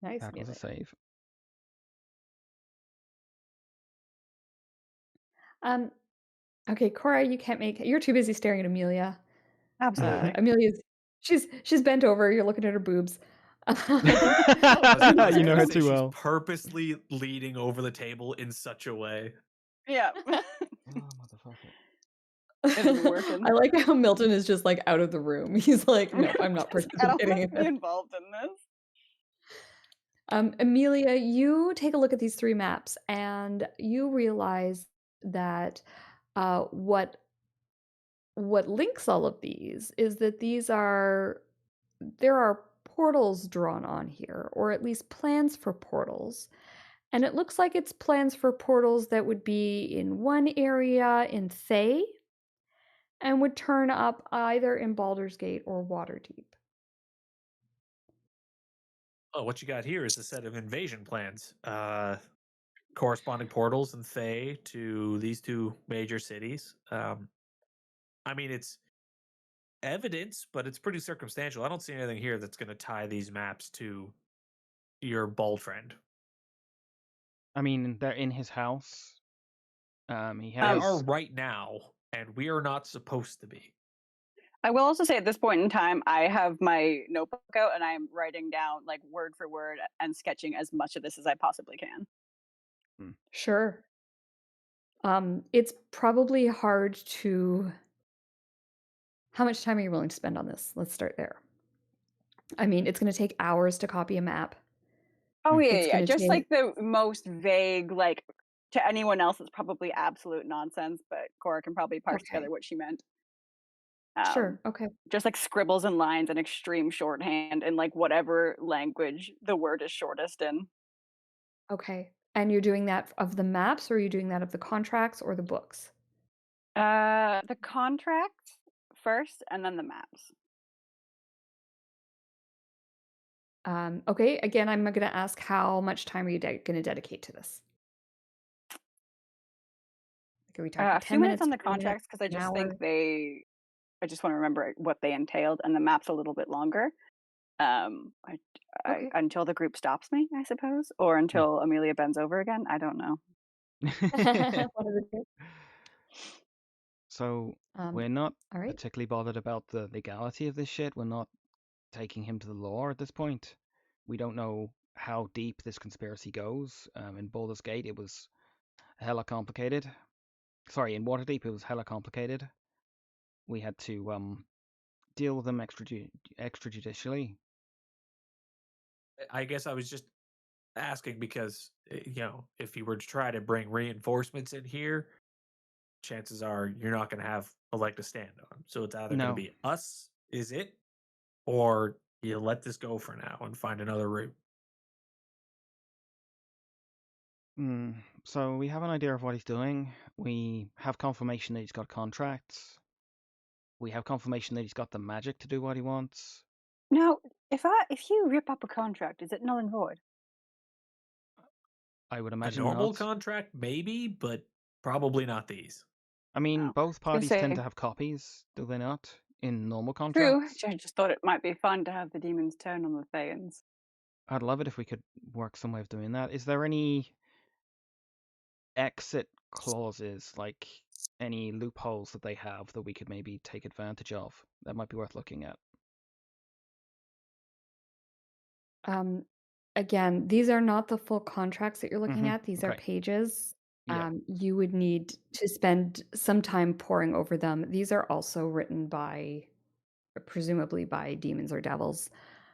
Nice. That was a save. Okay, Cora, you can't make it. You're too busy staring at Amelia. Absolutely. Amelia's she's bent over. You're looking at her boobs. You know her too well. She's purposely leaning over the table in such a way. Yeah. Oh, motherfucker. It'll be working. I like how Milton is just like out of the room. He's like, no, I'm not participating in this. Involved in this. Amelia, you take a look at these three maps and you realize that what links all of these is that there are portals drawn on here, or at least plans for portals. And it looks like it's plans for portals that would be in one area in Thay and would turn up either in Baldur's Gate or Waterdeep. Oh, what you got here is a set of invasion plans. Corresponding portals in Thay to these two major cities. It's evidence, but it's pretty circumstantial. I don't see anything here that's going to tie these maps to your bald friend. They're in his house. They are right now, and we are not supposed to be. I will also say at this point in time, I have my notebook out and I'm writing down like word for word and sketching as much of this as I possibly can. Sure. It's probably hard to... How much time are you willing to spend on this? Let's start there. It's going to take hours to copy a map. Oh, yeah. Just like the most vague, like to anyone else, it's probably absolute nonsense, but Cora can probably parse together what she meant. Sure. Okay. Just like scribbles and lines and extreme shorthand in like whatever language the word is shortest in. Okay. And you're doing that of the maps, or are you doing that of the contracts or the books? The contracts first and then the maps. Okay. Again, I'm going to ask how much time are you going to dedicate to this? Are we talking 10 minutes? A few minutes on the 20 contracts because I just hour? think I just want to remember what they entailed, and the map's a little bit longer. Until the group stops me, I suppose, or until Amelia bends over again. I don't know. So we're not particularly bothered about the legality of this shit. We're not taking him to the law at this point. We don't know how deep this conspiracy goes. In Baldur's Gate, it was hella complicated. Sorry, in Waterdeep it was hella complicated. We had to deal with them extrajudicially. I guess I was just asking because, if you were to try to bring reinforcements in here, chances are you're not going to have a leg to stand on. So it's either going to No. be us, is it, or you let this go for now and find another route. So we have an idea of what he's doing. We have confirmation that he's got contracts. We have confirmation that he's got the magic to do what he wants. Now, if you rip up a contract, is it null and void? I would A imagine normal not. contract, maybe, but probably not these. I mean, Oh, both I was parties gonna tend say- to have copies, do they not? In normal True. contracts. I just thought it might be fun to have the demons turn on the Thayans. I'd love it if we could work some way of doing that. Is there any exit clauses, like any loopholes that they have that we could maybe take advantage of? That might be worth looking at. Again, these are not the full contracts that you're looking at. These are Okay. pages. Yeah. You would need to spend some time poring over them. These are also written by, presumably by demons or devils,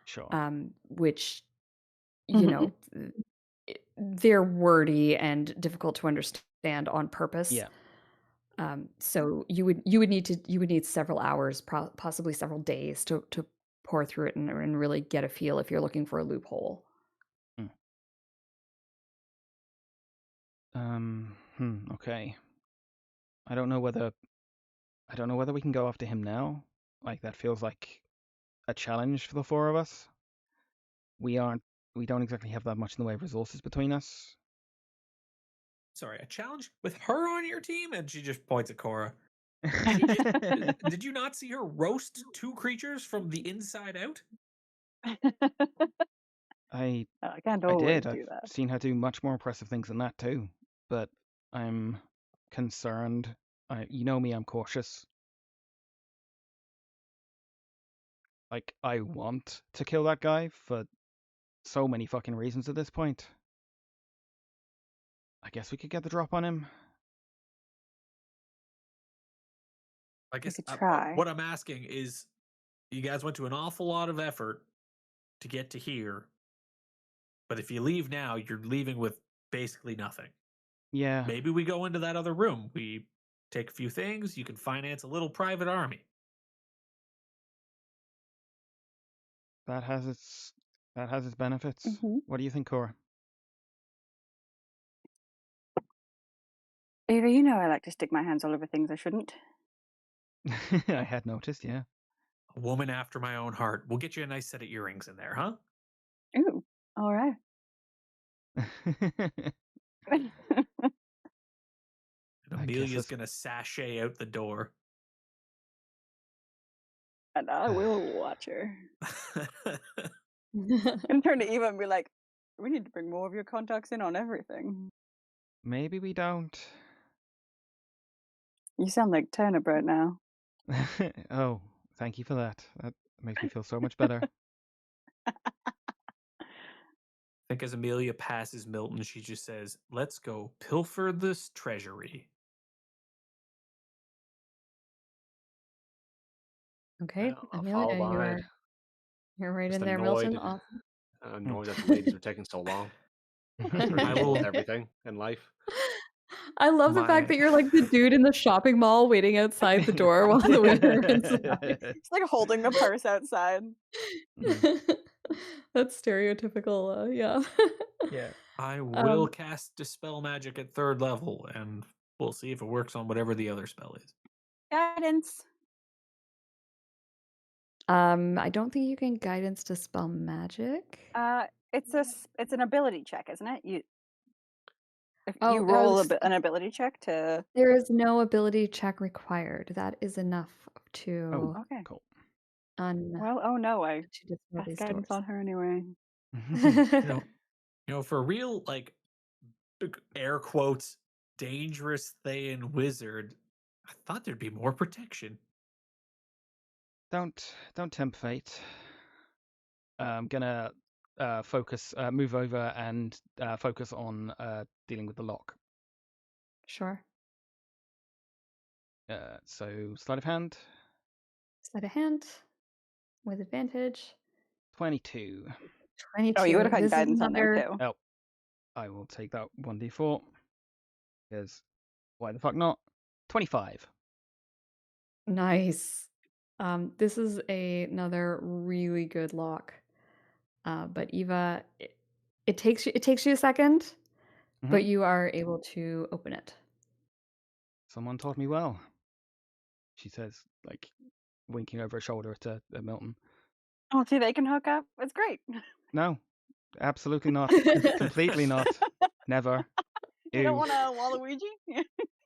Sure. which, they're wordy and difficult to understand on purpose. Yeah. So you would need several hours, possibly several days to pour through it and really get a feel if you're looking for a loophole. Okay. I don't know whether we can go after him now. Like, that feels like a challenge for the four of us. We don't exactly have that much in the way of resources between us. Sorry, a challenge with her on your team? And she just points at Cora. Did you not see her roast 2 creatures from the inside out? I can't I always did. do I've that. seen her do much more impressive things than that too. But I'm concerned. You know me, I'm cautious. Like, I want to kill that guy for so many fucking reasons at this point. I guess we could get the drop on him. I guess could try. what I'm asking is, you guys went to an awful lot of effort to get to here, but if you leave now, you're leaving with basically nothing. Yeah. Maybe we go into that other room. We take a few things. You can finance a little private army. That has its benefits. What do you think, Cora? Ava, you know I like to stick my hands all over things I shouldn't. I had noticed, yeah. A woman after my own heart. We'll get you a nice set of earrings in there, huh? Ooh, all right. And Amelia's going to sashay out the door. And I will watch her. And turn to Eva and be like, we need to bring more of your contacts in on everything. Maybe we don't. You sound like Turnip right now. Oh, thank you for that. That makes me feel so much better. I think as Amelia passes Milton, she just says, "Let's go pilfer this treasury." Okay, I'll Amelia, follow behind. you're right Just in there, annoyed. Milton. Awesome. Annoyed that the ladies are taking so long. They're I usual will- with everything in life. I love the fact that you're like the dude in the shopping mall waiting outside the door while the women are inside. It's like holding the purse outside. That's stereotypical, yeah. Yeah. I will cast Dispel Magic at 3rd level, and we'll see if it works on whatever the other spell is. Guidance. I don't think you can guidance dispel magic. It's an ability check, isn't it? You Oh, you roll an ability check to. There is no ability check required. That is enough to. Oh, okay. Cool. Well, oh no, I to cast guidance on her anyway. You know, for real, like, air quotes, dangerous Thayan wizard, I thought there'd be more protection. Don't tempt fate. I'm gonna move over and focus on dealing with the lock. Sure. So sleight of hand. Sleight of hand with advantage. 22. 22. Oh, you would have had This is guidance on there another. too. Oh, I will take that 1d4. Because why the fuck not? 25. Nice. This is another really good lock. But Eva, it takes you a second, but you are able to open it. Someone taught me well. She says, like, winking over her shoulder to Milton. Oh, see, they can hook up. It's great. No, absolutely not. Completely not. Never. You don't Ew. want a Waluigi?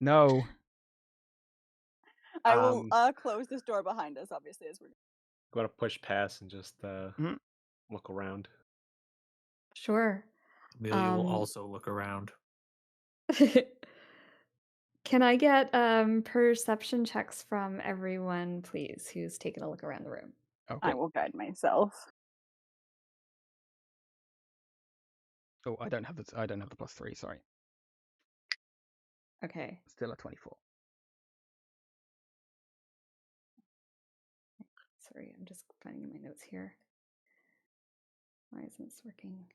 No. I will close this door behind us, obviously, as we're going to push past and just Mhm. look around. Sure. Amelia will also look around. Can I get perception checks from everyone, please, who's taken a look around the room? Okay. I will guide myself. Oh, I don't have the +3. Sorry. Okay. Still a 24. Sorry, I'm just finding my notes here. Why isn't this working?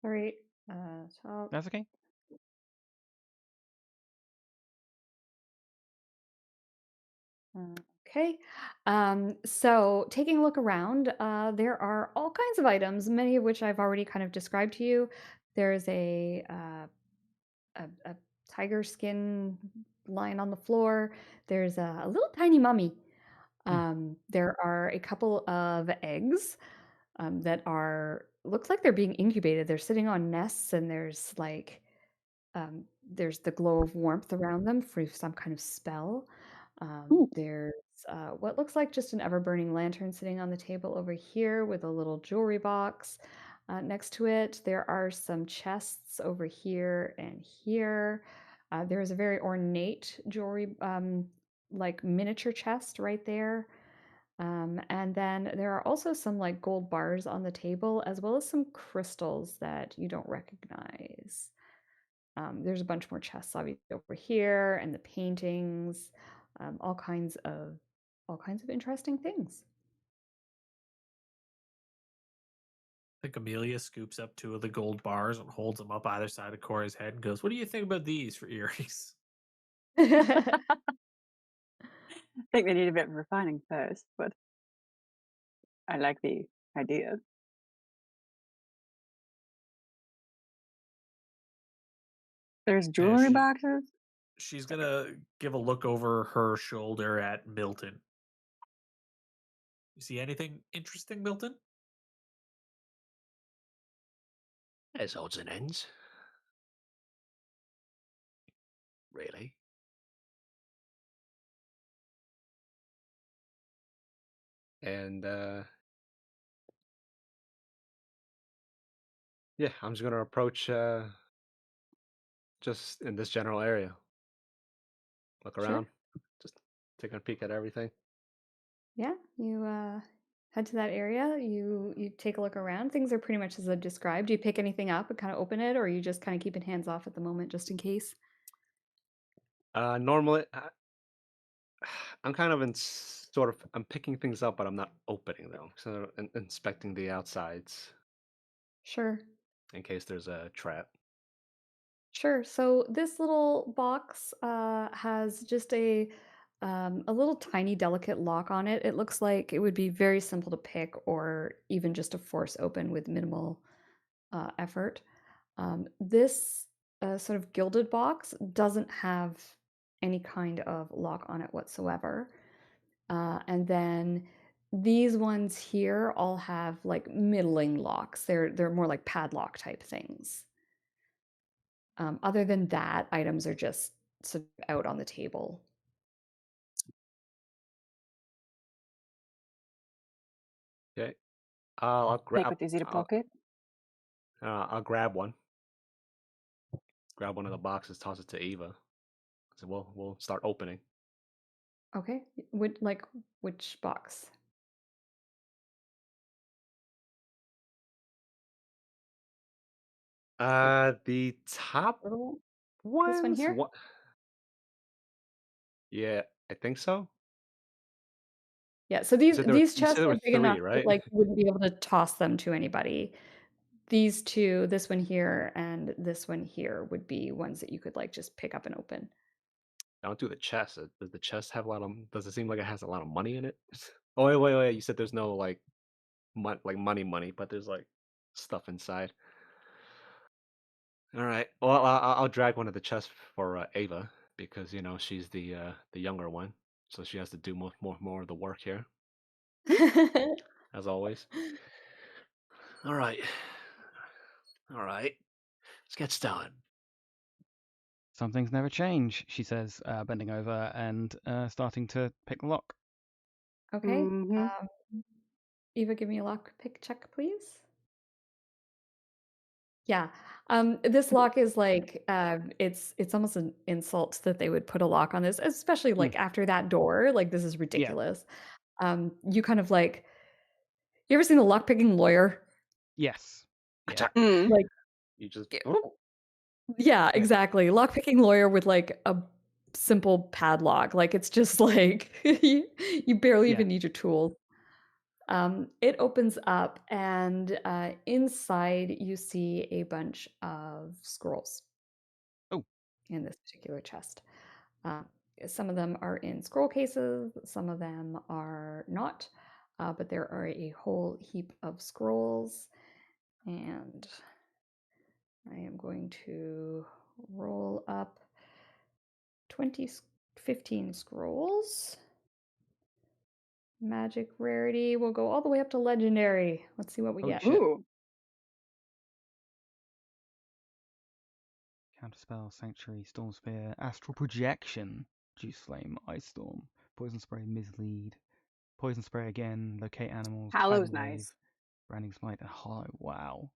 Sorry. Top. That's okay. Okay. So taking a look around, there are all kinds of items, many of which I've already kind of described to you. There's a tiger skin lying on the floor. There's a little tiny mummy. There are a couple of eggs that looks like they're being incubated. They're sitting on nests, and there's there's the glow of warmth around them for some kind of spell. There's what looks like just an ever-burning lantern sitting on the table over here with a little jewelry box next to it. There are some chests over here and here. There is a very ornate jewelry, like miniature chest right there. And then there are also some like gold bars on the table, as well as some crystals that you don't recognize. There's a bunch more chests obviously over here, and the paintings, all kinds of interesting things. I think Amelia scoops up 2 of the gold bars and holds them up either side of Cora's head and goes, "What do you think about these for earrings?" I think they need a bit of refining first, but I like the idea. There's jewelry boxes? She's gonna give a look over her shoulder at Milton. You see anything interesting, Milton? There's odds and ends. Really? And yeah, I'm just gonna approach just in this general area. Look around, just taking a peek at everything. Yeah, you head to that area. You take a look around. Things are pretty much as I've described. Do you pick anything up and kind of open it, or are you just kind of keeping hands off at the moment, just in case? Normally, I'm kind of I'm picking things up, but I'm not opening them. So inspecting the outsides Sure. in case there's a trap. Sure. So this little box has just a little tiny delicate lock on it. It looks like it would be very simple to pick or even just to force open with minimal effort. This sort of gilded box doesn't have any kind of lock on it whatsoever. And then these ones here all have like middling locks. They're more like padlock type things. Other than that, items are just sort of out on the table. Okay. I'll Make grab. what's easy to pocket. I'll grab one. grab one of the boxes, toss it to Eva. So we'll start opening. Okay. Which box? The top Little ones. This one here? What? Yeah, I think so. Yeah, so You these said there were, these you said chests there are were big enough three, that right? like you wouldn't be able to toss them to anybody. These two, this one here and this one here would be ones that you could like just pick up and open. I don't do the chest. Does the chest have a lot of? Does it seem like it has a lot of money in it? Oh wait. You said there's no like, money, but there's like stuff inside. All right. Well, I'll drag one of the chests for Ava because she's the younger one, so she has to do more of the work here, as always. All right. All right. Let's get started. Some things never change, she says, bending over and starting to pick the lock. Okay. Mm-hmm. Eva, give me a lock pick check, please. Yeah. This lock is like it's almost an insult that they would put a lock on this, especially like after that door. Like this is ridiculous. You kind of like you ever seen a lock picking lawyer? Yes. Yeah. Attack. Like You just. yeah, exactly. Lock picking lawyer with like a simple padlock. Like it's just like you barely Yeah. even need your tools. It opens up, and inside you see a bunch of scrolls. Oh. In this particular chest. Some of them are in scroll cases, some of them are not, but there are a whole heap of scrolls, and I am going to roll up 15 scrolls. Magic rarity will go all the way up to legendary. Let's see what we get. Shit. Ooh. Counterspell, Sanctuary, Storm Spear, Astral Projection, Juice Flame, Ice Storm, Poison Spray, Mislead, Poison Spray again, Locate Animals, Hallow's Tidal Wave, nice. Branding Smite, and Hollow. Wow.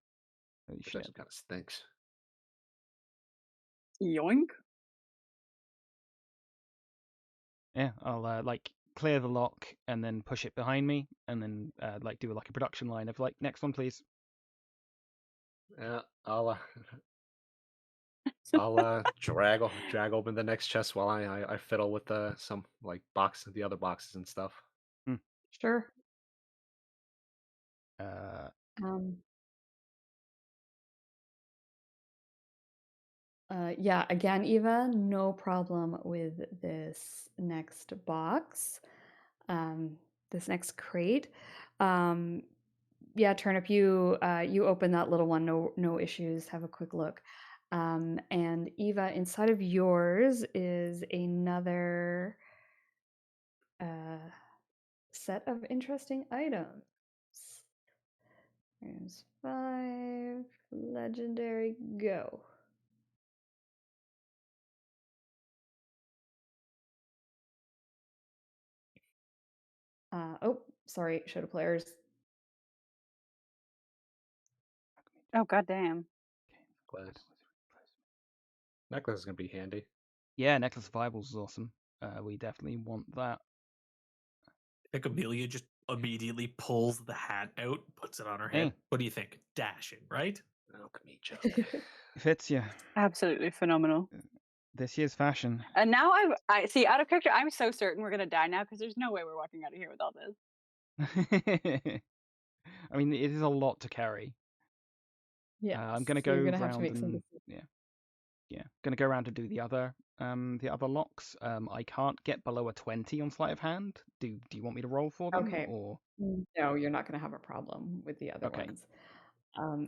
Holy Which shit. actually kind of stinks. Yoink. Yeah, I'll like clear the lock and then push it behind me, and then like do like a production line of like next one, please. Yeah, I'll drag open the next chest while I fiddle with some like the other boxes and stuff. Sure. Uh, Yeah, again, Eva, no problem with this next box, this next crate. Yeah, Turnip, you open that little one, no issues. Have a quick look. And Eva, inside of yours is another set of interesting items. There's 5 legendary, go. Oh, sorry, show to players. Oh goddamn. Necklace is gonna be handy. Yeah, Necklace of Eyeballs is awesome. We definitely want that. I think Amelia just immediately pulls the hat out, puts it on her head. Hey. What do you think? Dashing, right? Oh, come here, Joe. Fits you. Absolutely phenomenal. This year's fashion. And now I see out of character. I'm so certain we're gonna die now because there's no way we're walking out of here with all this. I mean, it is a lot to carry. Yeah, I'm gonna so go you're gonna have to round make some and decisions. yeah, gonna go around to do the other locks. I can't get below a 20 on sleight of hand. Do you want me to roll for them? Okay. Or No, you're not gonna have a problem with the other okay. ones.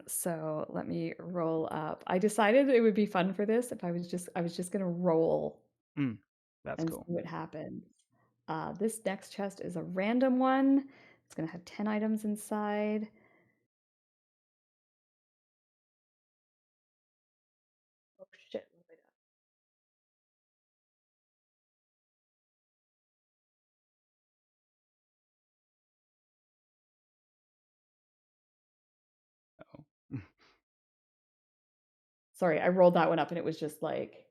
So let me roll up. I decided it would be fun for this if I was just gonna roll That's and cool. see what happens. This next chest is a random one. It's gonna have 10 items inside. Oh shit, what have I done? Oh. Sorry, I rolled that one up and it was just like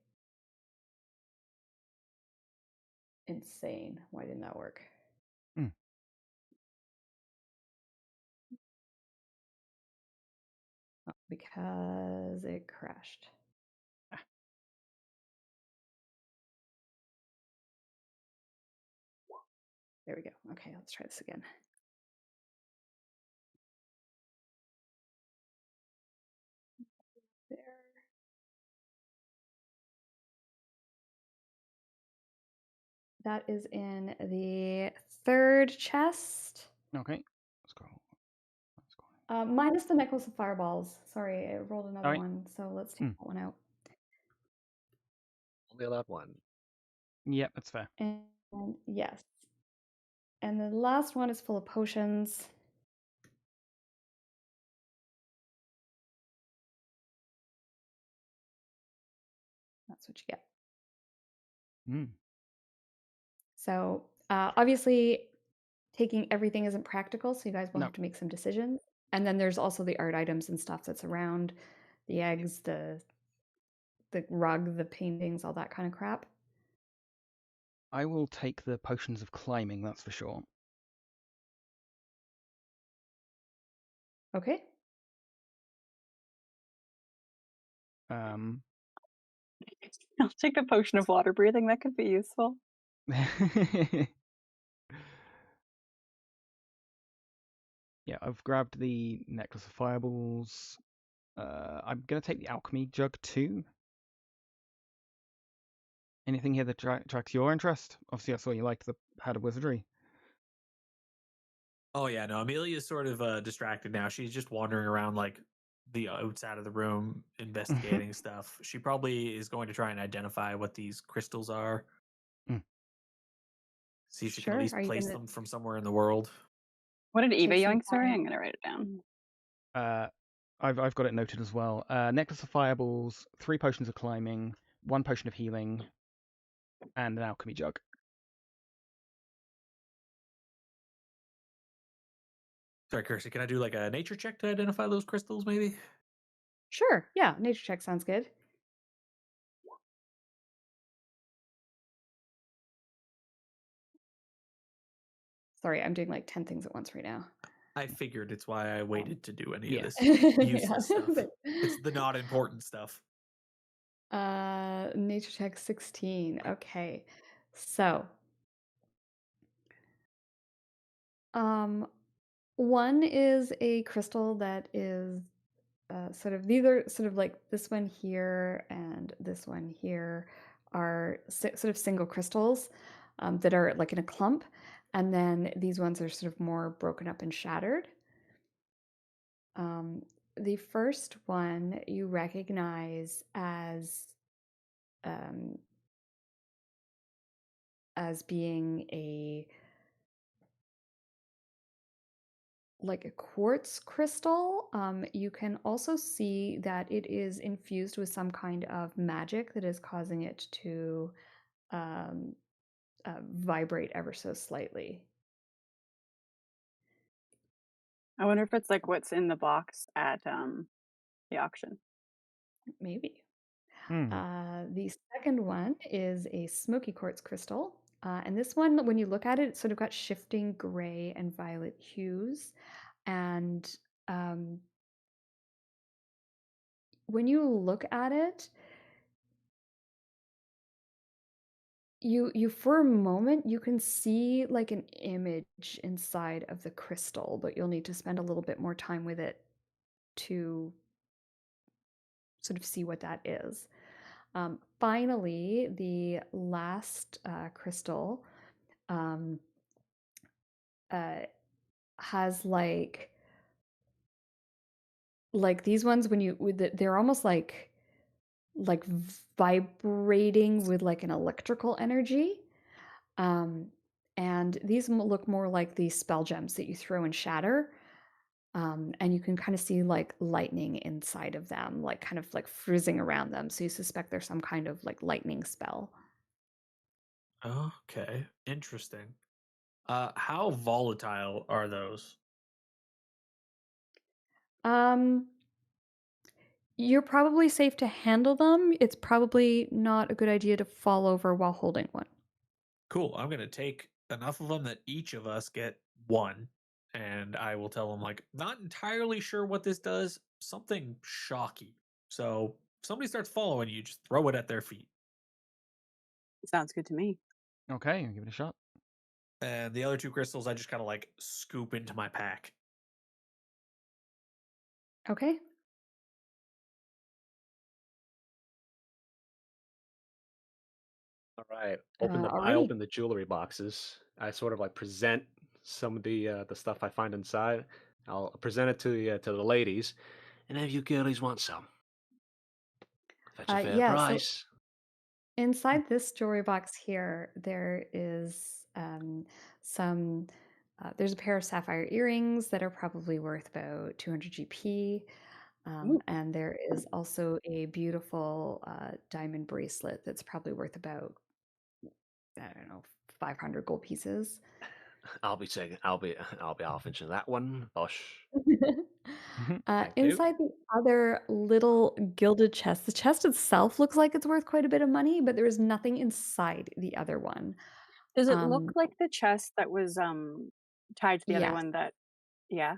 insane. Why didn't that work? Hmm. Oh, because it crashed. There we go. Okay, let's try this again. There. That is in the third chest. Okay. Let's go. Minus the necklace of fireballs. Sorry, it rolled another Alright. one, so let's take that one out. Only allowed one. Yep, that's fair. And yes. And the last one is full of potions. That's what you get. Hmm. So obviously, taking everything isn't practical, so you guys will No. have to make some decisions. And then there's also the art items and stuff that's around, the eggs, the rug, the paintings, all that kind of crap. I will take the potions of climbing, that's for sure. Okay. Um, I'll take a potion of water breathing. That could be useful. Yeah, I've grabbed the necklace of fireballs. I'm gonna take the alchemy jug too. Anything here that attracts your interest? Obviously, I saw you liked the Hat of Wizardry. Oh yeah, no, Amelia's sort of distracted now. She's just wandering around like the outside of the room investigating stuff. She probably is going to try and identify what these crystals are. See if she can at Sure. least Are you place gonna them from somewhere in the world. What did Eva take some yoink? Sorry, time? I'm gonna write it down. I've got it noted as well. Necklace of fireballs, 3 potions of climbing, 1 potion of healing, and an alchemy jug. Sorry, Kirsty, can I do like a nature check to identify those crystals, maybe? Sure. Yeah, nature check sounds good. Sorry, I'm doing like 10 things at once right now. I figured it's why I waited to do any Yeah. of this Yeah. useless stuff. It's the not important stuff. Nature check 16. Okay. So, one is a crystal that is these are sort of like this one here and this one here are sort of single crystals that are like in a clump, and then these ones are sort of more broken up and shattered. The first one you recognize um, as being like a quartz crystal. You can also see that it is infused with some kind of magic that is causing it to um, vibrate ever so slightly. I wonder if it's like what's in the box at the auction. Maybe. Hmm. The second one is a smoky quartz crystal. And this one, when you look at it, it's sort of got shifting gray and violet hues. And when you look at it, you for a moment you can see like an image inside of the crystal, but you'll need to spend a little bit more time with it to sort of see what that is. Finally, the last crystal has like these ones when you they're almost like vibrating with like an electrical energy. And these look more like the spell gems that you throw and shatter. And you can kind of see like lightning inside of them, like kind of like frizzing around them. So you suspect there's some kind of like lightning spell. Okay, interesting. How volatile are those? Um, You're probably safe to handle them. It's probably not a good idea to fall over while holding one. Cool. I'm gonna take enough of them that each of us get one, and I will tell them like, not entirely sure what this does. Something shocky. So if somebody starts following you, just throw it at their feet. Sounds good to me. Okay, I'll give it a shot. And the other 2 crystals, I just kind of like scoop into my pack. Okay. All right. I Alrighty. open the jewelry boxes. I sort of like present some of the stuff I find inside. I'll present it to the ladies. And if you girlies want some, fetch a fair Yeah, so price. inside this jewelry box here, there is some. There's a pair of sapphire earrings that are probably worth about 200 GP. Ooh. And there is also a beautiful diamond bracelet that's probably worth about, I don't know, 500 gold pieces. I'll be off into that one. Bosh. Thank you. Inside the other little gilded chest, the chest itself looks like it's worth quite a bit of money, but there is nothing inside the other one. Does it look like the chest that was tied to the other Yes. one that yeah?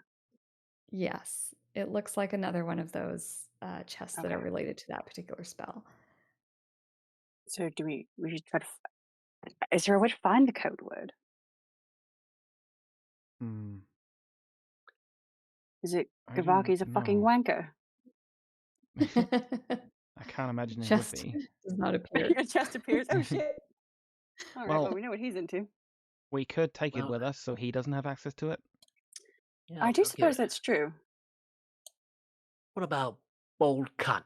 Yes, it looks like another one of those chests that are Okay. related to that particular spell. So do we should try to is there a way to find the code word? Hmm. Is it I do Gavaki's a not fucking know. wanker? I can't imagine it would Chest be. does not appear. Your chest appears. Oh shit. All right, Well, well we know what he's into. we could take it Well, with us so he doesn't have access to it. yeah, I do I'll suppose give it. that's true. What about bold cunt?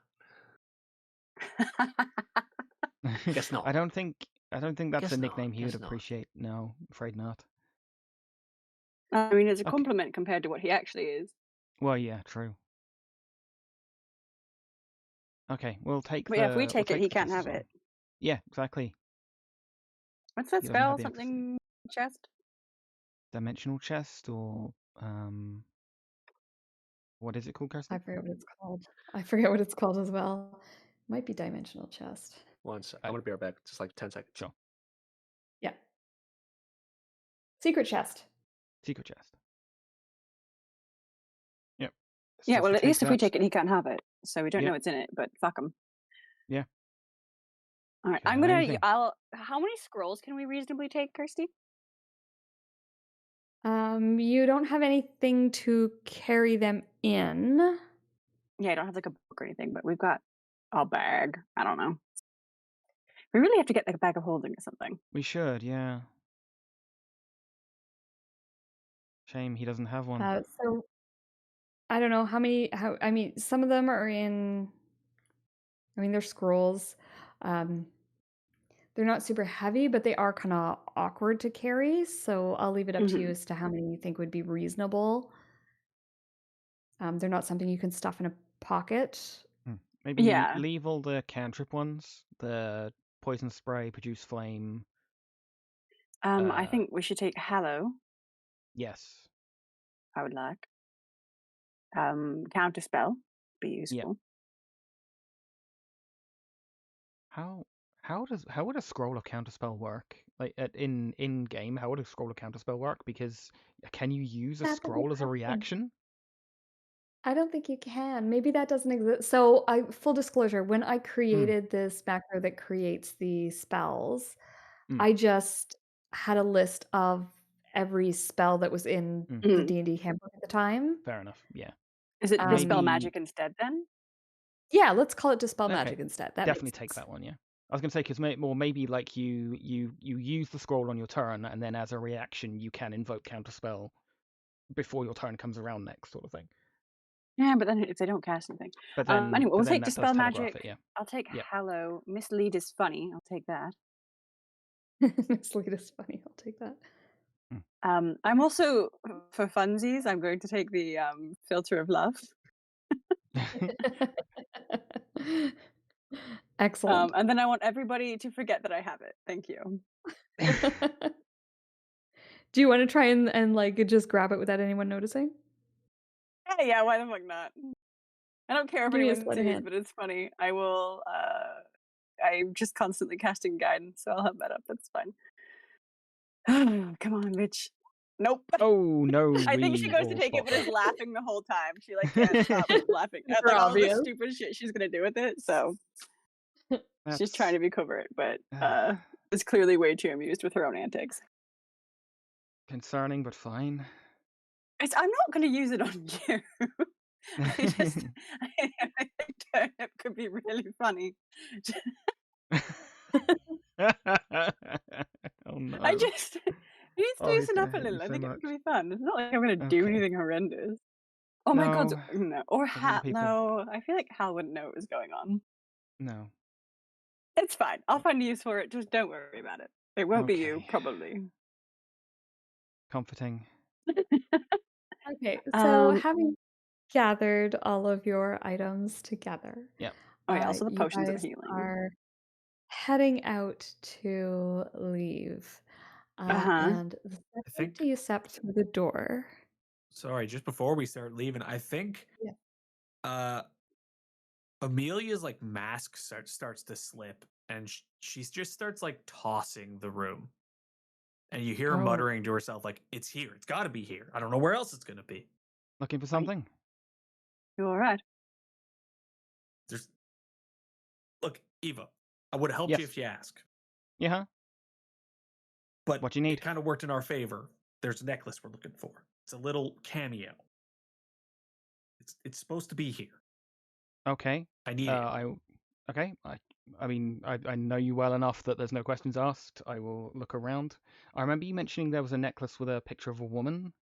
Guess not. I don't think that's Guess a not. nickname he would Guess not. appreciate. No, afraid not. I mean, it's a Okay. compliment compared to what he actually is. Well, yeah, true. Okay, we'll take But yeah, if we the take it, he the can't crystals have on. it. Yeah, exactly. What's that He doesn't have spell? the access. Something chest? Dimensional chest or what is it called, Kirsty? I forget what it's called. I forget what it's called as well. Might be dimensional chest. One sec. I'm gonna be right back. Just like 10 seconds. Sure. Yeah. Secret chest. Secret chest. Yep. Yeah, So well, at least if we that- take it, he can't have it. So we don't Yeah. know what's in it, but fuck him. Yeah. All right, Can't I'm have gonna. anything. How many scrolls can we reasonably take, Kirsty? You don't have anything to carry them in. Yeah, I don't have like a book or anything, but we've got a bag. I don't know. We really have to get like a bag of holding or something. We should, yeah. Shame he doesn't have one. So I don't know how many. I mean, some of them are in. I mean, they're scrolls. They're not super heavy, but they are kind of awkward to carry. So I'll leave it up to you as to how many you think would be reasonable. They're not something you can stuff in a pocket. Maybe Yeah. leave all the cantrip ones. The poison spray, produce flame. I think we should take Hallow. Yes. I would like. Counterspell be useful. How would a scroll of counterspell work? Like in game, how would a scroll of counterspell work? Because can you use a That's a good scroll as a question. reaction? I don't think you can. Maybe that doesn't exist. So, full disclosure, when I created this macro that creates the spells, I just had a list of every spell that was in the D&D handbook at the time. Fair enough. Yeah. Is it dispel Maybe- magic instead then? Yeah, let's call it dispel Okay, magic instead. That Definitely makes take sense. that one. Yeah. I was gonna say because maybe like you use the scroll on your turn, and then as a reaction you can invoke counterspell before your turn comes around next, sort of thing. Yeah, but then if they don't cast anything. But then Anyway, we'll take that does dispel telegraph magic. it, yeah. I'll take Yep. Hallow. Mislead is funny. I'll take that. Mislead is funny. I'll take that. I'm also for funsies. I'm going to take the filter of love. Excellent. And then I want everybody to forget that I have it. Thank you. Do you want to try and like just grab it without anyone noticing? Yeah, why the fuck not? I don't care if Give me a anyone sleight of sees, hand. but it's funny. I will. I'm just constantly casting guidance, so I'll have that up. That's fine. Come on, bitch. Nope. Oh no, I think she we goes to all take it, spot but is that. laughing the whole time. She like can't stop laughing at Super like all the obvious. stupid shit she's gonna do with it. So she's trying That's to be covert, but is clearly way too amused with her own antics. concerning, but fine. I'm not gonna use it on you. I think turnip could be really funny. Oh no. I just he needs to Oh, he's loosen gonna up a hate me little. I so think it much. could be fun. It's not like I'm gonna do Okay. anything horrendous. Oh my god, No, no. Or of all the Hal. people. No, I feel like Hal wouldn't know what was going on. No. It's fine. I'll find a use for it. Just don't worry about it. It won't be you, Okay. probably. Comforting. Okay, so Um, having gathered all of your items together, Yep. oh yeah, also the you potions of guys healing. are heading out to leave. Uh-huh. And the second think- you step through the door, Sorry, just before we start leaving, I think Amelia's like mask starts to slip, and she just starts like tossing the room, and you hear her Oh. muttering to herself like, "It's here. It's got to be here. I don't know where else it's gonna be." Looking for something? You alright? There's look, Eva. I would have helped Yes. you if you ask, Yeah. but What you need? it kind of worked in our favor. There's a necklace we're looking for. It's a little cameo. It's supposed to be here. Okay. I need it. Okay. I mean, I know you well enough that there's no questions asked. I will look around. I remember you mentioning there was a necklace with a picture of a woman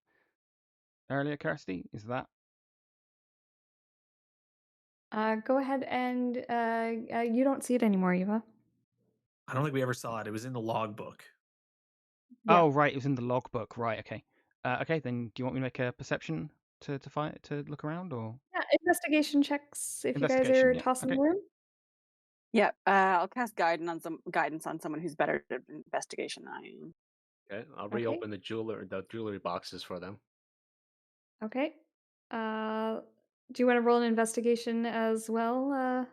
earlier, Kirsty. Is that? go ahead and you don't see it anymore, Eva. I don't think we ever saw it. It was in the logbook. Yeah. Oh, right. It was in the logbook. Right. Okay. Okay. Then, do you want me to make a perception to look around, or Yeah, investigation checks if you guys investigation? are Yeah. tossing Okay. the room. Yeah, I'll cast guidance on someone who's better at investigation than I am. Okay, I'll Okay. reopen the jewelry boxes for them. Okay. Do you want to roll an investigation as well?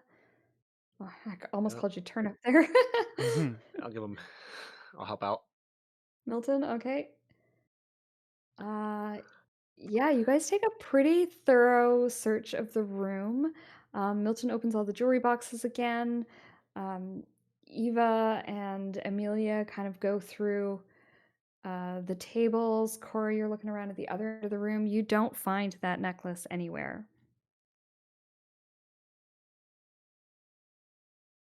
Oh, heck, almost Yeah. called you turnip there. I'll give them. I'll help out. Milton, okay. Yeah, you guys take a pretty thorough search of the room. Milton opens all the jewelry boxes again. Eva and Amelia kind of go through the tables. Cora, you're looking around at the other end of the room. You don't find that necklace anywhere.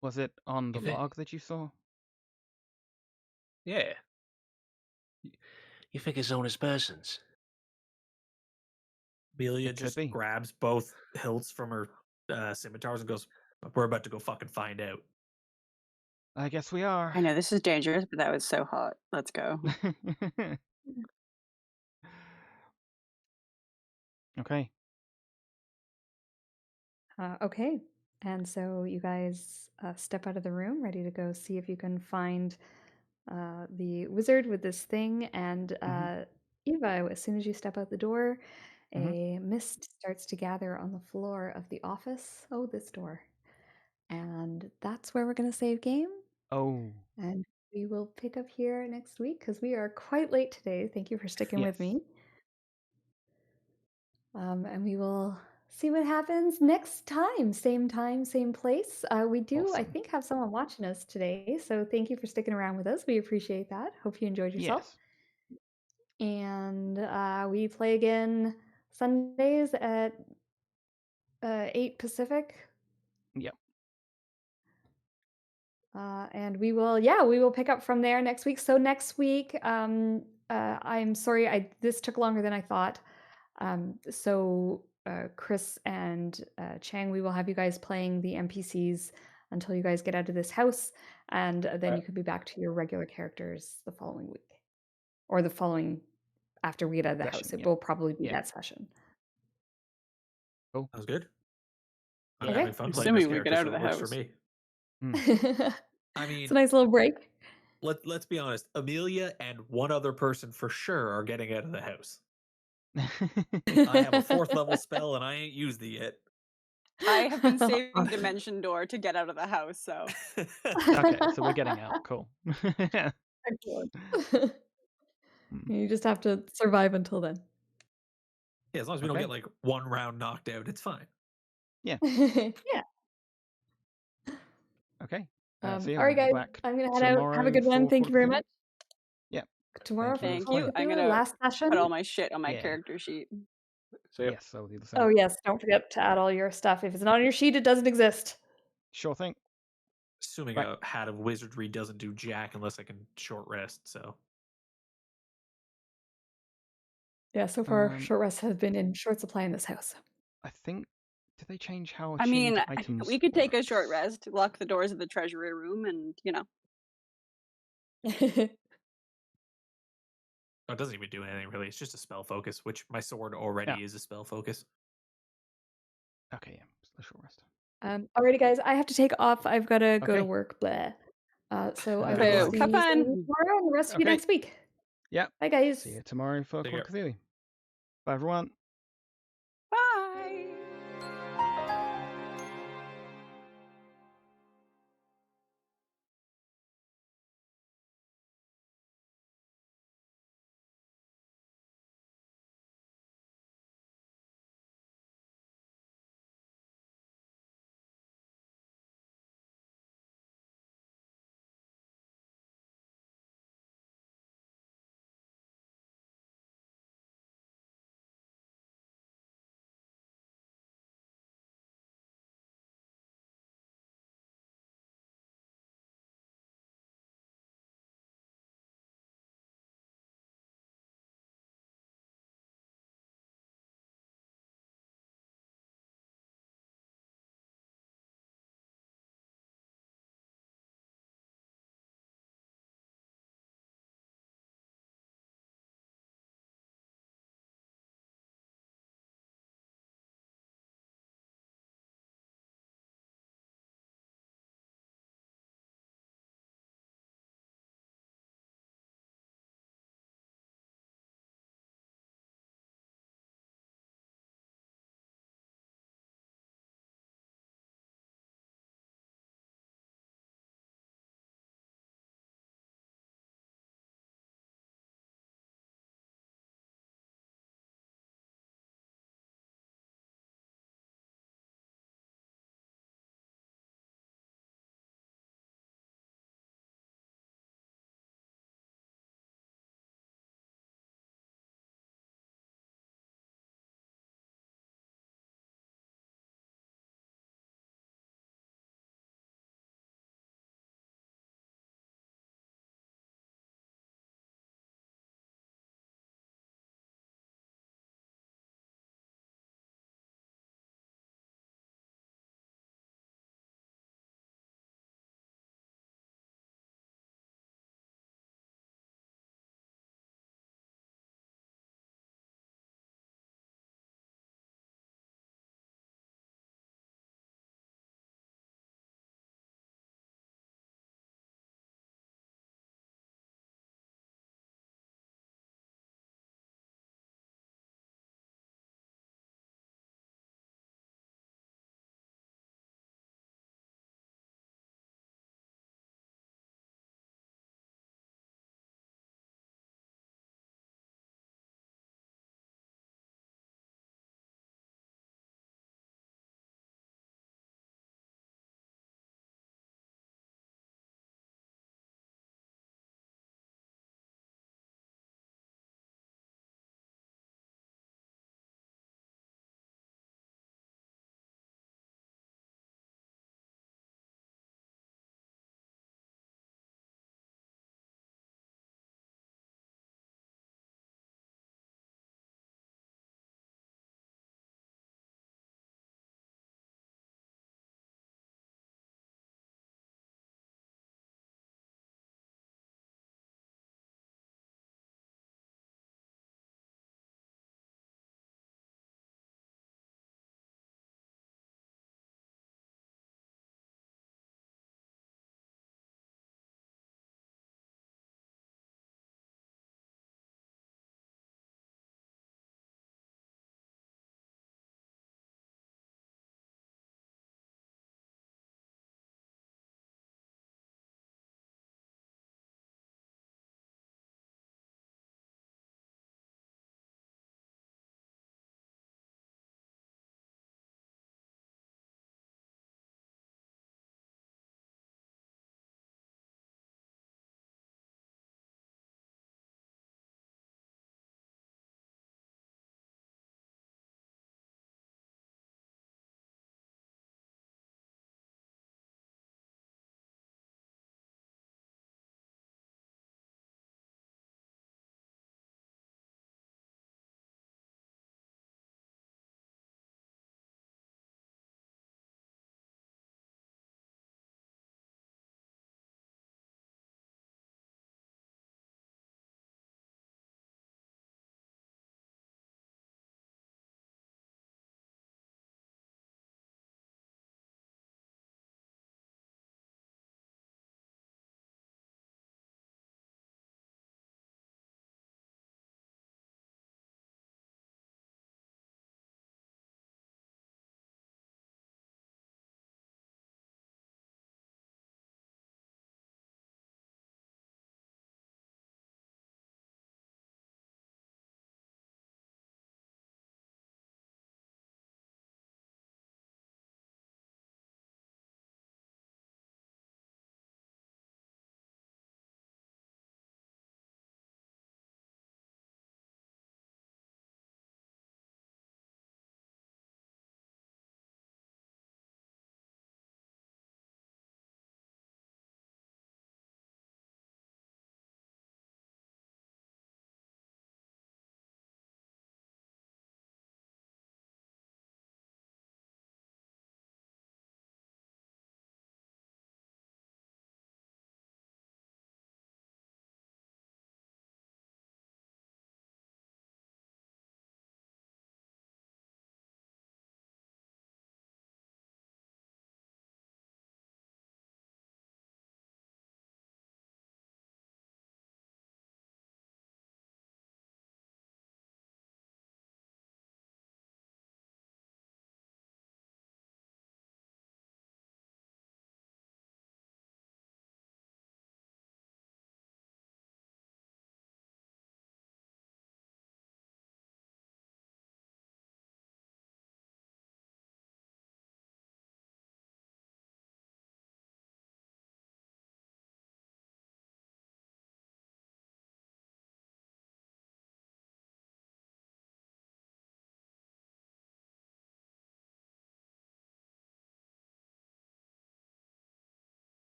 Was it on the You think- log that you saw? Yeah. You think it's honest persons? Amelia It could just be. grabs both hilts from her scimitars and goes, "We're about to go fucking find out." I guess we are. I know this is dangerous, but that was so hot. Let's go. Okay. Okay. And so you guys step out of the room, ready to go see if you can find the wizard with this thing. And Eva, as soon as you step out the door, a mist starts to gather on the floor of the office. Oh, this door. And that's where we're going to save game. Oh. And we will pick up here next week because we are quite late today. Thank you for sticking with Yes. me. And we will see what happens next time. Same place. We do, I Awesome. think, have someone watching us today. So thank you for sticking around with us. We appreciate that. Hope you enjoyed yourself. Yes. And we play again Sundays at 8 Pacific. Yep. And we will pick up from there next week. So next week, I'm sorry, this took longer than I thought. So Chris and Chang, we will have you guys playing the NPCs until you guys get out of this house, and then you could be back to your regular characters the following week, or the following after we get out of the Session, house. It yeah. will probably be Yeah. that session. Cool. Sounds good. I'm Okay. having fun playing Assuming this we get character, out so of it the works house. for me. I mean, It's a nice little break. let's be honest. Amelia and one other person for sure are getting out of the house. I have a 4th level spell and I ain't used it yet. I have been saving Dimension Door to get out of the house, so. Okay, so we're getting out. Cool. Excellent. Mm, You just have to survive until then. Yeah, as long as we don't Okay. get like one round knocked out, it's fine. Yeah. Okay. All So yeah, right, we'll guys. be back I'm gonna head out. Have a tomorrow good one. for Thank you very Cthulhu. much. Yeah. Tomorrow for Thank Call you. of I'm Cthulhu, gonna last session. put all my shit on my Yeah. character sheet. So yep. Yes, I will do the Oh same. yes, don't forget to add all your stuff. If it's not on your sheet, it doesn't exist. Sure thing. Assuming Right. a hat of wizardry doesn't do jack unless I can short rest. So Yeah, so far short rests have been in short supply in this house. I think did they change how I attuned mean, items we could take a short works? rest, lock the doors of the treasury room, and it doesn't even do anything really. It's just a spell focus, which my sword already is a spell focus. Okay, yeah, it's the short rest. Alrighty, guys, I have to take off. I've got to go to Okay. work. Blah. So I Good will luck. see Have some fun. of you tomorrow and the rest of you Okay. next week. Yeah. Bye, guys. See you tomorrow for Take Call of care. Cthulhu. Bye, everyone.